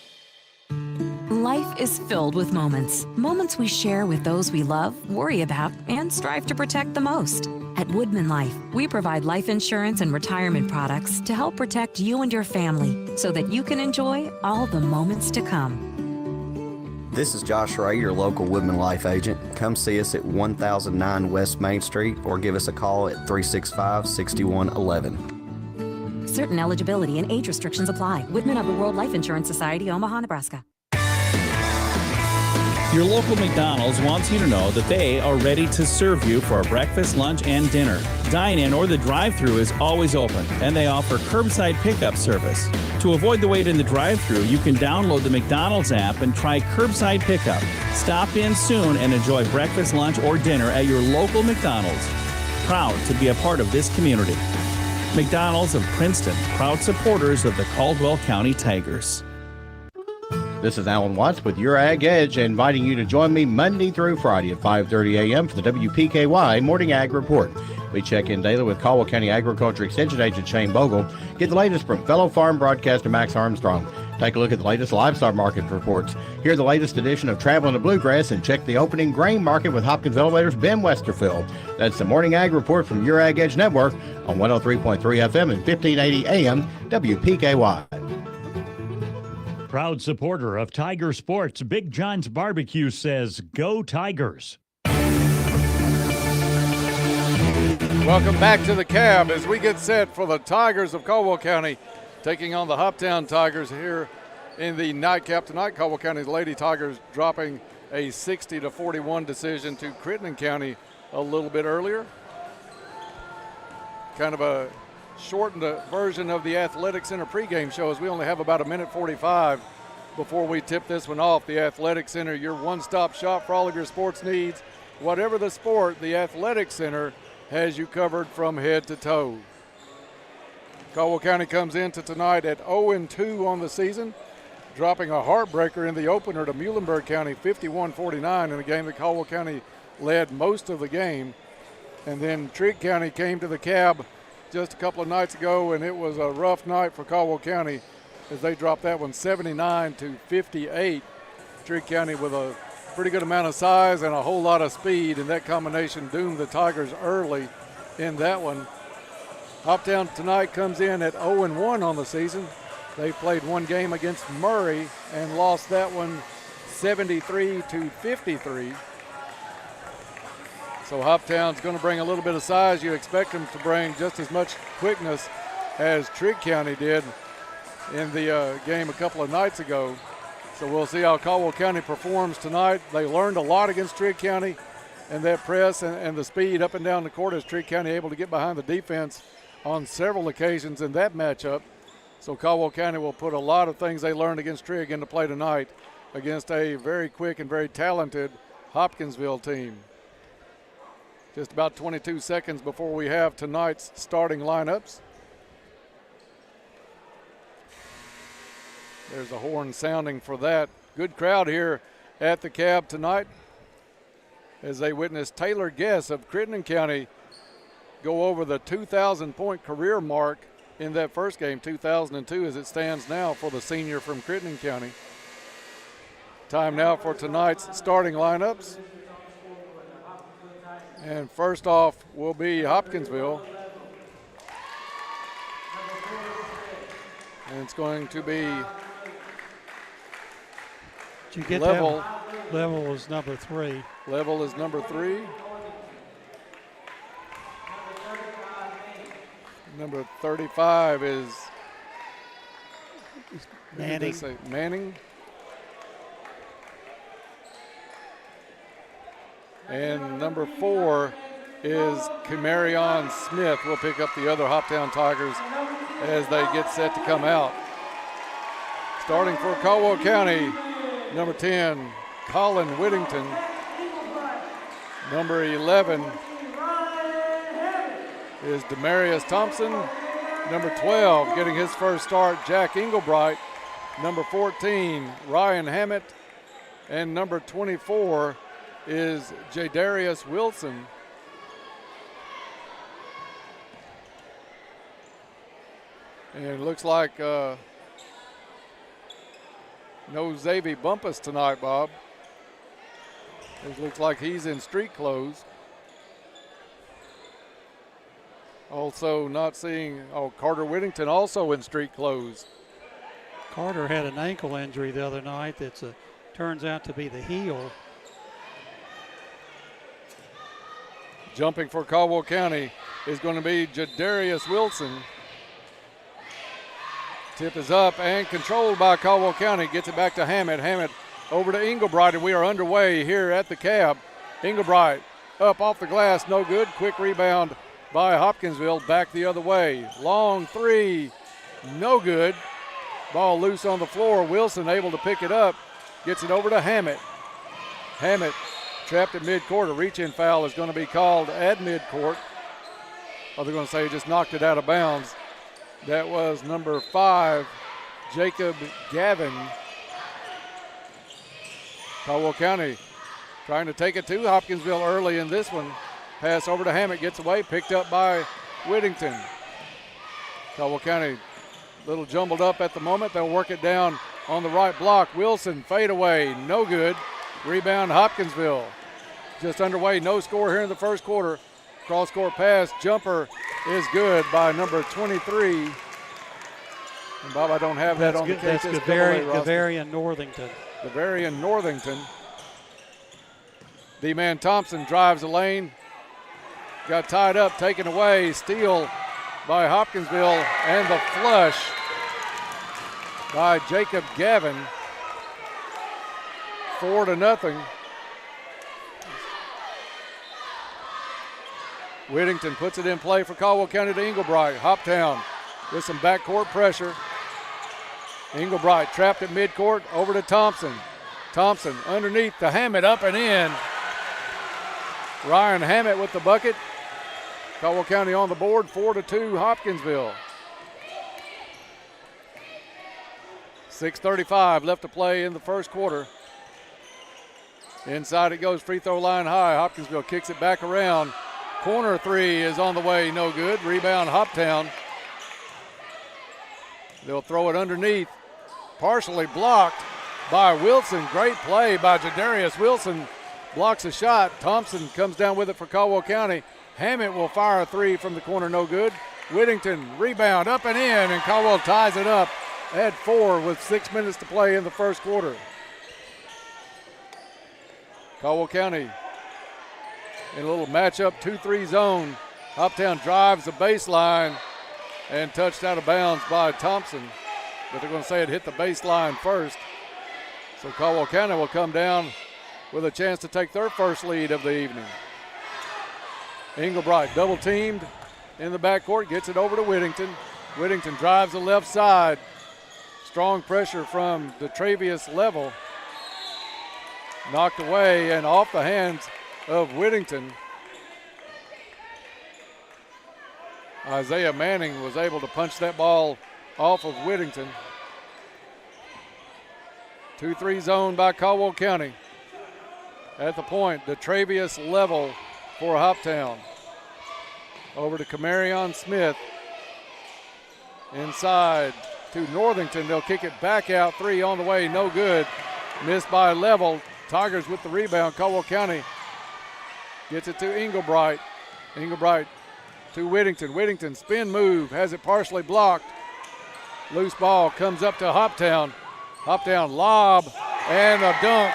Life is filled with moments. Moments we share with those we love, worry about, and strive to protect the most. At Woodman Life, we provide life insurance and retirement products to help protect you and your family so that you can enjoy all the moments to come. This is Josh Ray, your local Woodman Life agent. Come see us at 1009 West Main Street or give us a call at 365-6111. Certain eligibility and age restrictions apply. Woodman of the World Life Insurance Society, Omaha, Nebraska. Your local McDonald's wants you to know that they are ready to serve you for breakfast, lunch, and dinner. Dine-in or the drive-thru is always open, and they offer curbside pickup service. To avoid the wait in the drive-thru, you can download the McDonald's app and try curbside pickup. Stop in soon and enjoy breakfast, lunch, or dinner at your local McDonald's. Proud to be a part of this community. McDonald's of Princeton, proud supporters of the Caldwell County Tigers. This is Alan Watts with Your Ag Edge, inviting you to join me Monday through Friday at 5:30 a.m. for the WPKY Morning Ag Report. We check in daily with Caldwell County Agriculture Extension Agent Shane Bogle. Get the latest from fellow farm broadcaster Max Armstrong. Take a look at the latest livestock market reports. Hear the latest edition of Traveling to Bluegrass and check the opening grain market with Hopkins Elevator's Ben Westerfield. That's the Morning Ag Report from Your Ag Edge Network on 103.3 FM and 1580 AM WPKY. Proud supporter of Tiger Sports, Big John's Barbecue says, "Go Tigers." Welcome back to the cab as we get set for the Tigers of Caldwell County taking on the Hoptown Tigers here in the nightcap tonight. Caldwell County's Lady Tigers dropping a 60-41 decision to Crittenden County a little bit earlier. Kind of a shortened version of the Athletic Center pregame show, as we only have about a minute 45 before we tip this one off. The Athletic Center, your one-stop shop for all of your sports needs. Whatever the sport, the Athletic Center has you covered from head to toe. Caldwell County comes into tonight at 0-2 on the season, dropping a heartbreaker in the opener to Muhlenberg County 51-49 in a game that Caldwell County led most of the game. And then Trigg County came to the cab just a couple of nights ago, and it was a rough night for Caldwell County as they dropped that one 79-58. Trigg County with a pretty good amount of size and a whole lot of speed, and that combination doomed the Tigers early in that one. Hoptown tonight comes in at 0-1 on the season. They played one game against Murray and lost that one 73-53. So Hoptown's going to bring a little bit of size. You expect them to bring just as much quickness as Trigg County did in the game a couple of nights ago. So we'll see how Caldwell County performs tonight. They learned a lot against Trigg County, and that press and the speed up and down the court as Trigg County able to get behind the defense on several occasions in that matchup. So Caldwell County will put a lot of things they learned against Trigg into play tonight against a very quick and very talented Hopkinsville team. Just about 22 seconds before we have tonight's starting lineups. There's a horn sounding for that. Good crowd here at the cab tonight as they witness Taylor Guess of Crittenden County go over the 2,000-point career mark in that first game, 2002 as it stands now for the senior from Crittenden County. Time now for tonight's starting lineups. And first off will be Hopkinsville. And it's going to be Did you get Level. that? Level is number 3. Level is number 3. Number 35 is Manning. Manning. And number 4 is Kamarion Smith. We'll pick up the other Hoptown Tigers as they get set to come out. Starting for Caldwell County, number 10, Colin Whittington. Number 11 is Demarius Thompson. Number 12, getting his first start, Jack Englebright. Number 14, Ryan Hammett. And number 24 is Jadarius Wilson. And it looks like no Xavier Bumpus tonight, Bob. It looks like he's in street clothes. Also not seeing, Carter Whittington also in street clothes. Carter had an ankle injury the other night that turns out to be the heel. Jumping for Caldwell County is going to be Jadarius Wilson. Tip is up and controlled by Caldwell County. Gets it back to Hammett. Hammett over to Englebright, and we are underway here at the cab. Englebright up off the glass, no good. Quick rebound by Hopkinsville, back the other way. Long three, no good. Ball loose on the floor. Wilson able to pick it up. Gets it over to Hammett. Hammett trapped at midcourt. A reach-in foul is going to be called at midcourt. They're going to say he just knocked it out of bounds. That was number 5, Jacob Gavin. Caldwell County trying to take it to Hopkinsville early in this one. Pass over to Hammett, gets away, picked up by Whittington. Caldwell County a little jumbled up at the moment. They'll work it down on the right block. Wilson, fade away, no good. Rebound Hopkinsville. Just underway, no score here in the first quarter. Cross-court pass, jumper is good by number 23. And Bob, I don't have that on the case. That's Gavarian Northington. Gavarian Northington. D-man Thompson drives the lane. Got tied up, taken away. Steal by Hopkinsville, and the flush by Jacob Gavin. 4-0. Whittington puts it in play for Caldwell County to Englebright. Hoptown with some backcourt pressure. Englebright trapped at midcourt, over to Thompson. Thompson underneath to Hammett, up and in. Ryan Hammett with the bucket. Caldwell County on the board, 4-2 Hopkinsville. 6:35 left to play in the first quarter. Inside it goes, free throw line high. Hopkinsville kicks it back around. Corner three is on the way, no good. Rebound Hoptown. They'll throw it underneath. Partially blocked by Wilson. Great play by Jadarius Wilson. Blocks a shot. Thompson comes down with it for Caldwell County. Hammett will fire a three from the corner, no good. Whittington, rebound, up and in, and Caldwell ties it up at 4 with 6 minutes to play in the first quarter. Caldwell County in a little matchup 2-3 zone. Hoptown drives the baseline and touched out of bounds by Thompson. But they're going to say it hit the baseline first. So Caldwell County will come down with a chance to take their first lead of the evening. Englebright double teamed in the backcourt, gets it over to Whittington. Whittington drives the left side. Strong pressure from DeTravius Level. Knocked away and off the hands of Whittington. Isaiah Manning was able to punch that ball off of Whittington. 2-3 zone by Caldwell County. At the point, DeTravius Level for Hoptown. Over to Camarion Smith. Inside to Northington. They'll kick it back out. 3 on the way, no good. Missed by Level. Tigers with the rebound. Caldwell County gets it to Englebright. Englebright to Whittington. Whittington spin move, has it partially blocked. Loose ball comes up to Hoptown. Hoptown lob and a dunk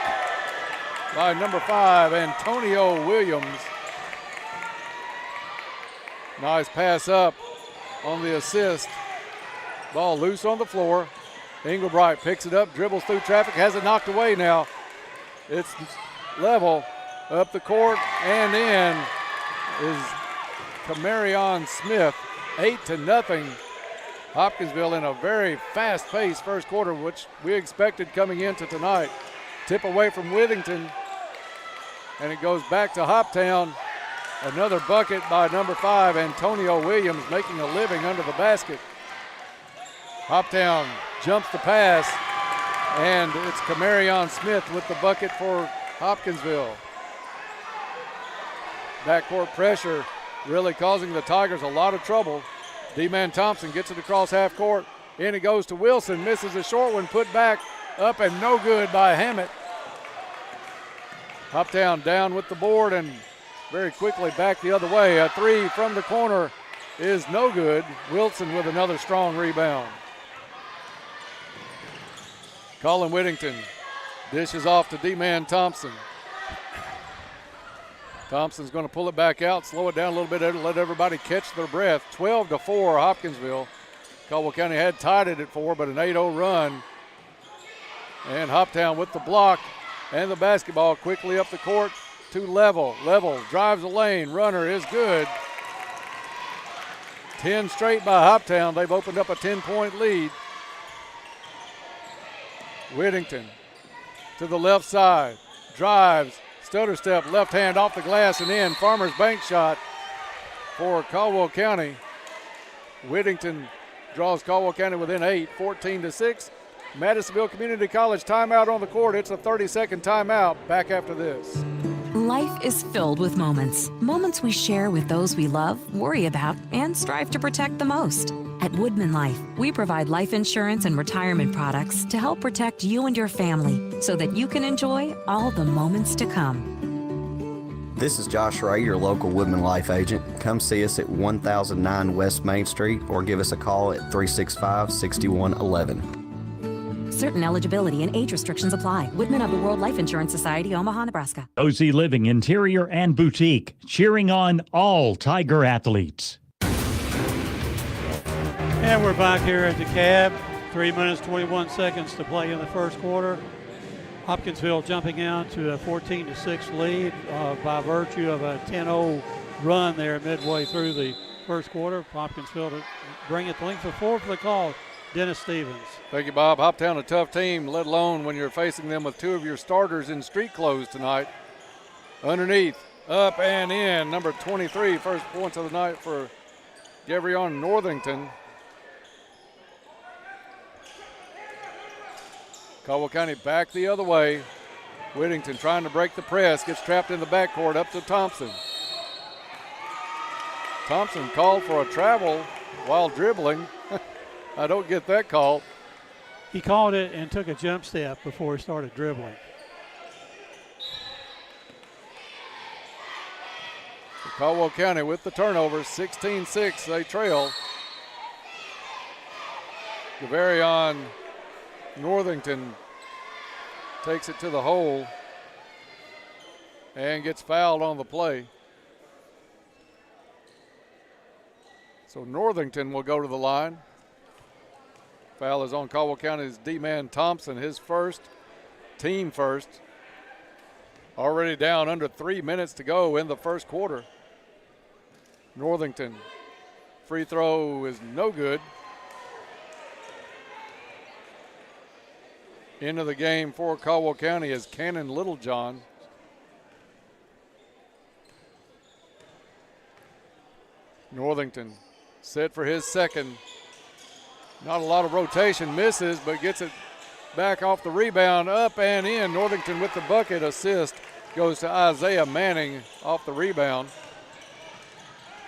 by number 5, Antonio Williams. Nice pass up on the assist. Ball loose on the floor. Englebright picks it up, dribbles through traffic, has it knocked away now. It's Level up the court and in is Camarion Smith. 8-0 Hopkinsville in a very fast-paced first quarter, which we expected coming into tonight. Tip away from Withington, and it goes back to Hoptown. Another bucket by number 5, Antonio Williams, making a living under the basket. Hoptown jumps the pass, and it's Camarion Smith with the bucket for Hopkinsville. Backcourt pressure really causing the Tigers a lot of trouble. D-Man Thompson gets it across half court. In it goes to Wilson, misses a short one, put back, up and no good by Hammett. Hoptown down with the board and very quickly back the other way. A three from the corner is no good. Wilson with another strong rebound. Colin Whittington dishes off to D-Man Thompson. Thompson's going to pull it back out, slow it down a little bit, let everybody catch their breath. 12-4 Hopkinsville. Caldwell County had tied it at 4, but an 8-0 run. And Hoptown with the block and the basketball quickly up the court to Level. Level drives the lane, runner is good. 10 straight by Hoptown. They've opened up a 10-point lead. Whittington to the left side, drives, stutter step, left hand off the glass and in. Farmers Bank shot for Caldwell County. Whittington draws Caldwell County within 8, 14-6. Madisonville Community College timeout on the court. It's a 30-second timeout. Back after this. Life is filled with moments. Moments we share with those we love, worry about, and strive to protect the most. At Woodman Life, we provide life insurance and retirement products to help protect you and your family so that you can enjoy all the moments to come. This is Josh Ray, your local Woodman Life agent. Come see us at 1009 West Main Street or give us a call at 365-6111. Certain eligibility and age restrictions apply. Woodman of the World Life Insurance Society, Omaha, Nebraska. Cozy Living Interior and Boutique, cheering on all Tiger athletes. And we're back here at the Cab. 3 minutes, 21 seconds to play in the first quarter. Hopkinsville jumping out to a 14-6 lead by virtue of a 10-0 run there midway through the first quarter. Hopkinsville to bring it to length of 4 for the call. Dennis Stevens. Thank you, Bob. Hoptown, a tough team, let alone when you're facing them with 2 of your starters in street clothes tonight. Underneath, up and in, number 23, first points of the night for Gavrion Northington. Caldwell County back the other way. Whittington trying to break the press, gets trapped in the backcourt, up to Thompson. Thompson called for a travel while dribbling. I don't get that call. He called it and took a jump step before he started dribbling. Caldwell County with the turnover, 16-6, they trail. Gavarion Northington takes it to the hole and gets fouled on the play. So Northington will go to the line. Foul is on Caldwell County's D-Man Thompson, his first, team first. Already down under 3 minutes to go in the first quarter. Northington, free throw is no good. Into the game for Caldwell County is Cannon Littlejohn. Northington set for his second. Not a lot of rotation, misses, but gets it back off the rebound, up and in. Northington with the bucket, assist goes to Isaiah Manning off the rebound.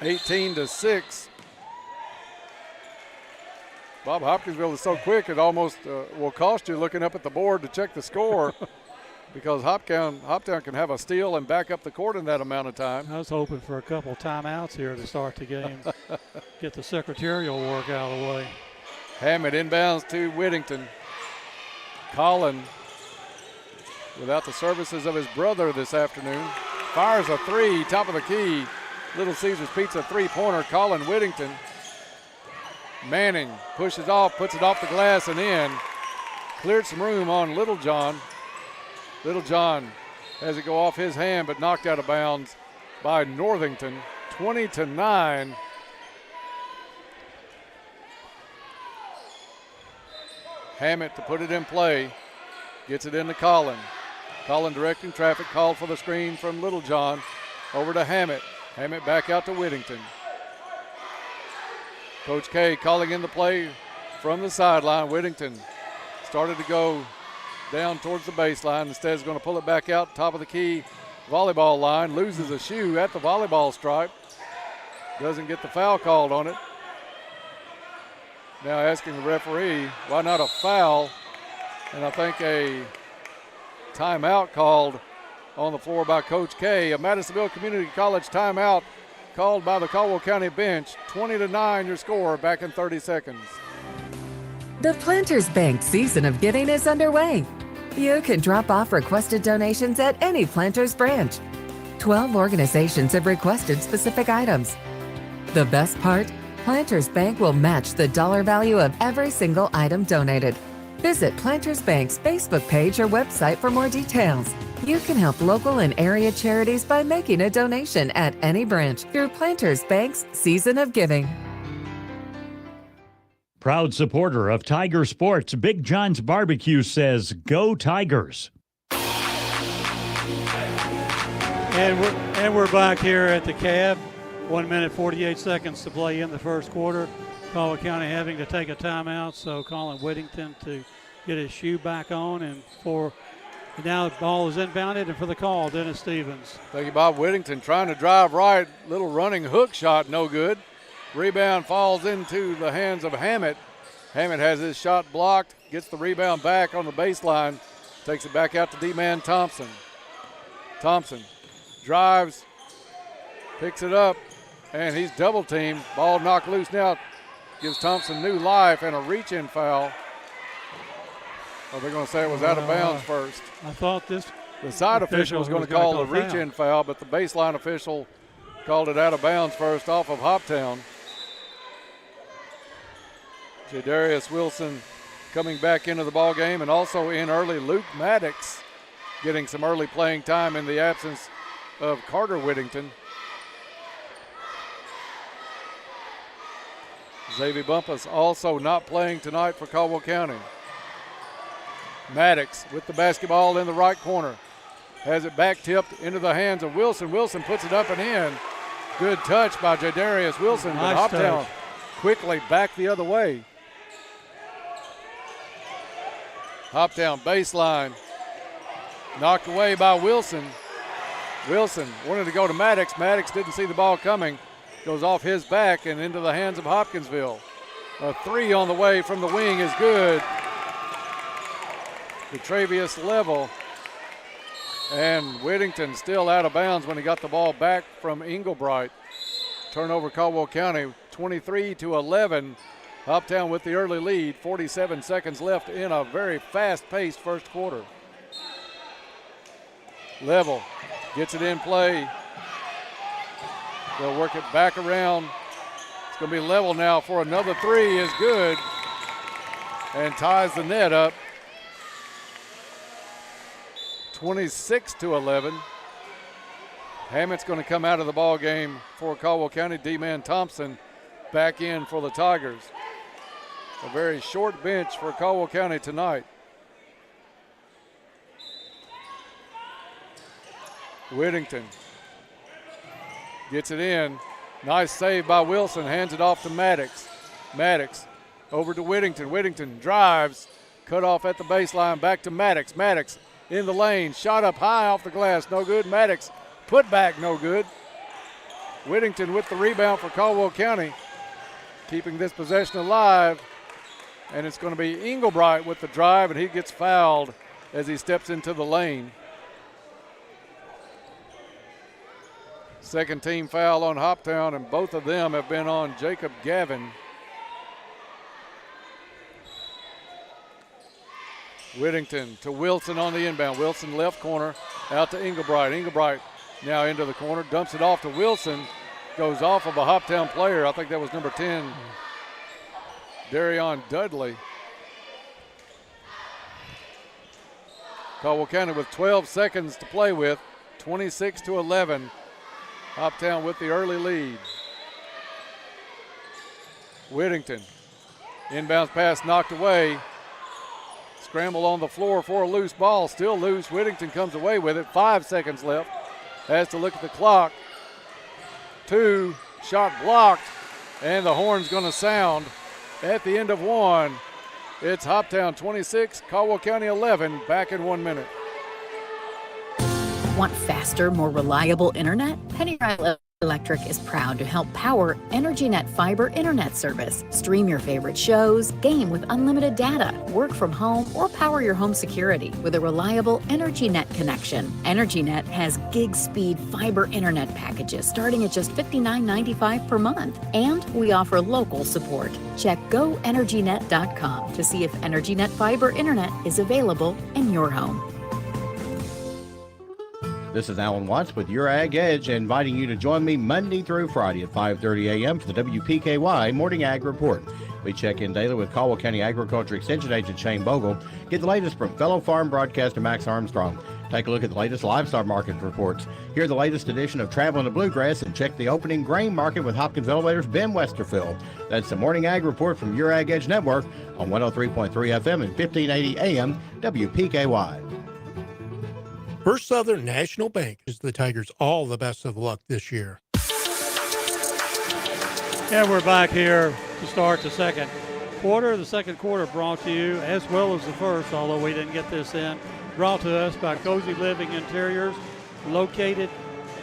18-6. Bob, Hopkinsville is so quick it almost will cost you looking up at the board to check the score because Hoptown can have a steal and back up the court in that amount of time. I was hoping for a couple timeouts here to start the game, get the secretarial work out of the way. Hammett inbounds to Whittington. Collin, without the services of his brother this afternoon, fires a three, top of the key. Little Caesars Pizza three-pointer, Collin Whittington. Manning pushes off, puts it off the glass and in. Cleared some room on Littlejohn. Littlejohn has it go off his hand, but knocked out of bounds by Northington. 20-9. Hammett to put it in play. Gets it into Collin. Collin directing traffic, called for the screen from Littlejohn. Over to Hammett. Hammett back out to Whittington. Coach K calling in the play from the sideline. Whittington started to go down towards the baseline. Instead is going to pull it back out, top of the key volleyball line. Loses a shoe at the volleyball stripe. Doesn't get the foul called on it. Now asking the referee, why not a foul? And I think a timeout called on the floor by Coach K. A Madisonville Community College timeout called by the Caldwell County bench. 20-9 your score, back in 30 seconds. The Planters Bank season of giving is underway. You can drop off requested donations at any Planters branch. 12 organizations have requested specific items. The best part? Planters Bank will match the dollar value of every single item donated. Visit Planters Bank's Facebook page or website for more details. You can help local and area charities by making a donation at any branch through Planters Bank's Season of Giving. Proud supporter of Tiger Sports, Big John's Barbecue says, "Go Tigers." And we're back here at the Cab. 1 minute, 48 seconds to play in the first quarter. Caldwell County having to take a timeout, so calling Whittington to get his shoe back on. And now the ball is inbounded, and for the call, Dennis Stevens. Thank you, Bob. Whittington trying to drive right. Little running hook shot, no good. Rebound falls into the hands of Hammett. Hammett has his shot blocked, gets the rebound back on the baseline, takes it back out to D-man Thompson. Thompson drives, picks it up, and he's double teamed. Ball knocked loose now. Gives Thompson new life and a reach-in foul. Are they going to say it was out of bounds first? I thought the side official was going to call a reach-in foul, but the baseline official called it out of bounds first off of Hoptown. Jadarius Wilson coming back into the ball game, and also in early Luke Maddox getting some early playing time in the absence of Carter Whittington. Xavier Bumpus also not playing tonight for Caldwell County. Maddox with the basketball in the right corner. Has it back tipped into the hands of Wilson. Wilson puts it up and in. Good touch by Jadarius Wilson. Nice but Hoptown touch. quickly back the other way. Hoptown baseline. Knocked away by Wilson. Wilson wanted to go to Maddox. Maddox didn't see the ball coming. Goes off his back and into the hands of Hopkinsville. A three on the way from the wing is good. Travius Level. And Whittington still out of bounds when he got the ball back from Englebright. Turnover Caldwell County, 23-11. Hoptown with the early lead. 47 seconds left in a very fast-paced first quarter. Level gets it in play. They'll work it back around. It's going to be Level now for another three is good. And ties the net up. 26-11. Hammett's going to come out of the ball game for Caldwell County. D-man Thompson back in for the Tigers. A very short bench for Caldwell County tonight. Whittington gets it in. Nice save by Wilson. Hands it off to Maddox. Maddox over to Whittington. Whittington drives. Cut off at the baseline. Back to Maddox. Maddox in the lane. Shot up high off the glass. No good. Maddox put back. No good. Whittington with the rebound for Caldwell County. Keeping this possession alive. And it's going to be Englebright with the drive, and he gets fouled as he steps into the lane. Second team foul on Hoptown, and both of them have been on Jacob Gavin. Whittington to Wilson on the inbound. Wilson left corner, out to Englebright. Englebright now into the corner, dumps it off to Wilson. Goes off of a Hoptown player. I think that was number 10, Darion Dudley. Caldwell County with 12 seconds to play with, 26-11. Hoptown with the early lead. Whittington, inbounds pass knocked away. Scramble on the floor for a loose ball. Still loose. Whittington comes away with it. 5 seconds left. Has to look at the clock. 2. Shot blocked. And the horn's going to sound at the end of 1. It's Hoptown 26, Caldwell County 11. Back in 1 minute. Want faster, more reliable internet? Penny Riley Electric is proud to help power EnergyNet Fiber Internet service. Stream your favorite shows, game with unlimited data, work from home, or power your home security with a reliable EnergyNet connection. EnergyNet has gig-speed fiber internet packages starting at just $59.95 per month. And we offer local support. Check GoEnergyNet.com to see if EnergyNet Fiber Internet is available in your home. This is Alan Watts with Your Ag Edge, inviting you to join me Monday through Friday at 5:30 a.m. for the WPKY Morning Ag Report. We check in daily with Caldwell County Agriculture Extension Agent Shane Bogle. Get the latest from fellow farm broadcaster Max Armstrong. Take a look at the latest livestock market reports. Hear the latest edition of Traveling the Bluegrass and check the opening grain market with Hopkins Elevator's Ben Westerfield. That's the Morning Ag Report from Your Ag Edge Network on 103.3 FM and 1580 AM WPKY. First Southern National Bank is the Tigers all the best of luck this year. And we're back here to start the second quarter. The second quarter brought to you, as well as the first, although we didn't get this in, brought to us by Cozy Living Interiors, located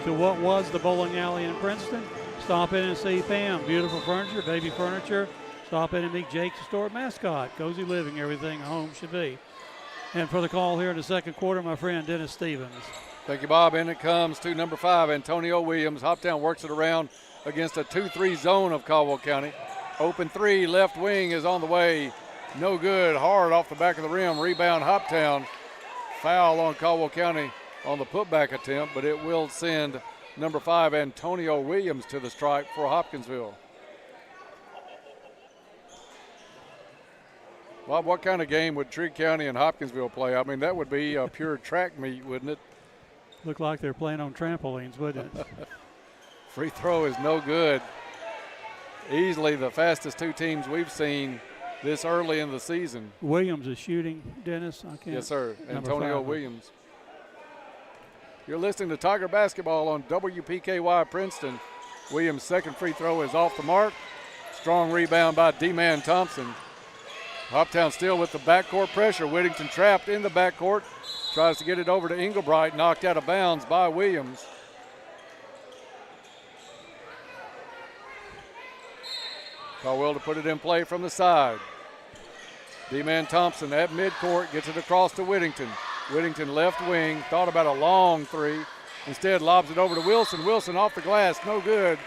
to what was the bowling alley in Princeton. Stop in and see Pam. Beautiful furniture, baby furniture. Stop in and meet Jake, the store mascot. Cozy Living, everything a home should be. And for the call here in the second quarter, my friend Dennis Stevens. Thank you, Bob. In it comes to number 5, Antonio Williams. Hoptown works it around against a 2-3 zone of Caldwell County. Open 3, left wing is on the way. No good. Hard off the back of the rim. Rebound Hoptown. Foul on Caldwell County on the putback attempt, but it will send number 5, Antonio Williams, to the stripe for Hopkinsville. Bob, what kind of game would Trigg County and Hopkinsville play? I mean, that would be a pure track meet, wouldn't it? Looked like they're playing on trampolines, wouldn't it? Free throw is no good. Easily the fastest 2 teams we've seen this early in the season. Williams is shooting, Dennis. I can't. Yes, sir. Antonio 5. Williams. You're listening to Tiger Basketball on WPKY Princeton. Williams' second free throw is off the mark. Strong rebound by D-Man Thompson. Hoptown still with the backcourt pressure. Whittington trapped in the backcourt. Tries to get it over to Englebright. Knocked out of bounds by Williams. Caldwell to put it in play from the side. D-Man Thompson at midcourt gets it across to Whittington. Whittington left wing. Thought about a long 3. Instead lobs it over to Wilson. Wilson off the glass. No good.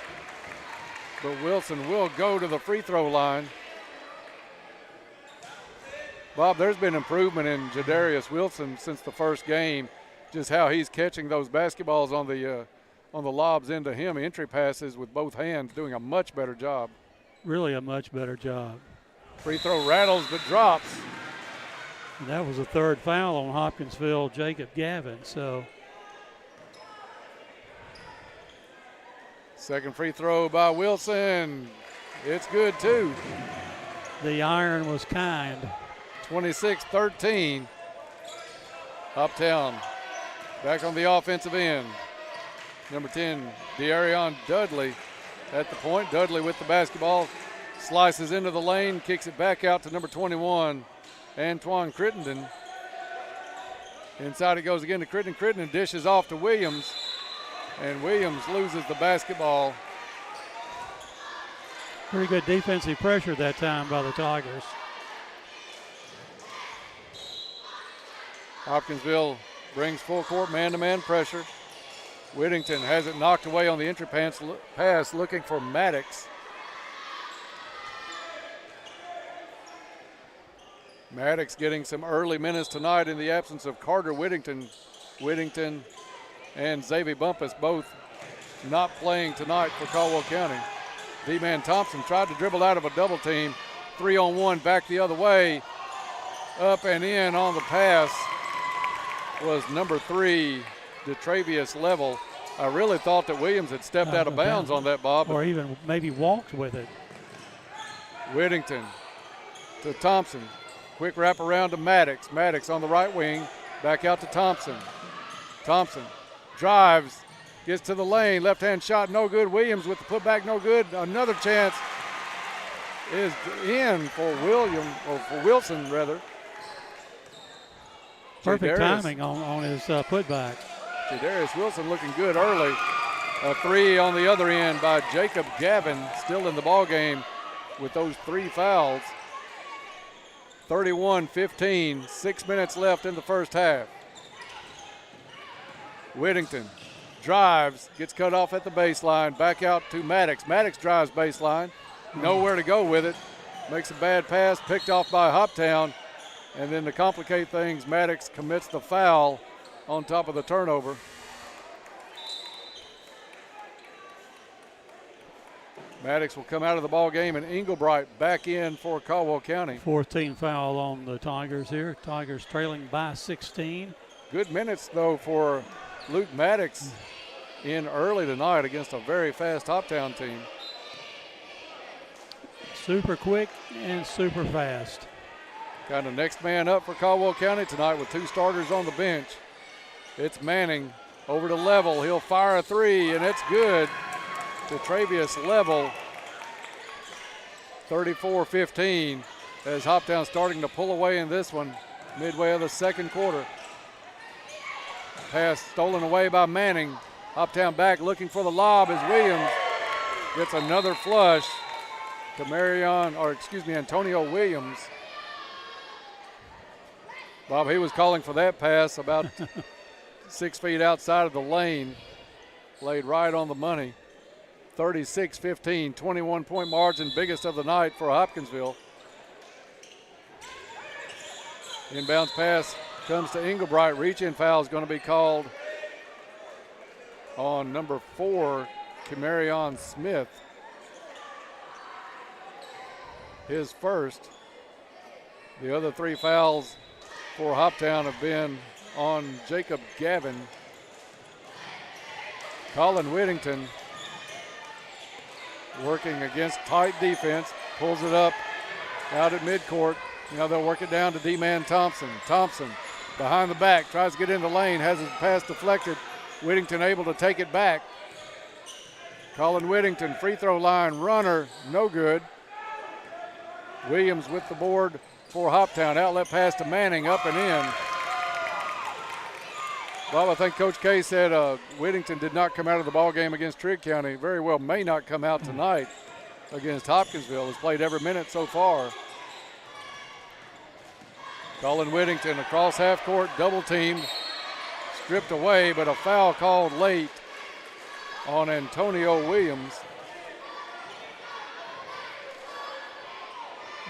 But Wilson will go to the free throw line. Bob, there's been improvement in Jadarius Wilson since the first game, just how he's catching those basketballs on the lobs into him, entry passes with both hands, doing a much better job. Really a much better job. Free throw rattles but drops. And that was the third foul on Hopkinsville, Jacob Gavin. So second free throw by Wilson. It's good too. The iron was kind. 26-13. Hoptown back on the offensive end. Number 10, De'Arion Dudley at the point. Dudley with the basketball. Slices into the lane, kicks it back out to number 21, Antoine Crittenden. Inside it goes again to Crittenden. Crittenden dishes off to Williams, and Williams loses the basketball. Pretty good defensive pressure that time by the Tigers. Hopkinsville brings full court man-to-man pressure. Whittington has it knocked away on the entry pass looking for Maddox. Maddox getting some early minutes tonight in the absence of Carter Whittington. Whittington and Xavier Bumpus both not playing tonight for Caldwell County. D-Man Thompson tried to dribble out of a double team. 3-on-1 back the other way. Up and in on the pass was number 3, DeTravius Level. I really thought that Williams had stepped out of bounds on that, Bob. Or even maybe walked with it. Whittington to Thompson. Quick wrap around to Maddox. Maddox on the right wing. Back out to Thompson. Thompson drives, gets to the lane. Left-hand shot, no good. Williams with the putback, no good. Another chance is in for Wilson, rather. Perfect timing on his putback. Darius Wilson looking good early. A three on the other end by Jacob Gavin, still in the ball game with those 3 fouls. 31-15, 6 minutes left in the first half. Whittington drives, gets cut off at the baseline, back out to Maddox. Maddox drives baseline, nowhere to go with it. Makes a bad pass, picked off by Hoptown. And then to complicate things, Maddox commits the foul on top of the turnover. Maddox will come out of the ball game, and Englebright back in for Caldwell County. 14th foul on the Tigers here. Tigers trailing by 16. Good minutes, though, for Luke Maddox in early tonight against a very fast Hoptown team. Super quick and super fast. Kind of next man up for Caldwell County tonight with 2 starters on the bench. It's Manning over to Level. He'll fire a 3, and it's good to Travius Level. 34-15 as Hoptown starting to pull away in this one midway of the second quarter. Pass stolen away by Manning. Hoptown back looking for the lob as Williams gets another flush to Antonio Williams. Bob, he was calling for that pass about 6 feet outside of the lane. Laid right on the money. 36-15, 21-point margin, biggest of the night for Hopkinsville. Inbounds pass comes to Englebright. Reach-in foul is going to be called on number 4, Kamarion Smith. His first. The other 3 fouls for Hoptown have been on Jacob Gavin. Colin Whittington working against tight defense, pulls it up out at midcourt. Now they'll work it down to D-man Thompson. Thompson behind the back, tries to get in the lane, has his pass deflected. Whittington able to take it back. Colin Whittington, free throw line runner, no good. Williams with the board for Hoptown. Outlet pass to Manning, up and in. Well, I think Coach K said Whittington did not come out of the ball game against Trigg County. Very well may not come out tonight against Hopkinsville. Has played every minute so far. Colin Whittington across half court, double teamed, stripped away, but a foul called late on Antonio Williams.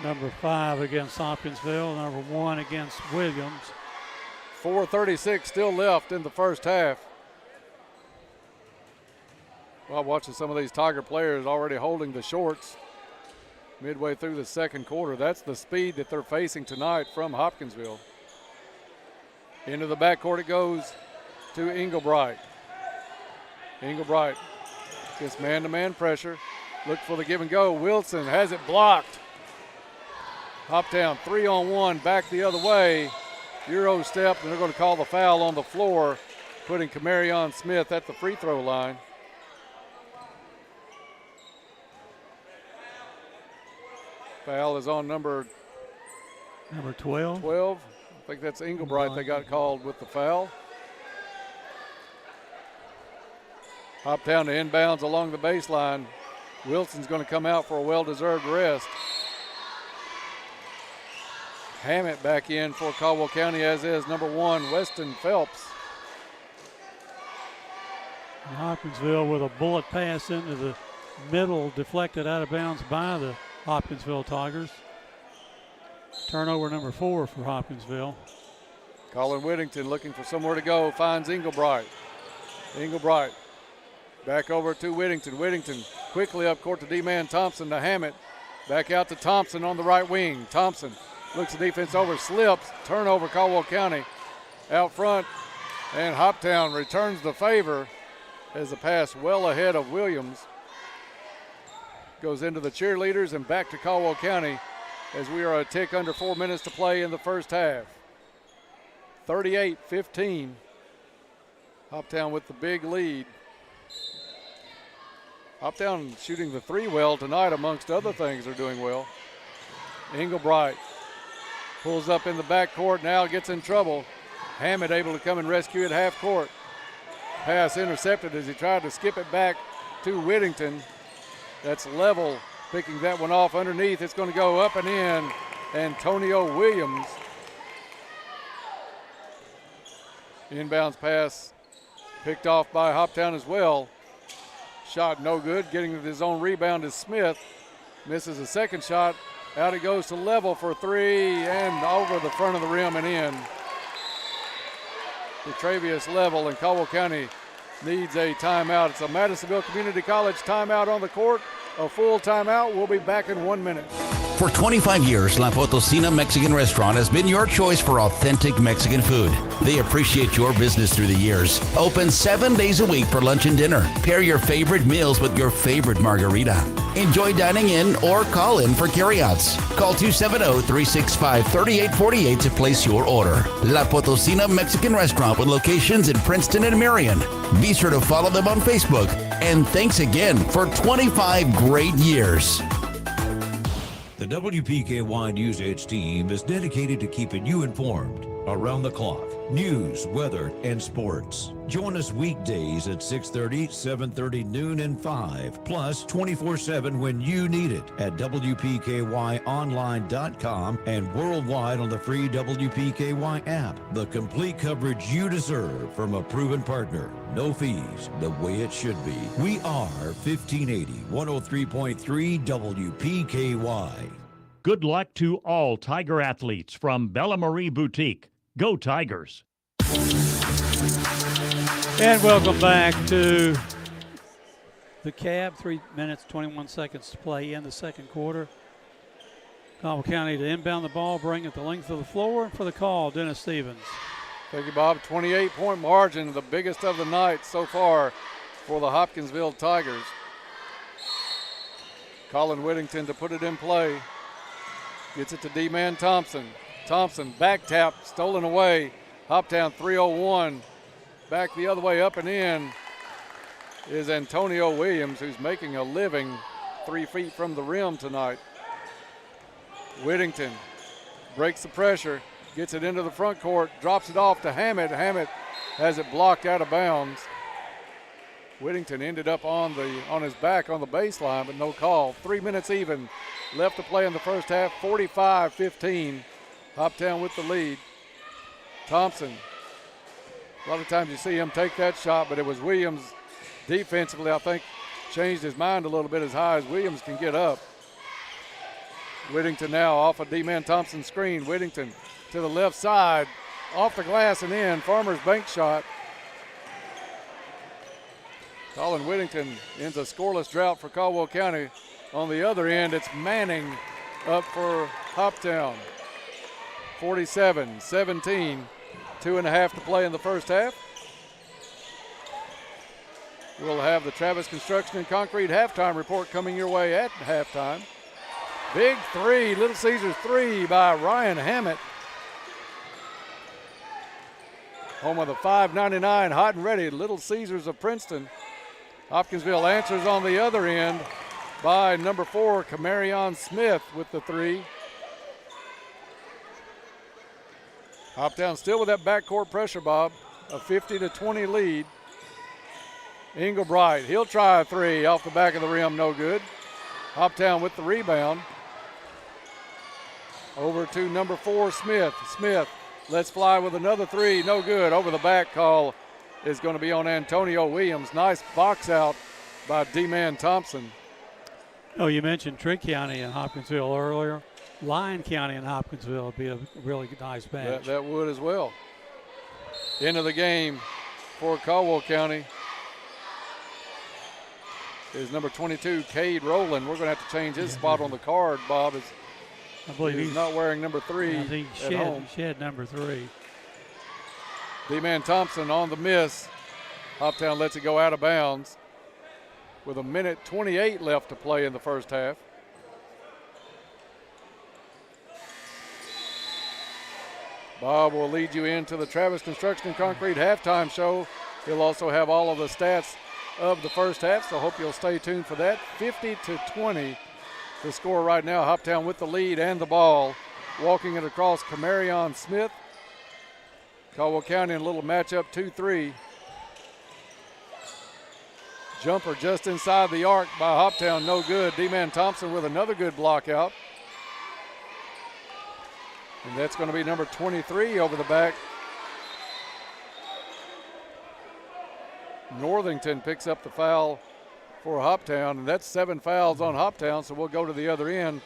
Number 5 against Hopkinsville, number 1 against Williams. 4:36 still left in the first half. Well, watching some of these Tiger players already holding the shorts midway through the second quarter. That's the speed that they're facing tonight from Hopkinsville. Into the backcourt it goes to Englebright. Englebright gets man-to-man pressure. Look for the give and go. Wilson has it blocked. Hoptown 3-on-1 back the other way. Euro step, and they're going to call the foul on the floor, putting Kamarion Smith at the free throw line. Foul is on number 12. 12. I think that's Englebright. They got called with the foul. Hoptown to inbounds along the baseline. Wilson's going to come out for a well-deserved rest. Hammett back in for Caldwell County, as is number 1, Weston Phelps. Hopkinsville with a bullet pass into the middle, deflected out of bounds by the Hopkinsville Tigers. Turnover number 4 for Hopkinsville. Colin Whittington looking for somewhere to go, finds Englebright. Englebright back over to Whittington. Whittington quickly up court to D-man Thompson to Hammett. Back out to Thompson on the right wing. Thompson looks the defense over, slips, turnover Caldwell County out front, and Hoptown returns the favor as the pass well ahead of Williams. Goes into the cheerleaders and back to Caldwell County as we are a tick under 4 minutes to play in the first half. 38-15. Hoptown with the big lead. Hoptown shooting the three well tonight, amongst other things. They're doing well. Englebright pulls up in the backcourt, now gets in trouble. Hammett able to come and rescue at half court. Pass intercepted as he tried to skip it back to Whittington. That's level, picking that one off underneath. It's going to go up and in. Antonio Williams. Inbounds pass picked off by Hoptown as well. Shot no good. Getting his own rebound is Smith. Misses a second shot. Out it goes to level for three and over the front of the rim and in. Detravius Level, and Caldwell County needs a timeout. It's a Madisonville Community College timeout on the court. A full timeout. We'll be back in 1 minute. For 25 years, La Potosina Mexican Restaurant has been your choice for authentic Mexican food. They appreciate your business through the years. Open 7 days a week for lunch and dinner. Pair your favorite meals with your favorite margarita. Enjoy dining in or call in for carryouts. Call 270-365-3848 to place your order. La Potosina Mexican Restaurant with locations in Princeton and Marion. Be sure to follow them on Facebook. And thanks again for 25 great years. The WPKY News Edge team is dedicated to keeping you informed around the clock. News, weather, and sports. Join us weekdays at 6:30, 7:30, noon, and 5. Plus 24/7 when you need it at WPKYonline.com and worldwide on the free WPKY app. The complete coverage you deserve from a proven partner. No fees, the way it should be. We are 1580, 103.3 WPKY. Good luck to all Tiger athletes from Bella Marie Boutique. Go Tigers. And welcome back to the Cab. 3 minutes, 21 seconds to play in the second quarter. Caldwell County to inbound the ball, bring it the length of the floor. For the call, Dennis Stevens. Thank you, Bob. 28-point margin, the biggest of the night so far for the Hopkinsville Tigers. Colin Whittington to put it in play. Gets it to D-Man Thompson. Thompson, back tap, stolen away. Hoptown 301. Back the other way, up and in is Antonio Williams, who's making a living 3 feet from the rim tonight. Whittington breaks the pressure, gets it into the front court, drops it off to Hammett. Hammett has it blocked out of bounds. Whittington ended up on his back on the baseline, but no call. 3 minutes even left to play in the first half, 45-15. Hoptown with the lead. Thompson, a lot of times you see him take that shot, but it was Williams defensively, I think, changed his mind a little bit as high as Williams can get up. Whittington now off a D-Man Thompson screen. Whittington to the left side, off the glass and in. Farmer's bank shot. Colin Whittington ends a scoreless drought for Caldwell County. On the other end, it's Manning up for Hoptown. 47-17, 2.5 to play in the first half. We'll have the Travis Construction and Concrete halftime report coming your way at halftime. Big three, Little Caesars three by Ryan Hammett. Home of the $5.99 hot and ready Little Caesars of Princeton. Hopkinsville answers on the other end by number 4, Camarion Smith with the three. Hoptown still with that backcourt pressure, Bob. A 50-20 lead. Englebright, he'll try a three off the back of the rim, no good. Hoptown with the rebound. Over to number 4, Smith. Smith lets fly with another three, no good. Over the back call is going to be on Antonio Williams. Nice box out by D-Man Thompson. Oh, you mentioned Trigg County and Hopkinsville earlier. Lyon County and Hopkinsville would be a really nice match. That would as well. End of the game for Caldwell County is number 22, Cade Rowland. We're going to have to change his spot on the card, Bob. I believe he's not wearing number 3 at home. He shed number 3. D-Man Thompson on the miss. Hoptown lets it go out of bounds with 1:28 left to play in the first half. Bob will lead you into the Travis Construction and Concrete halftime show. He'll also have all of the stats of the first half, so hope you'll stay tuned for that. 50-20 the score right now. Hoptown with the lead and the ball. Walking it across, Camarion Smith. Caldwell County in a little matchup, 2-3. Jumper just inside the arc by Hoptown, no good. D-Man Thompson with another good block out. And that's going to be number 23 over the back. Northington picks up the foul for Hoptown, and that's 7 fouls on Hoptown, so we'll go to the other end.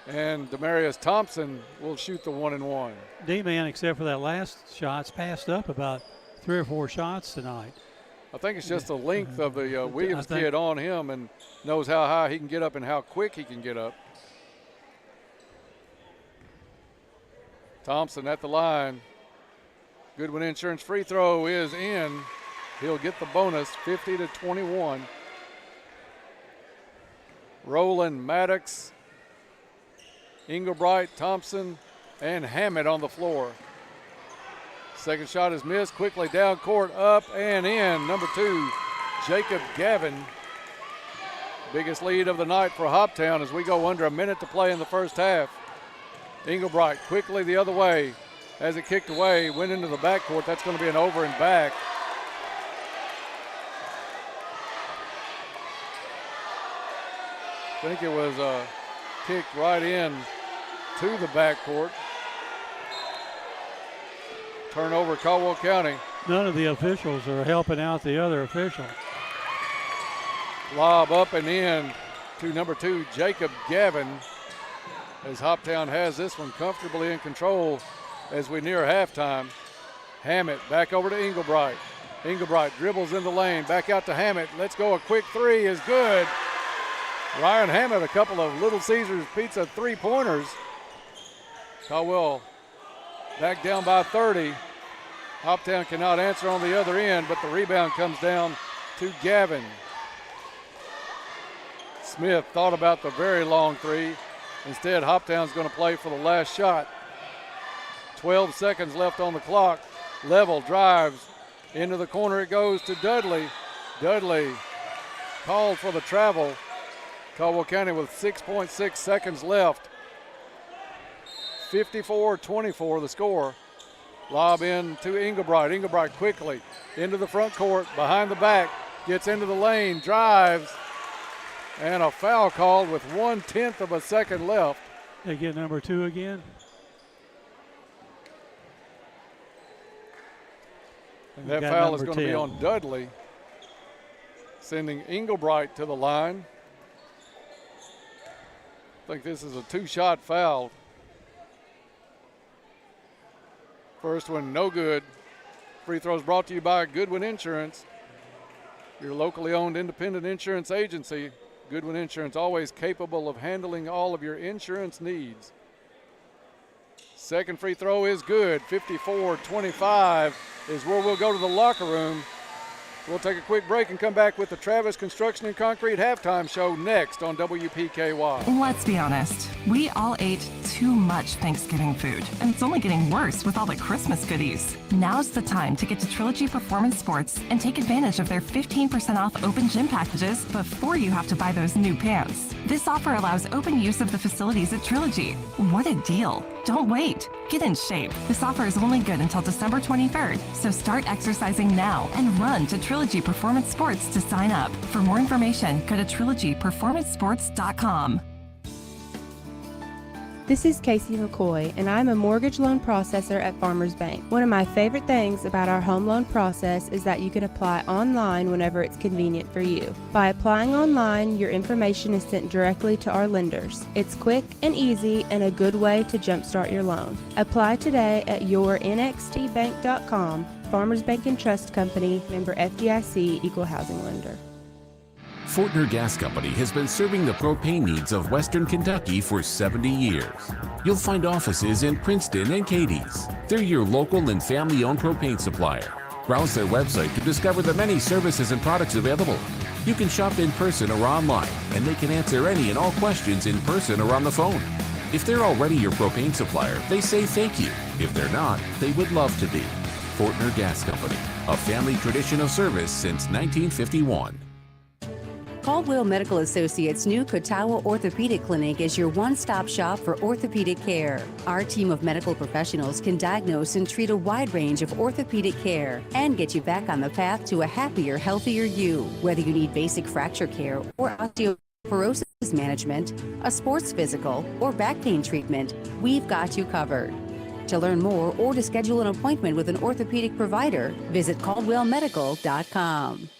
And Demarius Thompson will shoot the 1-and-1. D-Man, except for that last shot's passed up about 3 or 4 shots tonight. I think it's just the length of the Williams kid on him, and knows how high he can get up and how quick he can get up. Thompson at the line. Goodwin Insurance free throw is in. He'll get the bonus, 50-21. Rowland, Maddox, Englebright, Thompson, and Hammett on the floor. Second shot is missed. Quickly down court, up and in. Number 2, Jacob Gavin. Biggest lead of the night for Hoptown as we go under a minute to play in the first half. Englebright quickly the other way. As it kicked away, went into the backcourt. That's going to be an over and back. I think it was kicked right in to the backcourt. Turnover, Caldwell County. None of the officials are helping out the other official. Lob up and in to number 2, Jacob Gavin, as Hoptown has this one comfortably in control as we near halftime. Hammett back over to Englebright. Englebright dribbles in the lane, back out to Hammett. Let's go, a quick 3 is good. Ryan Hammett, a couple of Little Caesars Pizza 3-pointers. Caldwell back down by 30. Hoptown cannot answer on the other end, but the rebound comes down to Gavin. Smith thought about the very long 3. Instead, Hoptown's going to play for the last shot. 12 seconds left on the clock. Level drives into the corner. It goes to Dudley. Dudley called for the travel. Caldwell County with 6.6 seconds left. 54-24 the score. Lob in to Englebright. Englebright quickly into the front court, behind the back, gets into the lane, drives, and a foul called with 1/10 of a second left. They get number 2 again. And that foul is going to be on Dudley, sending Englebright to the line. I think this is a 2-shot foul. First one, no good. Free throws brought to you by Goodwin Insurance, your locally owned independent insurance agency. Goodwin Insurance, always capable of handling all of your insurance needs. Second free throw is good. 54-25 is where we'll go to the locker room. We'll take a quick break and come back with the Travis Construction and Concrete halftime show next on WPKY. Let's be honest, we all ate too much Thanksgiving food, and it's only getting worse with all the Christmas goodies. Now's the time to get to Trilogy Performance Sports and take advantage of their 15% off open gym packages before you have to buy those new pants. This offer allows open use of the facilities at Trilogy. What a deal. Don't wait. Get in shape. This offer is only good until December 23rd, so start exercising now and run to Trilogy Performance Sports to sign up. For more information, go to trilogyperformancesports.com. This is Casey McCoy, and I'm a mortgage loan processor at Farmers Bank. One of my favorite things about our home loan process is that you can apply online whenever it's convenient for you. By applying online, your information is sent directly to our lenders. It's quick and easy and a good way to jumpstart your loan. Apply today at yournxtbank.com. Farmers Bank and Trust Company, member FDIC, equal housing lender. Fortner Gas Company has been serving the propane needs of Western Kentucky for 70 years. You'll find offices in Princeton and Cadiz. They're your local and family-owned propane supplier. Browse their website to discover the many services and products available. You can shop in person or online, and they can answer any and all questions in person or on the phone. If they're already your propane supplier, they say thank you. If they're not, they would love to be. Fortner Gas Company, a family tradition of service since 1951. Caldwell Medical Associates' new Katawa Orthopedic Clinic is your one-stop shop for orthopedic care. Our team of medical professionals can diagnose and treat a wide range of orthopedic care and get you back on the path to a happier, healthier you. Whether you need basic fracture care or osteoporosis management, a sports physical, or back pain treatment, we've got you covered. To learn more or to schedule an appointment with an orthopedic provider, visit caldwellmedical.com.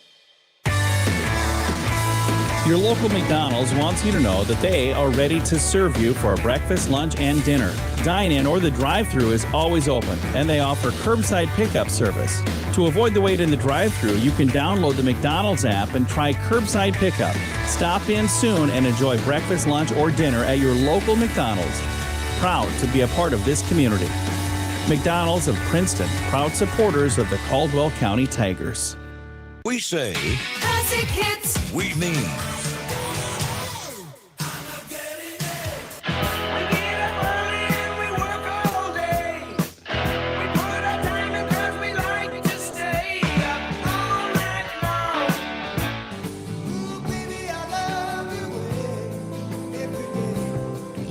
Your local McDonald's wants you to know that they are ready to serve you for breakfast, lunch, and dinner. Dine-in or the drive-thru is always open, and they offer curbside pickup service. To avoid the wait in the drive-thru, you can download the McDonald's app and try curbside pickup. Stop in soon and enjoy breakfast, lunch, or dinner at your local McDonald's. Proud to be a part of this community. McDonald's of Princeton, proud supporters of the Caldwell County Tigers. We say Classic hits. we mean.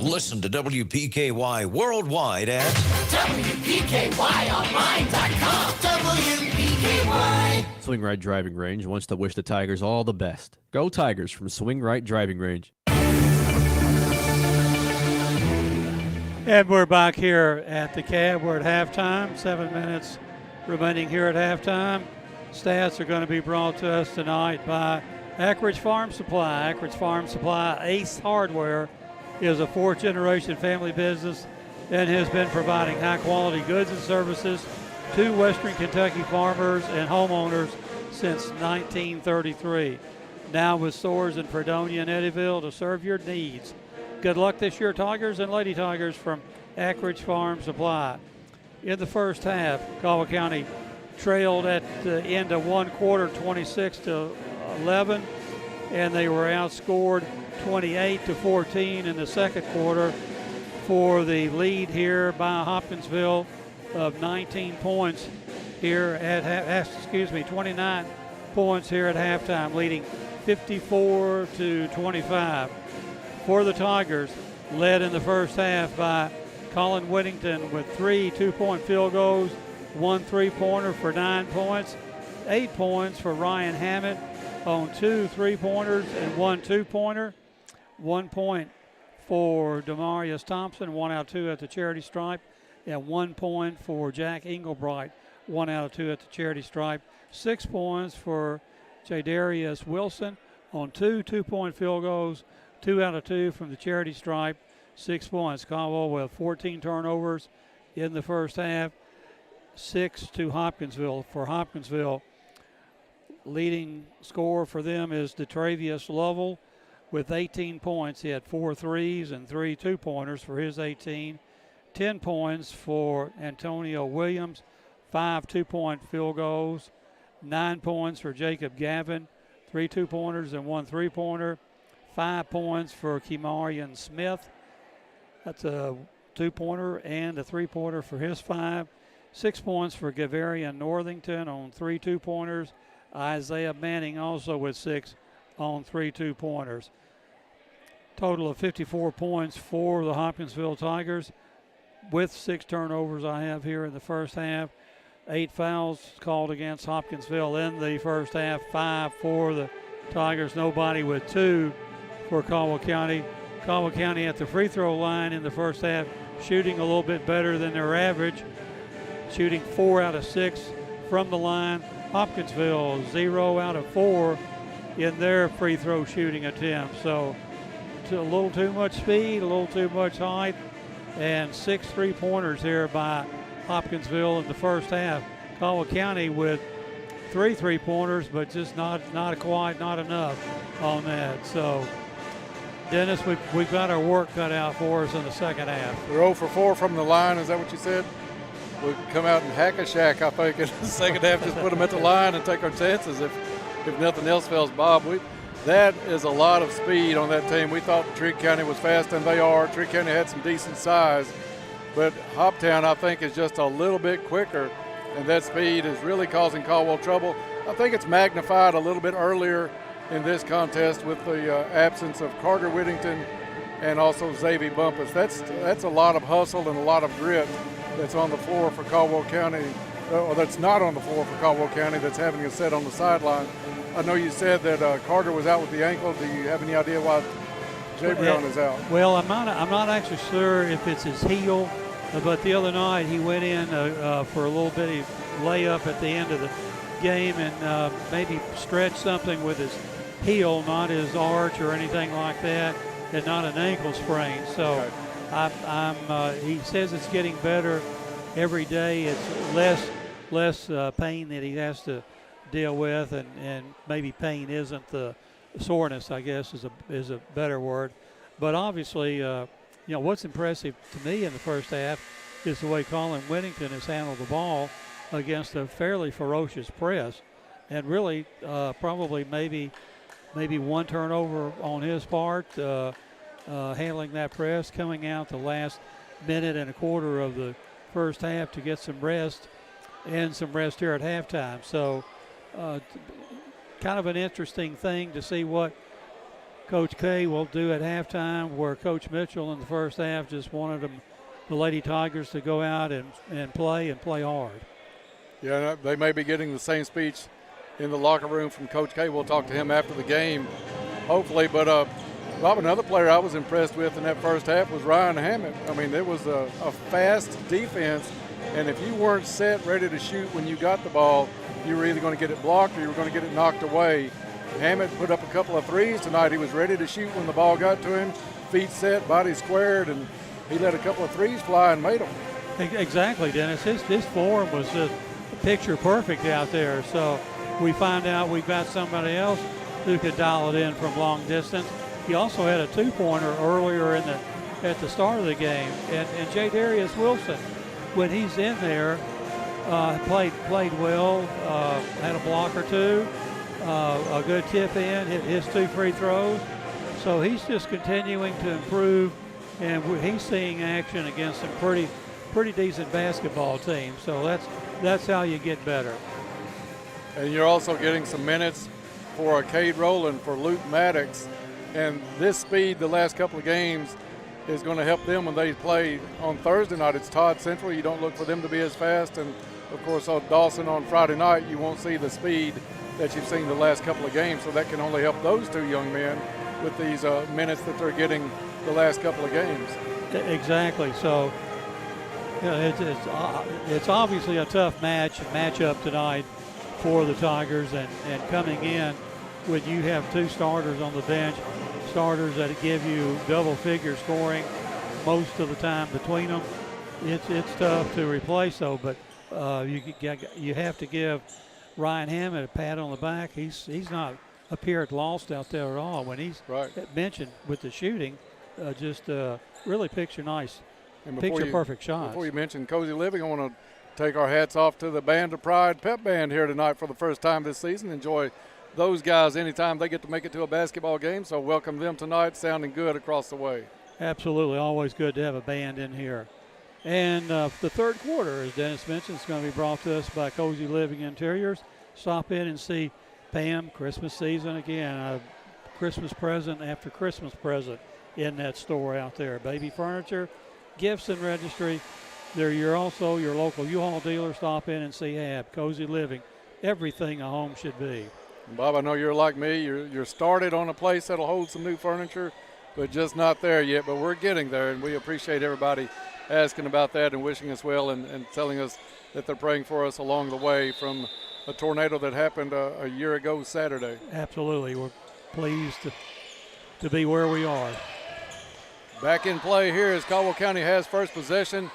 Listen to WPKY worldwide at WPKYonline.com. WPKY. Swing Right Driving Range wants to wish the Tigers all the best. Go Tigers from Swing Right Driving Range. And we're back here at the Cab. We're at halftime. 7 minutes remaining here at halftime. Stats are going to be brought to us tonight by Ackridge Farm Supply. Ackridge Farm Supply, Ace Hardware, is a fourth-generation family business and has been providing high-quality goods and services to Western Kentucky farmers and homeowners since 1933. Now with stores in Fredonia and Eddyville to serve your needs. Good luck this year, Tigers and Lady Tigers, from Ackridge Farm Supply. In the first half, Caldwell County trailed at the end of one quarter 26-11, and they were outscored 28-14 in the second quarter for the lead here by Hopkinsville of 19 points here at 29 points here at halftime, leading 54-25. For the Tigers, led in the first half by Colin Whittington with 3 2-point field goals, 1 3-pointer for 9 points, 8 points for Ryan Hammett on 2 3-pointers and 1 2-pointer. 1 point for Demarius Thompson, 1 out of 2 at the charity stripe, and 1 point for Jack Englebright, 1 out of 2 at the charity stripe. 6 points for Jadarius Wilson on 2 2-point field goals, 2 out of 2 from the charity stripe. 6 points. Caldwell with 14 turnovers in the first half, 6 to Hopkinsville. For Hopkinsville, leading scorer for them is DeTravius Lovell with 18 points. He had 4 threes and 3 2-pointers for his 18. 10 points for Antonio Williams, 5 2-point field goals. 9 points for Jacob Gavin, 3 2-pointers and 1 3-pointer. 5 points for Kimarian Smith. That's a 2-pointer and a 3-pointer for his 5. 6 points for Gavarian Northington on 3 2-pointers. Isaiah Manning also with 6 on 3 2-pointers. Total of 54 points for the Hopkinsville Tigers with 6 turnovers I have here in the first half. 8 fouls called against Hopkinsville in the first half, 5 for the Tigers, nobody with 2 for Caldwell County. Caldwell County at the free throw line in the first half, shooting a little bit better than their average, shooting 4 out of 6 from the line. Hopkinsville 0 out of 4 in their free throw shooting attempt. So a little too much speed, a little too much height, and 6 3-pointers here by Hopkinsville in the first half. Caldwell County with 3 3-pointers, but just not quite, not enough on that. So Dennis, we've got our work cut out for us in the second half. We're 0 for 4 from the line. Is that what you said? We'll come out and hack a shack, I think, in the second half. Just put them at the line and take our chances if nothing else fails. Bob, That is a lot of speed on that team. We thought Trigg County was fast, and they are. Trigg County had some decent size, but Hoptown, I think, is just a little bit quicker, and that speed is really causing Caldwell trouble. I think it's magnified a little bit earlier in this contest with the absence of Carter Whittington and also Xavier Bumpus. That's a lot of hustle and a lot of grit that's on the floor for Caldwell County, or that's not on the floor for Caldwell County, that's having a set on the sideline. I know you said that Carter was out with the ankle. Do you have any idea why Jabrion is out? Well, I'm not actually sure if it's his heel, but the other night he went in for a little bitty layup at the end of the game and maybe stretched something with his heel, not his arch or anything like that, and not an ankle sprain. So he says it's getting better every day. It's less pain that he has to deal with, and maybe pain isn't the soreness, I guess is a better word. But obviously, what's impressive to me in the first half is the way Colin Whittington has handled the ball against a fairly ferocious press, and really probably maybe one turnover on his part, handling that press, coming out the last minute and a quarter of the first half to get some rest, and some rest here at halftime. So kind of an interesting thing to see what Coach K will do at halftime, where Coach Mitchell in the first half just wanted the Lady Tigers to go out and play hard. Yeah, they may be getting the same speech in the locker room from Coach K. We'll talk to him after the game, hopefully. But, Bob, another player I was impressed with in that first half was Ryan Hammett. I mean, it was a fast defense, and if you weren't set, ready to shoot when you got the ball, you were either going to get it blocked or you were going to get it knocked away. Hammett put up a couple of threes tonight. He was ready to shoot when the ball got to him, feet set, body squared, and he let a couple of threes fly and made them. Exactly, Dennis. His form was just picture perfect out there. So we find out we've got somebody else who could dial it in from long distance. He also had a two-pointer earlier at the start of the game. And J. Darius Wilson, when he's in there, played well, had a block or two, a good tip in, hit his 2 free throws. So he's just continuing to improve, and he's seeing action against some pretty decent basketball teams. So that's how you get better. And you're also getting some minutes for Cade Rowland, for Luke Maddox. And this speed the last couple of games is going to help them when they play on Thursday night. It's Todd Central. You don't look for them to be as fast. And, of course, on Dawson on Friday night, you won't see the speed that you've seen the last couple of games. So that can only help those two young men with these minutes that they're getting the last couple of games. Exactly. So it's obviously a tough matchup tonight for the Tigers, and coming in when you have two starters on the bench, starters that give you double-figure scoring most of the time between them, it's tough to replace. Though, but you have to give Ryan Hammett a pat on the back. He's not appeared lost out there at all when he's mentioned with the shooting. Really picture-perfect shots. Before you mention Cozy Living, I want to take our hats off to the Band of Pride pep band here tonight for the first time this season. Enjoy those guys anytime they get to make it to a basketball game, so welcome them tonight, sounding good across the way. Absolutely, always good to have a band in here. And the third quarter, as Dennis mentioned, is going to be brought to us by Cozy Living Interiors. Stop in and see Pam, Christmas season again, a Christmas present after Christmas present in that store out there. Baby furniture, gifts and registry. They're also your local U-Haul dealer. Stop in and see Hab. Cozy Living, everything a home should be. Bob, I know you're like me. You're started on a place that'll hold some new furniture, but just not there yet. But we're getting there, and we appreciate everybody asking about that and wishing us well and telling us that they're praying for us along the way from a tornado that happened a year ago Saturday. Absolutely. We're pleased to be where we are. Back in play here as Caldwell County has first possession.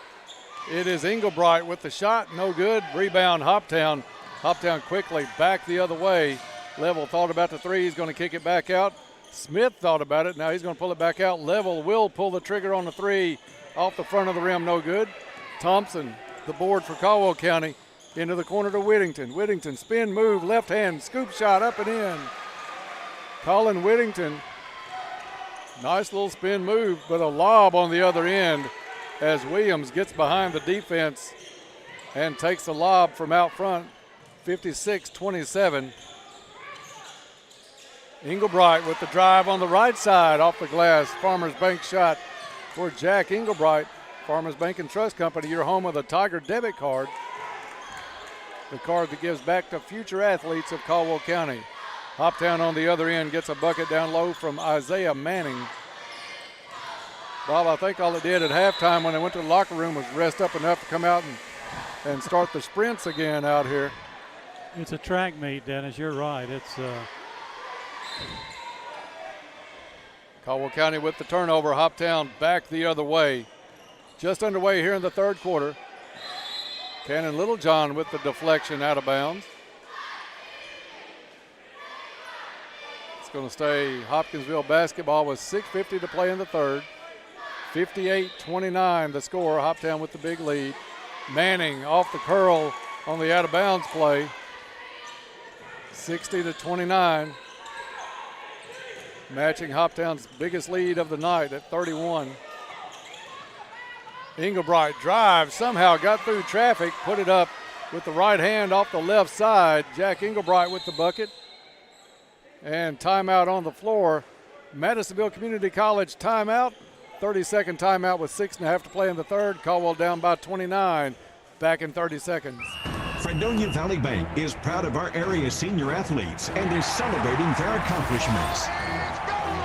It is Englebright with the shot. No good. Rebound, Hoptown. Hoptown quickly back the other way. Level thought about the three. He's going to kick it back out. Smith thought about it. Now he's going to pull it back out. Level will pull the trigger on the three. Off the front of the rim, no good. Thompson, the board for Caldwell County. Into the corner to Whittington. Whittington, spin move, left hand, scoop shot up and in. Colin Whittington, nice little spin move, but a lob on the other end as Williams gets behind the defense and takes the lob from out front, 56-27. Englebright with the drive on the right side off the glass. Farmers Bank shot for Jack Englebright. Farmers Bank and Trust Company, your home of the Tiger debit card. The card that gives back to future athletes of Caldwell County. Hoptown on the other end gets a bucket down low from Isaiah Manning. Bob, I think all it did at halftime when they went to the locker room was rest up enough to come out and start the sprints again out here. It's a track meet, Dennis. You're right. It's Caldwell County with the turnover. Hoptown back the other way. Just underway here in the third quarter. Cannon Littlejohn with the deflection out of bounds. It's going to stay Hopkinsville basketball with 6:50 to play in the third. 58-29 the score. Hoptown with the big lead. Manning off the curl on the out of bounds play. 60-29. Matching Hoptown's biggest lead of the night at 31. Englebright drive, somehow got through traffic, put it up with the right hand off the left side. Jack Englebright with the bucket. And timeout on the floor. Madisonville Community College timeout. 30-second timeout with 6.5 to play in the third. Caldwell down by 29. Back in 30 seconds. Fredonia Valley Bank is proud of our area senior athletes and is celebrating their accomplishments.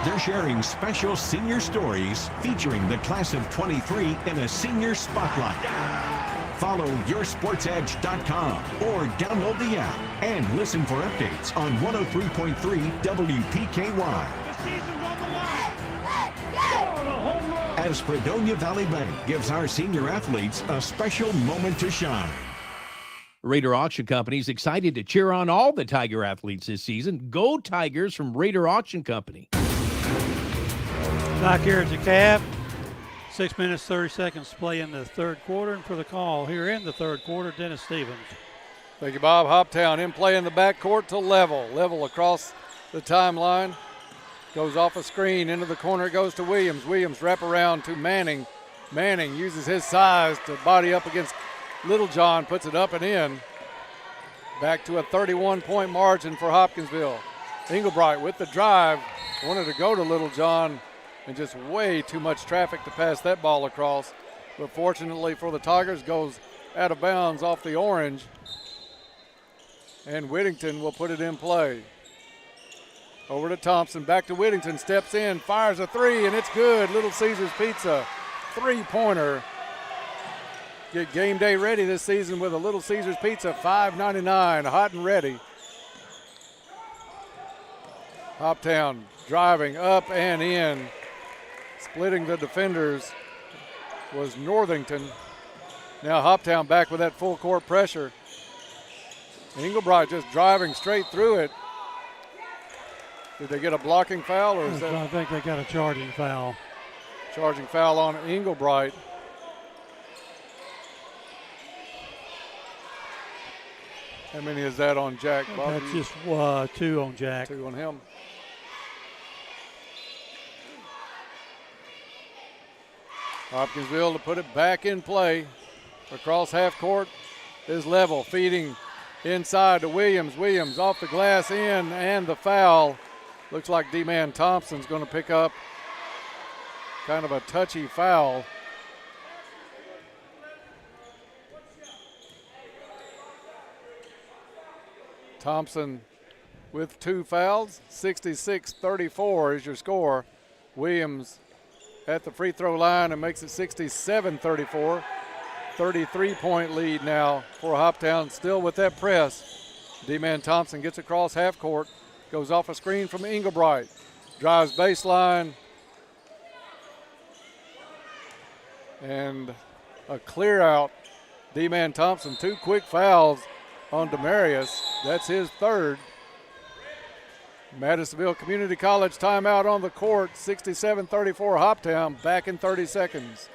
They're sharing special senior stories featuring the class of 23 in a senior spotlight. Follow yoursportsedge.com or download the app and listen for updates on 103.3 WPKY. As Fredonia Valley Bank gives our senior athletes a special moment to shine. Raider Auction Company is excited to cheer on all the Tiger athletes this season. Go Tigers from Raider Auction Company. Back here at the Cab. 6 minutes, 30 seconds to play in the third quarter. And for the call here in the third quarter, Dennis Stevens. Thank you, Bob. Hoptown in play in the backcourt to Level. Level across the timeline. Goes off a screen into the corner. Goes to Williams. Williams wrap around to Manning. Manning uses his size to body up against Littlejohn. Puts it up and in. Back to a 31-point margin for Hopkinsville. Englebright with the drive. Wanted to go to Littlejohn and just way too much traffic to pass that ball across. But fortunately for the Tigers, goes out of bounds off the orange. And Whittington will put it in play. Over to Thompson, back to Whittington, steps in, fires a three, and it's good. Little Caesars Pizza, three-pointer. Get game day ready this season with a Little Caesars Pizza, $5.99, hot and ready. Hoptown driving up and in. Splitting the defenders was Northington. Now Hoptown back with that full court pressure. Englebright just driving straight through it. Did they get a blocking foul or is that? I think they got a charging foul. Charging foul on Englebright. How many is that on Jack, Bob? That's just 2 on Jack. 2 on him. Hopkinsville to put it back in play. Across half court is Level, feeding inside to Williams. Williams off the glass in, and the foul. Looks like D-Man Thompson's going to pick up kind of a touchy foul. Thompson with 2 fouls. 66-34 is your score. Williams at the free throw line and makes it 67-34. 33-point lead now for Hoptown, still with that press. D-Man Thompson gets across half court, goes off a screen from Englebright, drives baseline, and a clear out. D-Man Thompson, 2 quick fouls on Demarius. That's his third. Madisonville Community College timeout on the court, 67-34 Hoptown, back in 30 seconds.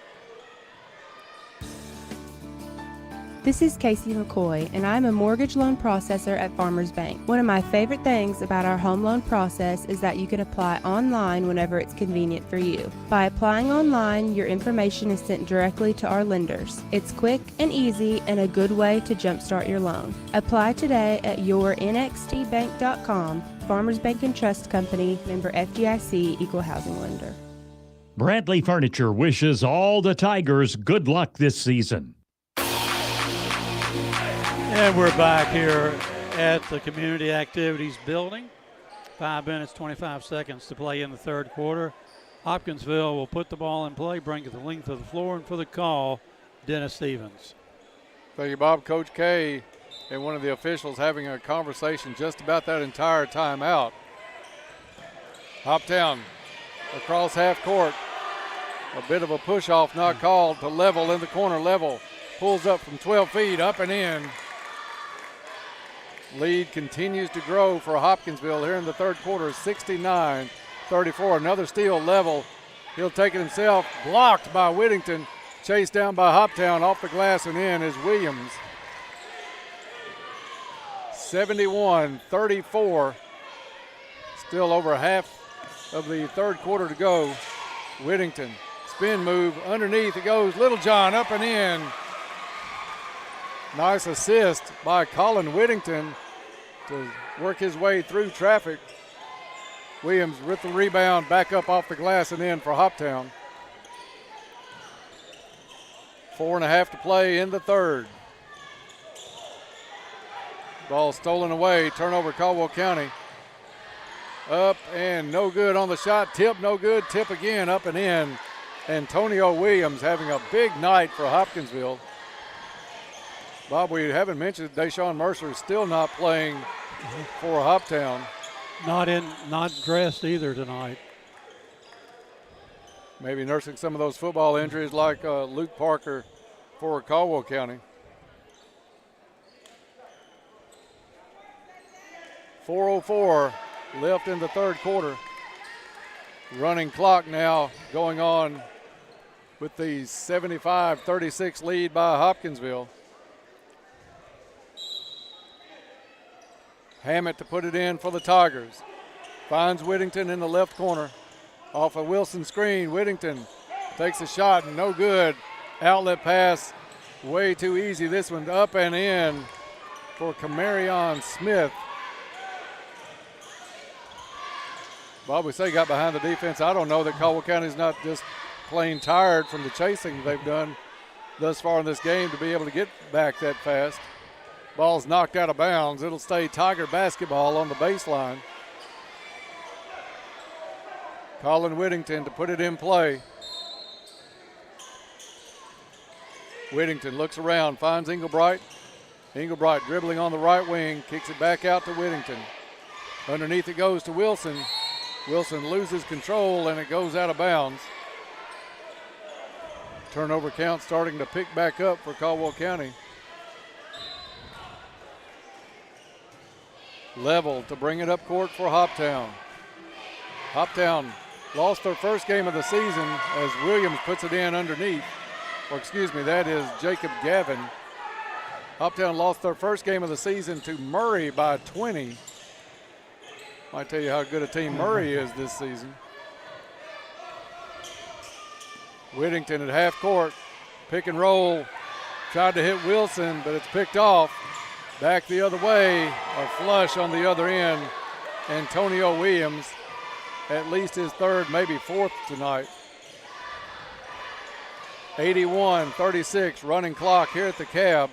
This is Casey McCoy, and I'm a mortgage loan processor at Farmers Bank. One of my favorite things about our home loan process is that you can apply online whenever it's convenient for you. By applying online, your information is sent directly to our lenders. It's quick and easy and a good way to jumpstart your loan. Apply today at yournxtbank.com. Farmers Bank and Trust Company, member FDIC, equal housing lender. Bradley Furniture wishes all the Tigers good luck this season. And we're back here at the Community Activities Building. 5 minutes, 25 seconds to play in the third quarter. Hopkinsville will put the ball in play, bring it the length of the floor, and for the call, Dennis Stevens. Thank you, Bob. Coach K and one of the officials having a conversation just about that entire timeout. Hoptown across half court. A bit of a push-off not called to Level in the corner. Level pulls up from 12 feet, up and in. Lead continues to grow for Hopkinsville here in the third quarter, 69-34. Another steal, Level. He'll take it himself, blocked by Whittington. Chased down by Hoptown, off the glass and in is Williams. 71-34. Still over half of the third quarter to go. Whittington, spin move, underneath it goes. Littlejohn up and in. Nice assist by Colin Whittington to work his way through traffic. Williams with the rebound, back up off the glass and in for Hoptown. 4.5 to play in the third. Ball stolen away, turnover Caldwell County. Up and no good on the shot, tip no good, tip again, up and in. Antonio Williams having a big night for Hopkinsville. Bob, we haven't mentioned Deshaun Mercer is still not playing for Hoptown. Not dressed either tonight. Maybe nursing some of those football injuries like Luke Parker for Caldwell County. 4:04 left in the third quarter. Running clock now going on with the 75-36 lead by Hopkinsville. Hammett to put it in for the Tigers. Finds Whittington in the left corner. Off a Wilson screen, Whittington takes a shot and no good. Outlet pass, way too easy. This one up and in for Camarion Smith. Bob, we say got behind the defense. I don't know that Caldwell County's not just plain tired from the chasing they've done thus far in this game to be able to get back that fast. Ball's knocked out of bounds. It'll stay Tiger basketball on the baseline. Colin Whittington to put it in play. Whittington looks around, finds Englebright. Englebright dribbling on the right wing, kicks it back out to Whittington. Underneath it goes to Wilson. Wilson loses control and it goes out of bounds. Turnover count starting to pick back up for Caldwell County. Level to bring it up court for Hoptown. Hoptown lost their first game of the season as Williams puts it in underneath. Or excuse me, that is Jacob Gavin. Hoptown lost their first game of the season to Murray by 20. Might tell you how good a team Murray is this season. Whittington at half court, pick and roll, tried to hit Wilson, but it's picked off. Back the other way, a flush on the other end. Antonio Williams, at least his third, maybe fourth tonight. 81-36, running clock here at the Cab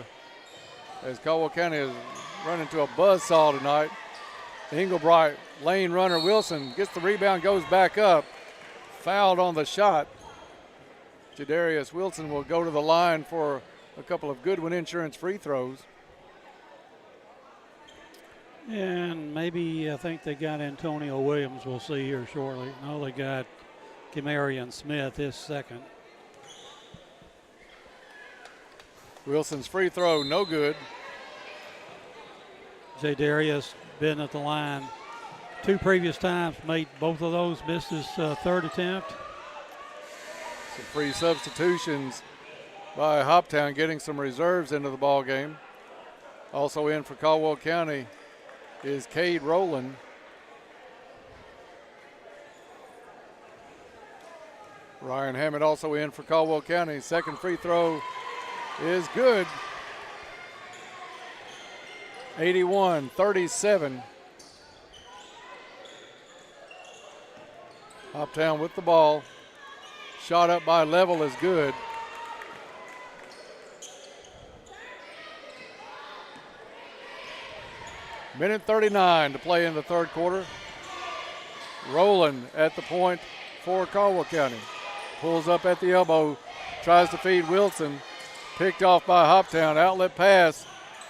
as Caldwell County is running to a buzzsaw tonight. Englebright, lane runner Wilson gets the rebound, goes back up. Fouled on the shot. Jadarius Wilson will go to the line for a couple of Goodwin Insurance free throws. And maybe I think they got Antonio Williams, we'll see here shortly. No, they got Camarion Smith, his second. Wilson's free throw, no good. Jadarius been at the line 2 previous times, made both of those, missed his third attempt. Some free substitutions by Hoptown, getting some reserves into the ball game. Also in for Caldwell County is Cade Rowland. Ryan Hammett also in for Caldwell County. Second free throw is good. 81-37. Hoptown with the ball. Shot up by Level is good. Minute 39 to play in the third quarter. Rowland at the point for Caldwell County. Pulls up at the elbow, tries to feed Wilson. Picked off by Hoptown. Outlet pass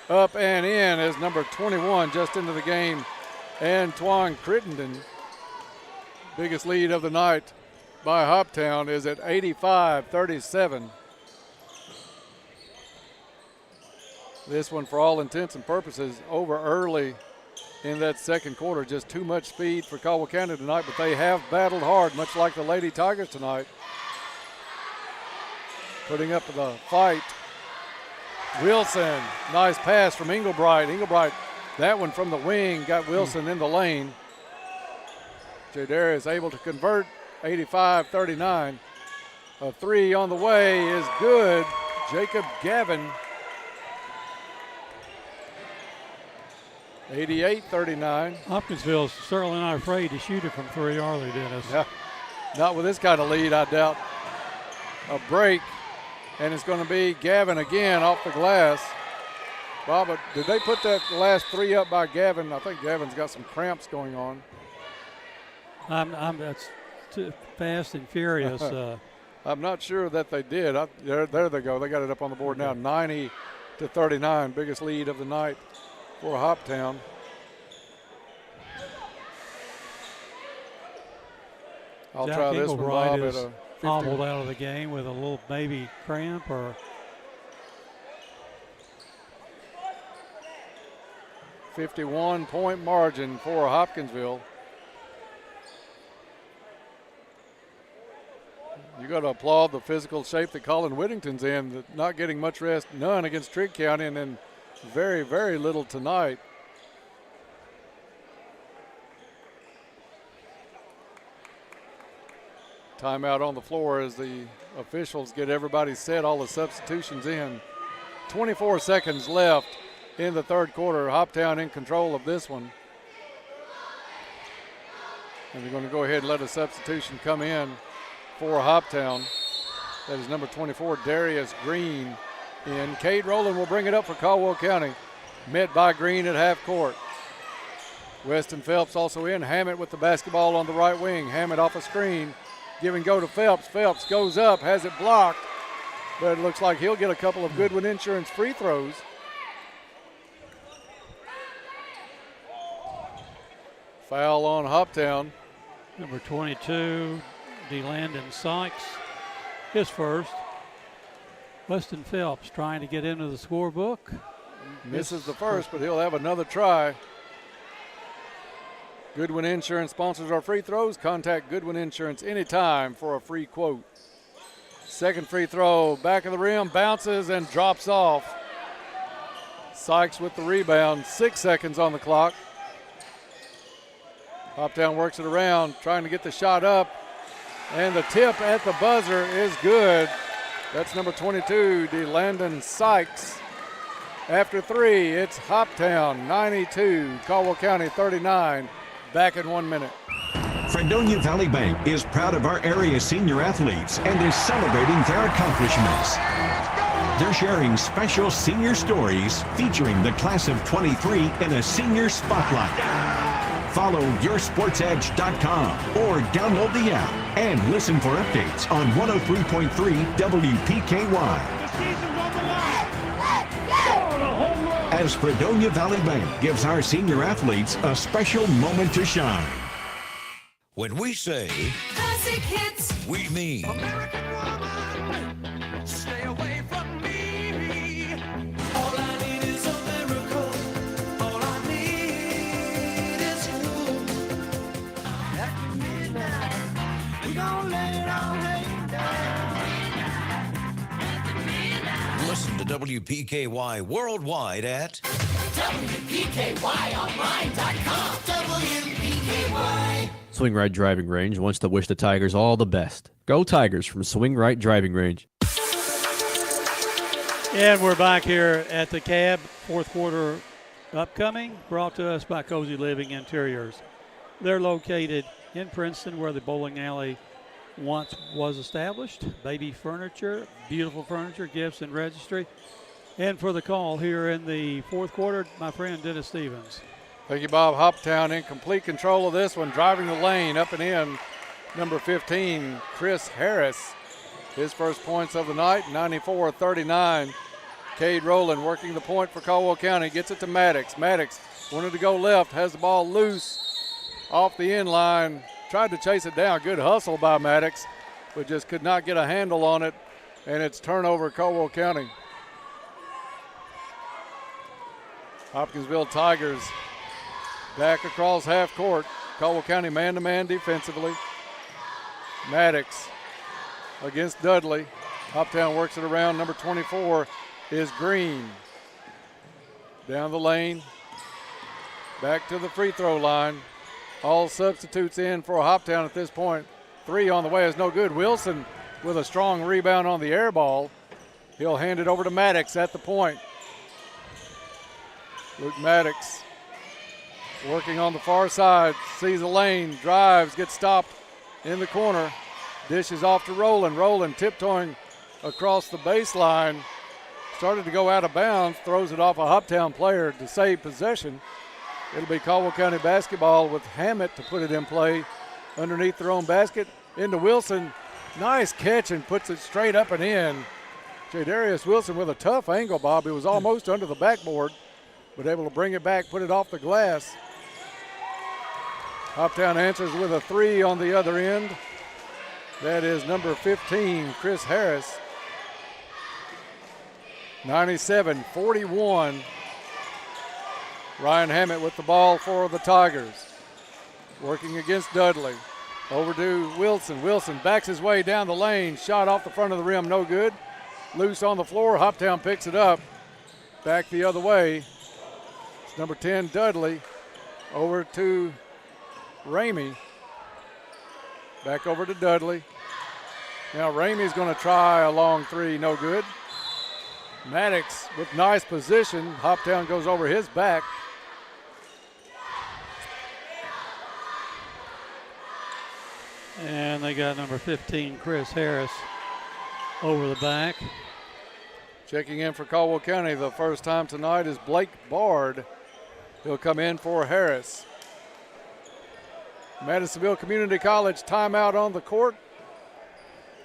up and in as number 21 just into the game, Antoine Crittenden. Biggest lead of the night by Hoptown is at 85-37. This one, for all intents and purposes, over early in that second quarter. Just too much speed for Caldwell County tonight, but they have battled hard, much like the Lady Tigers tonight. Putting up the fight. Wilson, nice pass from Englebright. Englebright, that one from the wing, got Wilson in the lane. Jadarius able to convert, 85-39. A three on the way is good. Jacob Gavin. 88-39. Hopkinsville's certainly not afraid to shoot it from three, are they, Dennis? Yeah, not with this kind of lead, I doubt. A break, and it's going to be Gavin again off the glass. Bob, did they put that last three up by Gavin? I think Gavin's got some cramps going on. That's too fast and furious. I'm not sure that they did. There they go. They got it up on the board now. 90-39, biggest lead of the night for Hoptown. I'll Jack try this one, Bob, is at a 50. hobbled out of the game with a little baby cramp or 51-point margin for Hopkinsville. You got to applaud the physical shape that Colin Whittington's in, not getting much rest, none against Trigg County, and then very, very little tonight. Timeout on the floor as the officials get everybody set, all the substitutions in. 24 seconds left in the third quarter. Hoptown in control of this one. And they're going to go ahead and let a substitution come in for Hoptown. That is number 24, Darius Green. And Cade Rowland will bring it up for Caldwell County. Met by Green at half court. Weston Phelps also in. Hammett with the basketball on the right wing. Hammett off a screen. Give and go to Phelps. Phelps goes up, has it blocked. But it looks like he'll get a couple of Goodwin Insurance free throws. Foul on Hoptown. Number 22, DeLandon Sykes, his first. Weston Phelps trying to get into the scorebook. Misses the first, but he'll have another try. Goodwin Insurance sponsors our free throws. Contact Goodwin Insurance anytime for a free quote. Second free throw, back of the rim, bounces and drops off. Sykes with the rebound, 6 seconds on the clock. Hoptown works it around, trying to get the shot up. And the tip at the buzzer is good. That's number 22, DeLandon Sykes. After three, it's Hoptown 92, Caldwell County 39. Back in 1 minute. Fredonia Valley Bank is proud of our area senior athletes and is celebrating their accomplishments. They're sharing special senior stories featuring the class of 23 in a senior spotlight. Follow yoursportsedge.com or download the app and listen for updates on 103.3 WPKY. As Fredonia Valley Bank gives our senior athletes a special moment to shine. When we say Classic hits, we mean American woman, stay away from me. All I need is a miracle. All I need is you. After midnight, we gon' lay it all way down. After midnight. Listen to WPKY worldwide at WPKYonline.com. WPKY. Swing Right Driving Range wants to wish the Tigers all the best. Go Tigers from Swing Right Driving Range. And we're back here at the Cab, fourth quarter upcoming, brought to us by Cozy Living Interiors. They're located in Princeton where the bowling alley once was established. Baby furniture, beautiful furniture, gifts, and registry. And for the call here in the fourth quarter, my friend Dennis Stevens. Thank you, Bob. Hoptown in complete control of this one, driving the lane up and in. Number 15, Chris Harris. His first points of the night, 94-39. Cade Rowland working the point for Caldwell County, gets it to Maddox. Maddox wanted to go left, has the ball loose off the end line, tried to chase it down. Good hustle by Maddox, but just could not get a handle on it, and it's turnover Caldwell County. Hopkinsville Tigers back across half court. Caldwell County man-to-man defensively. Maddox against Dudley. Hoptown works it around. Number 24 is Green. Down the lane. Back to the free throw line. All substitutes in for Hoptown at this point. 3 on the way is no good. Wilson with a strong rebound on the air ball. He'll hand it over to Maddox at the point. Luke Maddox working on the far side, sees a lane, drives, gets stopped in the corner. Dishes off to Rowland. Rowland tiptoeing across the baseline. Started to go out of bounds, throws it off a Hoptown player to save possession. It'll be Caldwell County basketball with Hammett to put it in play underneath their own basket. Into Wilson. Nice catch and puts it straight up and in. Jadarius Wilson with a tough angle, Bob. He was almost under the backboard, but able to bring it back, put it off the glass. Hoptown answers with a 3 on the other end. That is number 15, Chris Harris. 97-41. Ryan Hammett with the ball for the Tigers. Working against Dudley. Over to Wilson. Wilson backs his way down the lane. Shot off the front of the rim, no good. Loose on the floor. Hoptown picks it up. Back the other way. It's number 10, Dudley. Over to Ramey. Back over to Dudley. Now Ramey's going to try a long 3, no good. Maddox with nice position. Hoptown goes over his back. And they got number 15, Chris Harris, over the back. Checking in for Caldwell County the first time tonight is Blake Bard. He'll come in for Harris. Madisonville Community College timeout on the court.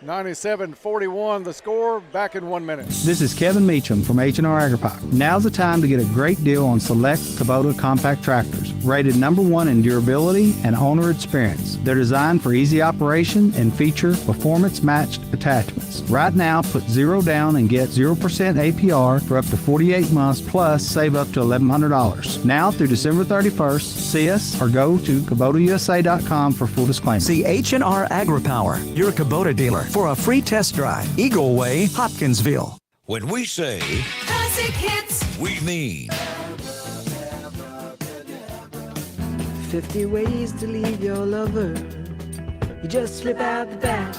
97-41 the score, back in 1 minute. This is Kevin Meacham from H&R Agri-Pack. Now's the time to get a great deal on select Kubota compact tractors, rated #1 in durability and owner experience. They're designed for easy operation and feature performance-matched attachments. Right now, put 0 down and get 0% APR for up to 48 months, plus save up to $1,100. Now through December 31st, see us or go to KubotaUSA.com for full disclaimer. See H&R Agri-Power, your Kubota dealer, for a free test drive. Eagle Way, Hopkinsville. When we say Classic hits. we mean 50 ways to leave your lover. You just slip out the back,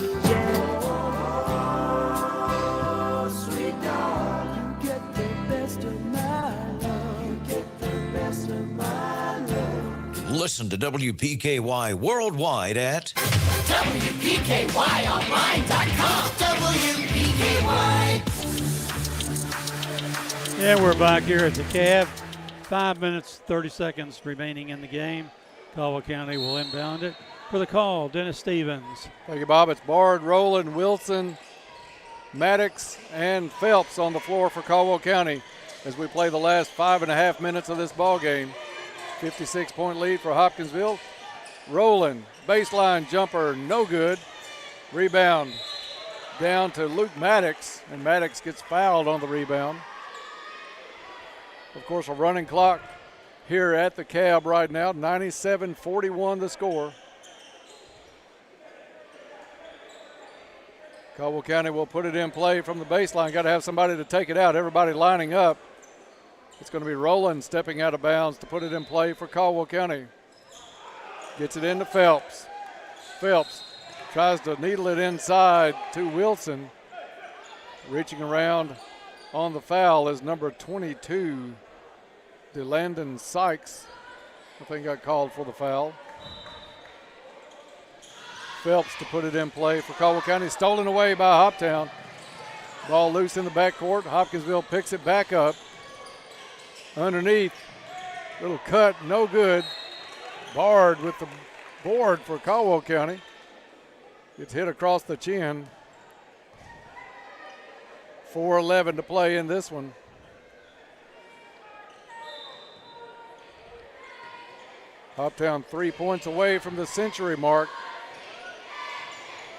Oh, sweet darling, you get the best of my love. You get the best of my love. listen to WPKY worldwide at WPKYonline.com. WPKY. And we're back here at the Cab. 5 minutes, 30 seconds remaining in the game. Caldwell County will inbound it. For the call, Dennis Stevens. Thank you, Bob. It's Bard, Rowland, Wilson, Maddox, and Phelps on the floor for Caldwell County as we play the last 5.5 minutes of this ball game. 56-point lead for Hopkinsville. Rowland, baseline jumper, no good. Rebound down to Luke Maddox, and Maddox gets fouled on the rebound. Of course, a running clock here at the Cab right now. 97-41 the score. Caldwell County will put it in play from the baseline. Got to have somebody to take it out. Everybody lining up. It's going to be Rowland stepping out of bounds to put it in play for Caldwell County. Gets it into Phelps. Phelps tries to needle it inside to Wilson. Reaching around on the foul is number 22, DeLandon Sykes. I think got called for the foul. Phelps to put it in play for Caldwell County. Stolen away by Hoptown. Ball loose in the backcourt. Hopkinsville picks it back up. Underneath, little cut, no good. Bard with the board for Caldwell County. Gets hit across the chin. 4:11 to play in this one. Hoptown 3 points away from the century mark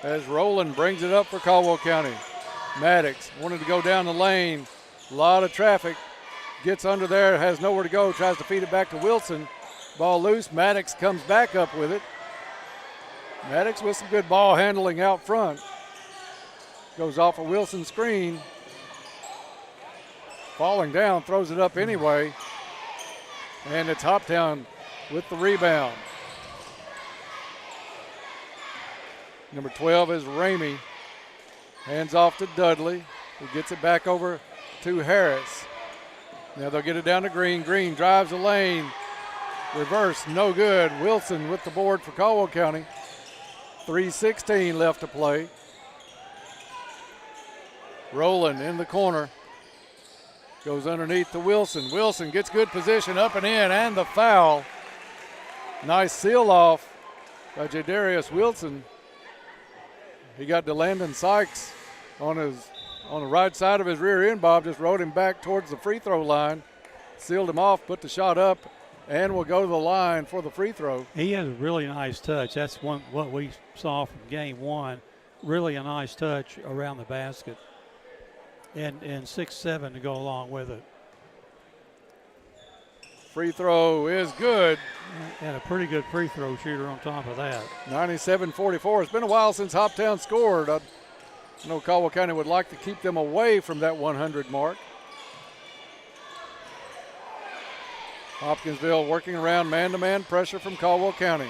as Rowland brings it up for Caldwell County. Maddox wanted to go down the lane. A lot of traffic. Gets under there, has nowhere to go, tries to feed it back to Wilson. Ball loose, Maddox comes back up with it. Maddox with some good ball handling out front. Goes off a Wilson screen. Falling down, throws it up anyway. And it's Hoptown with the rebound. Number 12 is Ramey. Hands off to Dudley, who gets it back over to Harris. Now they'll get it down to Green. Green drives the lane. Reverse, no good. Wilson with the board for Caldwell County. 3:16 left to play. Rowland in the corner. Goes underneath to Wilson. Wilson gets good position up and in, and the foul. Nice seal off by Jadarius Wilson. He got DeLandon Sykes on the right side of his rear end. Bob just rode him back towards the free throw line, sealed him off, put the shot up, and will go to the line for the free throw. He has a really nice touch. That's what we saw from game one. Really a nice touch around the basket. And 6'7" to go along with it. Free throw is good. And a pretty good free throw shooter on top of that. 97-44. It's been a while since Hoptown scored. I know Caldwell County would like to keep them away from that 100 mark. Hopkinsville working around man-to-man pressure from Caldwell County.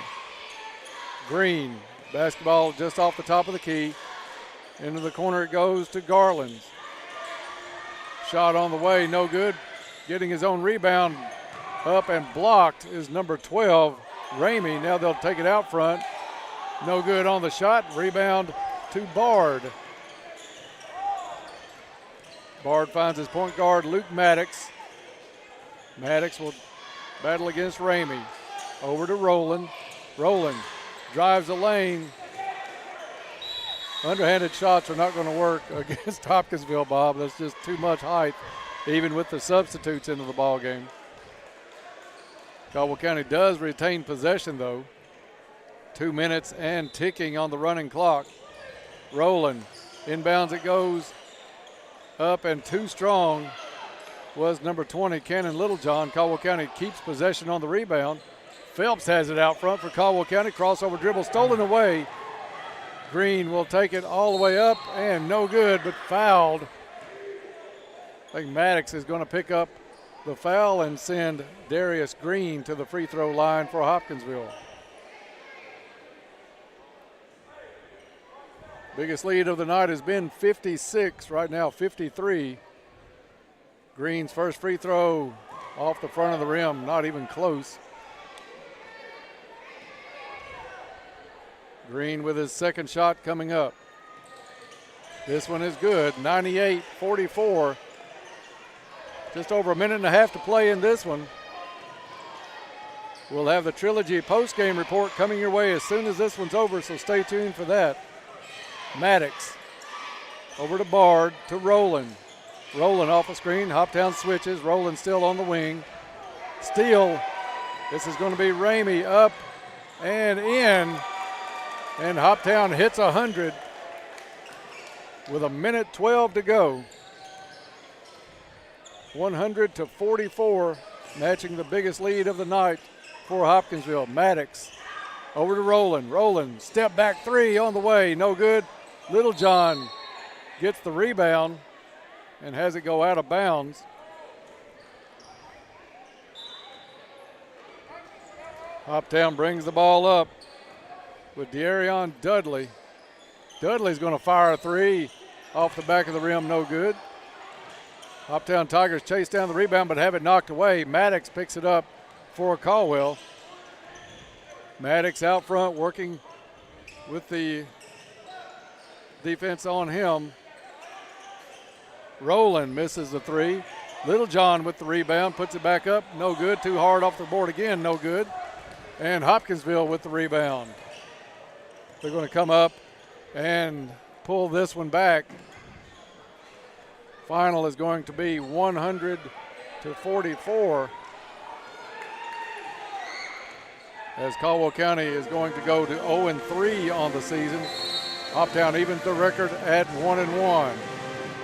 Green, basketball just off the top of the key. Into the corner it goes to Garland. Shot on the way, no good. Getting his own rebound up and blocked is number 12, Ramey. Now they'll take it out front. No good on the shot. Rebound to Bard. Bard finds his point guard, Luke Maddox. Maddox will battle against Ramey. Over to Rowland. Rowland drives the lane. Underhanded shots are not going to work against Hopkinsville, Bob. That's just too much height, even with the substitutes into the ball game. Caldwell County does retain possession, though. 2 minutes and ticking on the running clock. Rowland, inbounds it goes up and too strong was number 20, Cannon Littlejohn. Caldwell County keeps possession on the rebound. Phelps has it out front for Caldwell County. Crossover dribble stolen away. Green will take it all the way up and no good, but fouled. I think Maddox is going to pick up the foul and send Darius Green to the free throw line for Hopkinsville. Biggest lead of the night has been 56, right now 53. Green's first free throw off the front of the rim, not even close. Green with his second shot coming up. This one is good, 98-44. Just over a minute and a half to play in this one. We'll have the Trilogy post-game report coming your way as soon as this one's over, so stay tuned for that. Maddox over to Bard to Rowland. Rowland off the screen, Hoptown switches, Rowland still on the wing. Steal, this is going to be Ramey up and in, and Hoptown hits 100 with a minute 12 to go. 100-44, matching the biggest lead of the night for Hopkinsville. Maddox over to Rowland. Rowland, step back three on the way, no good. Littlejohn gets the rebound and has it go out of bounds. Hoptown brings the ball up with De'Arion Dudley. Dudley's going to fire a three off the back of the rim, no good. Hoptown Tigers chase down the rebound but have it knocked away. Maddox picks it up for Caldwell. Maddox out front working with the defense on him. Rowland misses the three. Littlejohn with the rebound, puts it back up, no good. Too hard off the board again, no good. And Hopkinsville with the rebound. They're going to come up and pull this one back. Final is going to be 100-44. As Caldwell County is going to go to 0-3 on the season. Hoptown evens the record at 1-1.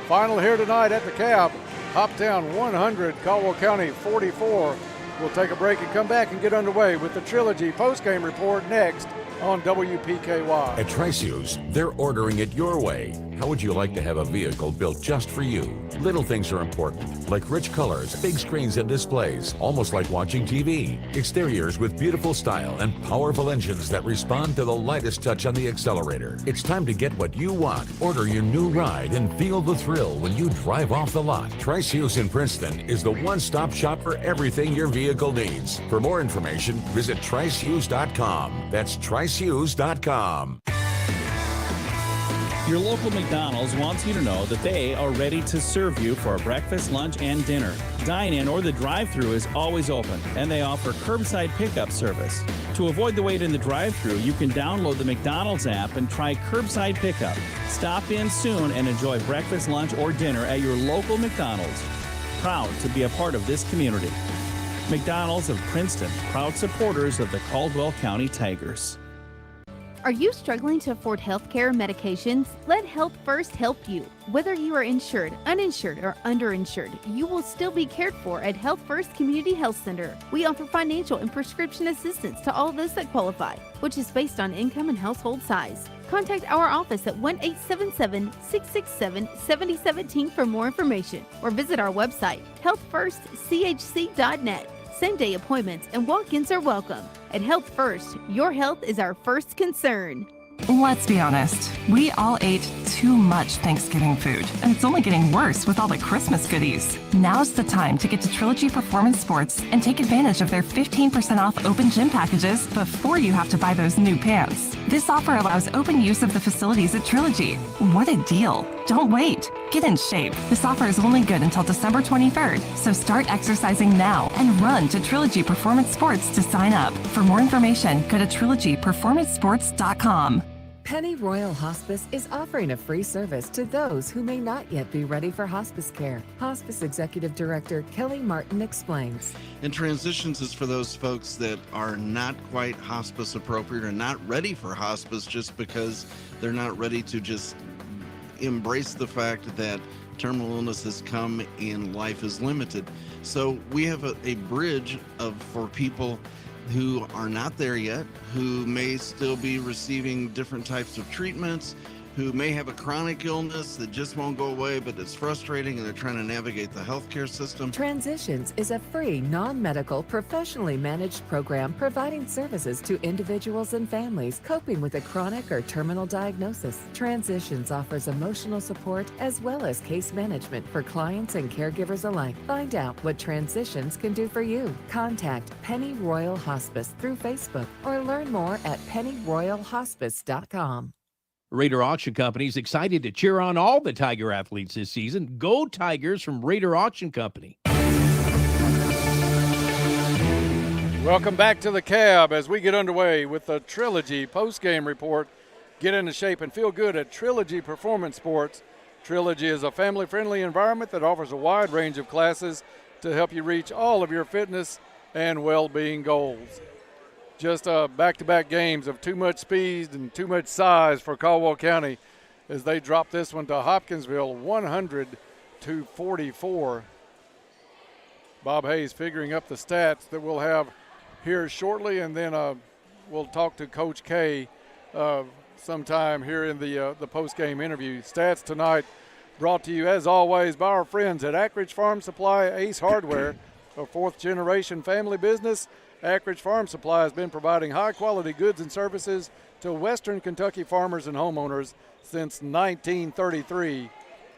Final here tonight at the Cab. Hoptown 100, Caldwell County 44. We'll take a break and come back and get underway with the Trilogy postgame report next on WPKY. At Trice's, they're ordering it your way. How would you like to have a vehicle built just for you? Little things are important, like rich colors, big screens and displays, almost like watching TV. Exteriors with beautiful style and powerful engines that respond to the lightest touch on the accelerator. It's time to get what you want. Order your new ride and feel the thrill when you drive off the lot. Trice's in Princeton is the one-stop shop for everything your vehicle needs. For more information, visit tricehughes.com. That's tricehughes.com. Your local McDonald's wants you to know that they are ready to serve you for breakfast, lunch, and dinner. Dine-in or the drive-thru is always open, and they offer curbside pickup service. To avoid the wait in the drive-thru, you can download the McDonald's app and try curbside pickup. Stop in soon and enjoy breakfast, lunch, or dinner at your local McDonald's. Proud to be a part of this community. McDonald's of Princeton, proud supporters of the Caldwell County Tigers. Are you struggling to afford healthcare medications? Let Health First help you. Whether you are insured, uninsured, or underinsured, you will still be cared for at Health First Community Health Center. We offer financial and prescription assistance to all those that qualify, which is based on income and household size. Contact our office at 1-877-667-7017 for more information, or visit our website, healthfirstchc.net. Same-day appointments and walk-ins are welcome. At Health First, your health is our first concern. Let's be honest, we all ate too much Thanksgiving food, and it's only getting worse with all the Christmas goodies. Now's the time to get to Trilogy Performance Sports and take advantage of their 15% off open gym packages before you have to buy those new pants. This offer allows open use of the facilities at Trilogy. What a deal. Don't wait. Get in shape. This offer is only good until December 23rd, so start exercising now and run to Trilogy Performance Sports to sign up. For more information, go to trilogyperformancesports.com. Penny Royal Hospice is offering a free service to those who may not yet be ready for hospice care. Hospice Executive Director Kelly Martin explains. And transitions is for those folks that are not quite hospice appropriate or not ready for hospice just because they're not ready to just embrace the fact that terminal illness has come and life is limited. So we have a bridge for people who are not there yet, who may still be receiving different types of treatments, who may have a chronic illness that just won't go away, but it's frustrating and they're trying to navigate the healthcare system. Transitions is a free, non-medical, professionally managed program providing services to individuals and families coping with a chronic or terminal diagnosis. Transitions offers emotional support as well as case management for clients and caregivers alike. Find out what Transitions can do for you. Contact Penny Royal Hospice through Facebook or learn more at pennyroyalhospice.com. Raider Auction Company is excited to cheer on all the Tiger athletes this season. Go Tigers from Raider Auction Company. Welcome back to the Cab as we get underway with the Trilogy postgame report. Get into shape and feel good at Trilogy Performance Sports. Trilogy is a family-friendly environment that offers a wide range of classes to help you reach all of your fitness and well-being goals. Just back-to-back games of too much speed and too much size for Caldwell County as they drop this one to Hopkinsville 100-44. Bob Hayes figuring up the stats that we'll have here shortly, and then we'll talk to Coach K sometime here in the post-game interview. Stats tonight brought to you, as always, by our friends at Ackridge Farm Supply Ace Hardware, a fourth-generation family business. Ackridge Farm Supply has been providing high-quality goods and services to Western Kentucky farmers and homeowners since 1933.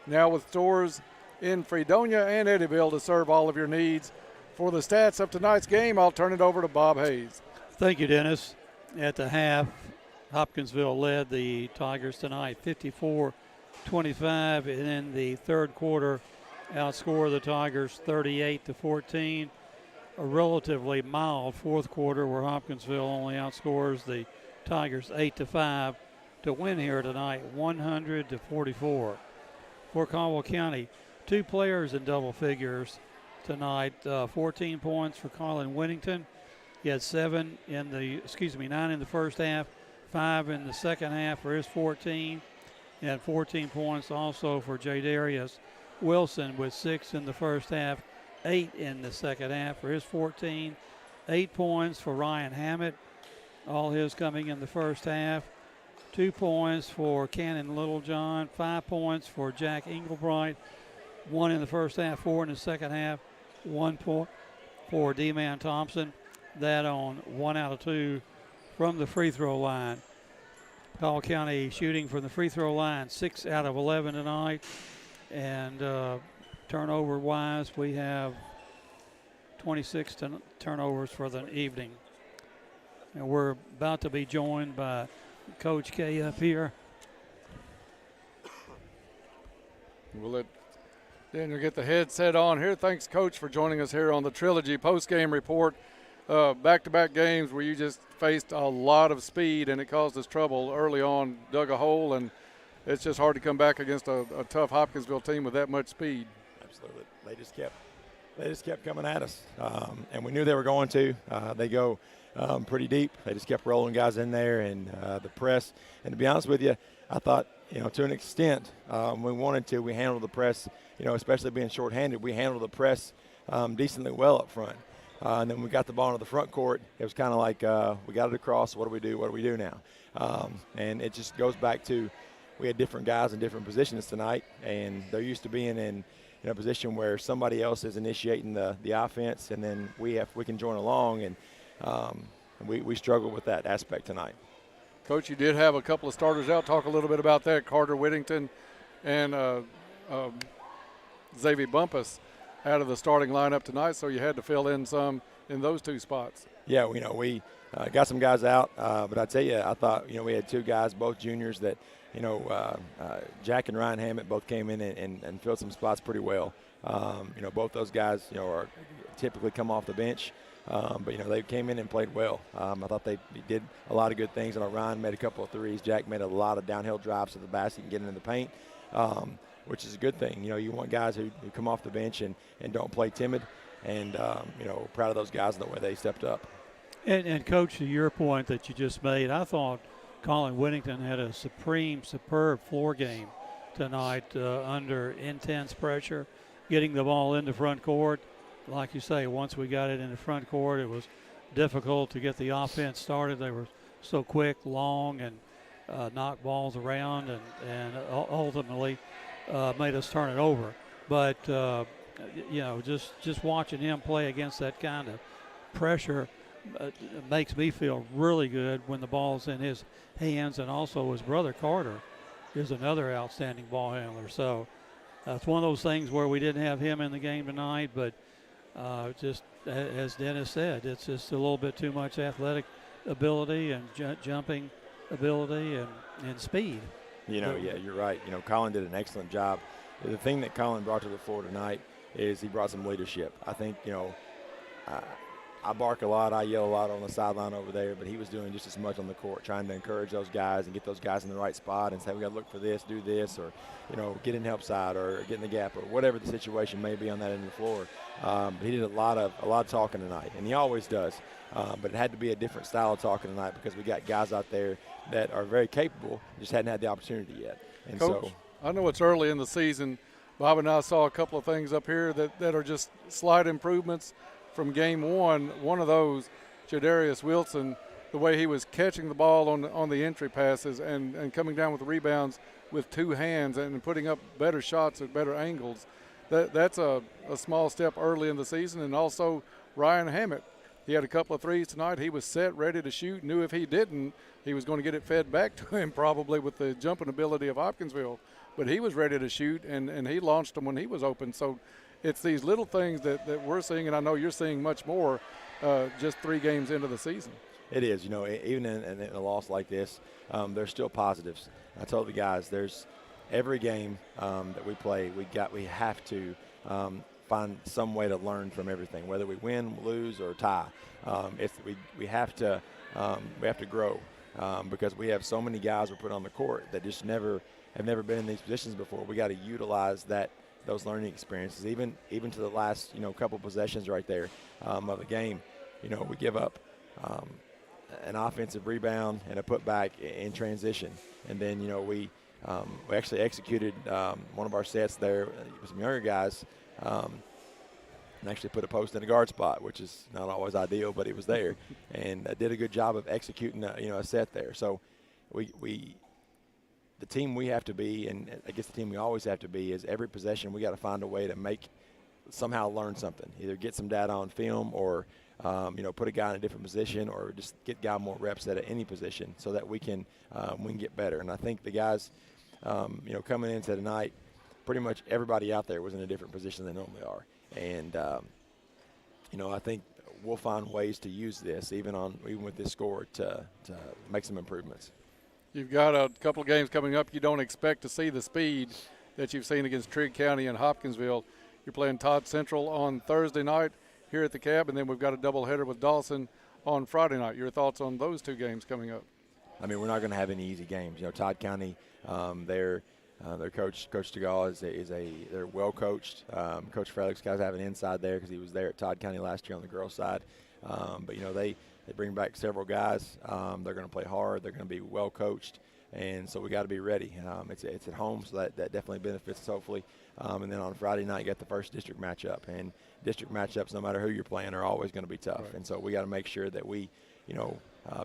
Now with stores in Fredonia and Eddyville to serve all of your needs. For the stats of tonight's game, I'll turn it over to Bob Hayes. Thank you, Dennis. At the half, Hopkinsville led the Tigers tonight 54-25, and in the third quarter outscored the Tigers 38-14. A relatively mild fourth quarter where Hopkinsville only outscores the Tigers 8-5 to win here tonight 100-44. For Caldwell County, two players in double figures tonight. 14 points for Colin Whittington. He had 9 in the first half, 5 in the second half for his 14. He had 14 points also for Jadarius Wilson with 6 in the first half, 8 in the second half for his 14. 8 points for Ryan Hammett, all his coming in the first half. 2 points for Cannon Littlejohn, 5 points for Jack Englebright, 1 in the first half, 4 in the second half, 1 point for D-Man Thompson. That on 1 out of 2 from the free throw line. Caldwell County shooting from the free throw line 6 out of 11 tonight. And turnover wise, we have 26 turnovers for the evening. And we're about to be joined by Coach K up here. We'll let Daniel get the headset on here. Thanks, Coach, for joining us here on the Trilogy post-game report. Back-to-back games where you just faced a lot of speed and it caused us trouble early on, dug a hole, and it's just hard to come back against a tough Hopkinsville team with that much speed. Absolutely. They just kept coming at us, and we knew they were going to. They go pretty deep. They just kept rolling guys in there, and the press. And to be honest with you, I thought, to an extent, we wanted to. We handled the press, especially being shorthanded. We handled the press decently well up front. And then we got the ball into the front court. It was kind of like we got it across. What do we do? What do we do now? And it just goes back to we had different guys in different positions tonight, and they're used to being in a position where somebody else is initiating the offense, and then we can join along, and we struggle with that aspect tonight. Coach, you did have a couple of starters out. Talk a little bit about that. Carter Whittington and Xavier Bumpus out of the starting lineup tonight, so you had to fill in some in those 2 spots. Yeah, we got some guys out, but I tell you, I thought, we had 2 guys, both juniors, that, Jack and Ryan Hammett both came in and filled some spots pretty well. Both those guys, are typically come off the bench, but, they came in and played well. I thought they did a lot of good things. Ryan made a couple of threes. Jack made a lot of downhill drives to the basket and getting in the paint. Which is a good thing. You want guys who come off the bench and don't play timid, and, proud of those guys and the way they stepped up. And Coach, to your point that you just made, I thought Colin Whittington had a superb floor game tonight under intense pressure, getting the ball into front court. Like you say, once we got it in the front court, it was difficult to get the offense started. They were so quick, long, and knocked balls around, and ultimately made us turn it over. But, just watching him play against that kind of pressure makes me feel really good when the ball's in his hands. And also his brother Carter is another outstanding ball handler. So it's one of those things where we didn't have him in the game tonight, but just as Dennis said, it's just a little bit too much athletic ability and jumping ability and speed. Yeah, you're right. Colin did an excellent job. The thing that Colin brought to the floor tonight is he brought some leadership. I think, I bark a lot, I yell a lot on the sideline over there, but he was doing just as much on the court, trying to encourage those guys and get those guys in the right spot and say, we got to look for this, do this, or, get in help side or get in the gap or whatever the situation may be on that end of the floor. But he did a lot of talking tonight, and he always does. But it had to be a different style of talking tonight because we got guys out there that are very capable, just hadn't had the opportunity yet. And Coach, I know it's early in the season. Bob and I saw a couple of things up here that are just slight improvements from game one. One of those, Jadarius Wilson the way he was catching the ball on the entry passes and coming down with the rebounds with two hands and putting up better shots at better angles. That's a small step early in the season. And also Ryan Hammett, he had a couple of threes tonight. He was set, ready to shoot, knew if he didn't, he was going to get it fed back to him probably with the jumping ability of Hopkinsville. But he was ready to shoot, and he launched them when he was open. So it's these little things that we're seeing, and I know you're seeing much more just 3 games into the season. It is. Even in a loss like this, there's still positives. I told the guys, there's every game that we play, we have to find some way to learn from everything, whether we win, lose, or tie. We have to grow because we have so many guys we put on the court that just have never been in these positions before. We got to utilize those learning experiences, even to the last couple possessions right there of the game. We give up an offensive rebound and a putback in transition, and then we actually executed one of our sets there with some younger guys, and actually put a post in a guard spot, which is not always ideal, but it was there, and did a good job of executing a set there. So the team we have to be, and I guess the team we always have to be, is every possession we got to find a way to somehow learn something, either get some data on film or put a guy in a different position, or just get guy more reps at any position so that we can get better. And I think the guys, coming into tonight, pretty much everybody out there was in a different position than they normally are. And, I think we'll find ways to use this, even with this score, to make some improvements. You've got a couple of games coming up. You don't expect to see the speed that you've seen against Trigg County and Hopkinsville. You're playing Todd Central on Thursday night here at the Cab, and then we've got a doubleheader with Dawson on Friday night. Your thoughts on those 2 games coming up? I mean, we're not going to have any easy games. Todd County, their coach DeGaulle they're well coached. Coach Frelick's guys have an inside there because he was there at Todd County last year on the girls' side. But they bring back several guys. They're going to play hard. They're going to be well coached, and so we got to be ready. It's at home, so that definitely benefits us hopefully. And then on Friday night, you got the first district matchup, and district matchups, no matter who you're playing, are always going to be tough. Right. And so we got to make sure that we,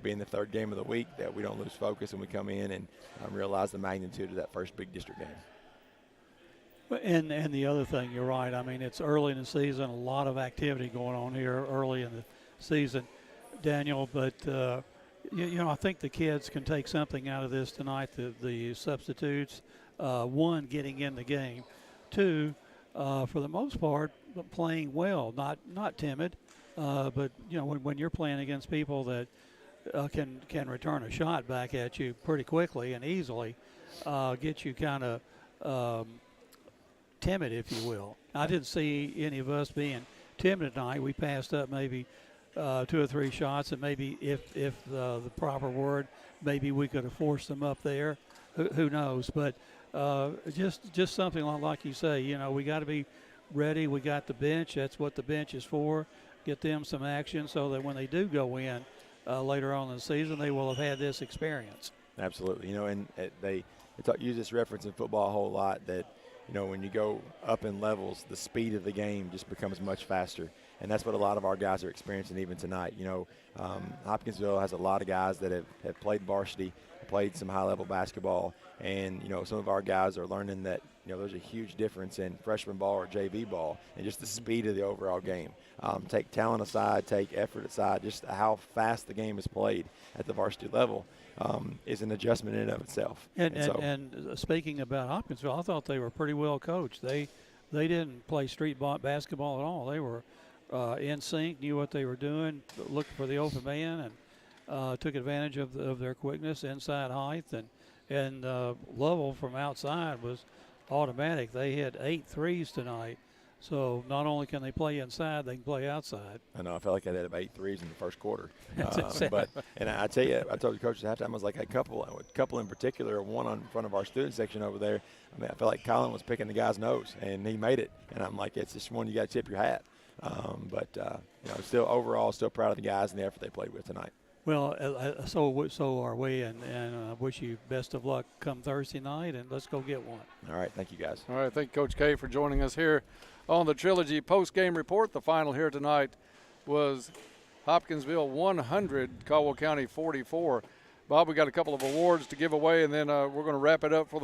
being the 3rd game of the week, that we don't lose focus and we come in and realize the magnitude of that first big district game. And the other thing, you're right. I mean, it's early in the season, a lot of activity going on here early in the season, Daniel. But I think the kids can take something out of this tonight. The substitutes, 1, getting in the game, 2, for the most part, playing well, not timid. But when you're playing against people that can return a shot back at you pretty quickly and easily, get you kind of timid, if you will. I didn't see any of us being timid tonight. We passed up maybe 2 or 3 shots, and maybe if the proper word, maybe we could have forced them up there. Who knows? But just something like you say. We got to be ready. We got the bench. That's what the bench is for. Get them some action so that when they do go in later on in the season, they will have had this experience. Absolutely. And they use this reference in football a whole lot that, when you go up in levels, the speed of the game just becomes much faster. And that's what a lot of our guys are experiencing even tonight. Hopkinsville has a lot of guys that have played varsity, played some high-level basketball, and, some of our guys are learning that, there's a huge difference in freshman ball or JV ball and just the speed of the overall game. Take talent aside, take effort aside, just how fast the game is played at the varsity level is an adjustment in and of itself. And speaking about Hopkinsville, I thought they were pretty well coached. They didn't play street basketball at all. They were in sync, knew what they were doing, looked for the open man, and took advantage of their quickness, inside height, and Lovell from outside was automatic. They hit 8 threes tonight. So not only can they play inside, they can play outside. I know. I felt like I had 8 threes in the first quarter. And I tell you, I told the coach at halftime, I was like, a couple in particular, one on front of our student section over there. I mean, I felt like Colin was picking the guy's nose, and he made it. And I'm like, it's just one you got to tip your hat. Still overall, still proud of the guys and the effort they played with tonight. Well, so are we, and wish you best of luck come Thursday night, and let's go get one. All right, thank you guys. All right, thank you, Coach K, for joining us here on the Trilogy post-game report. The final here tonight was Hopkinsville 100, Caldwell County 44. Bob, we got a couple of awards to give away, and then we're going to wrap it up for the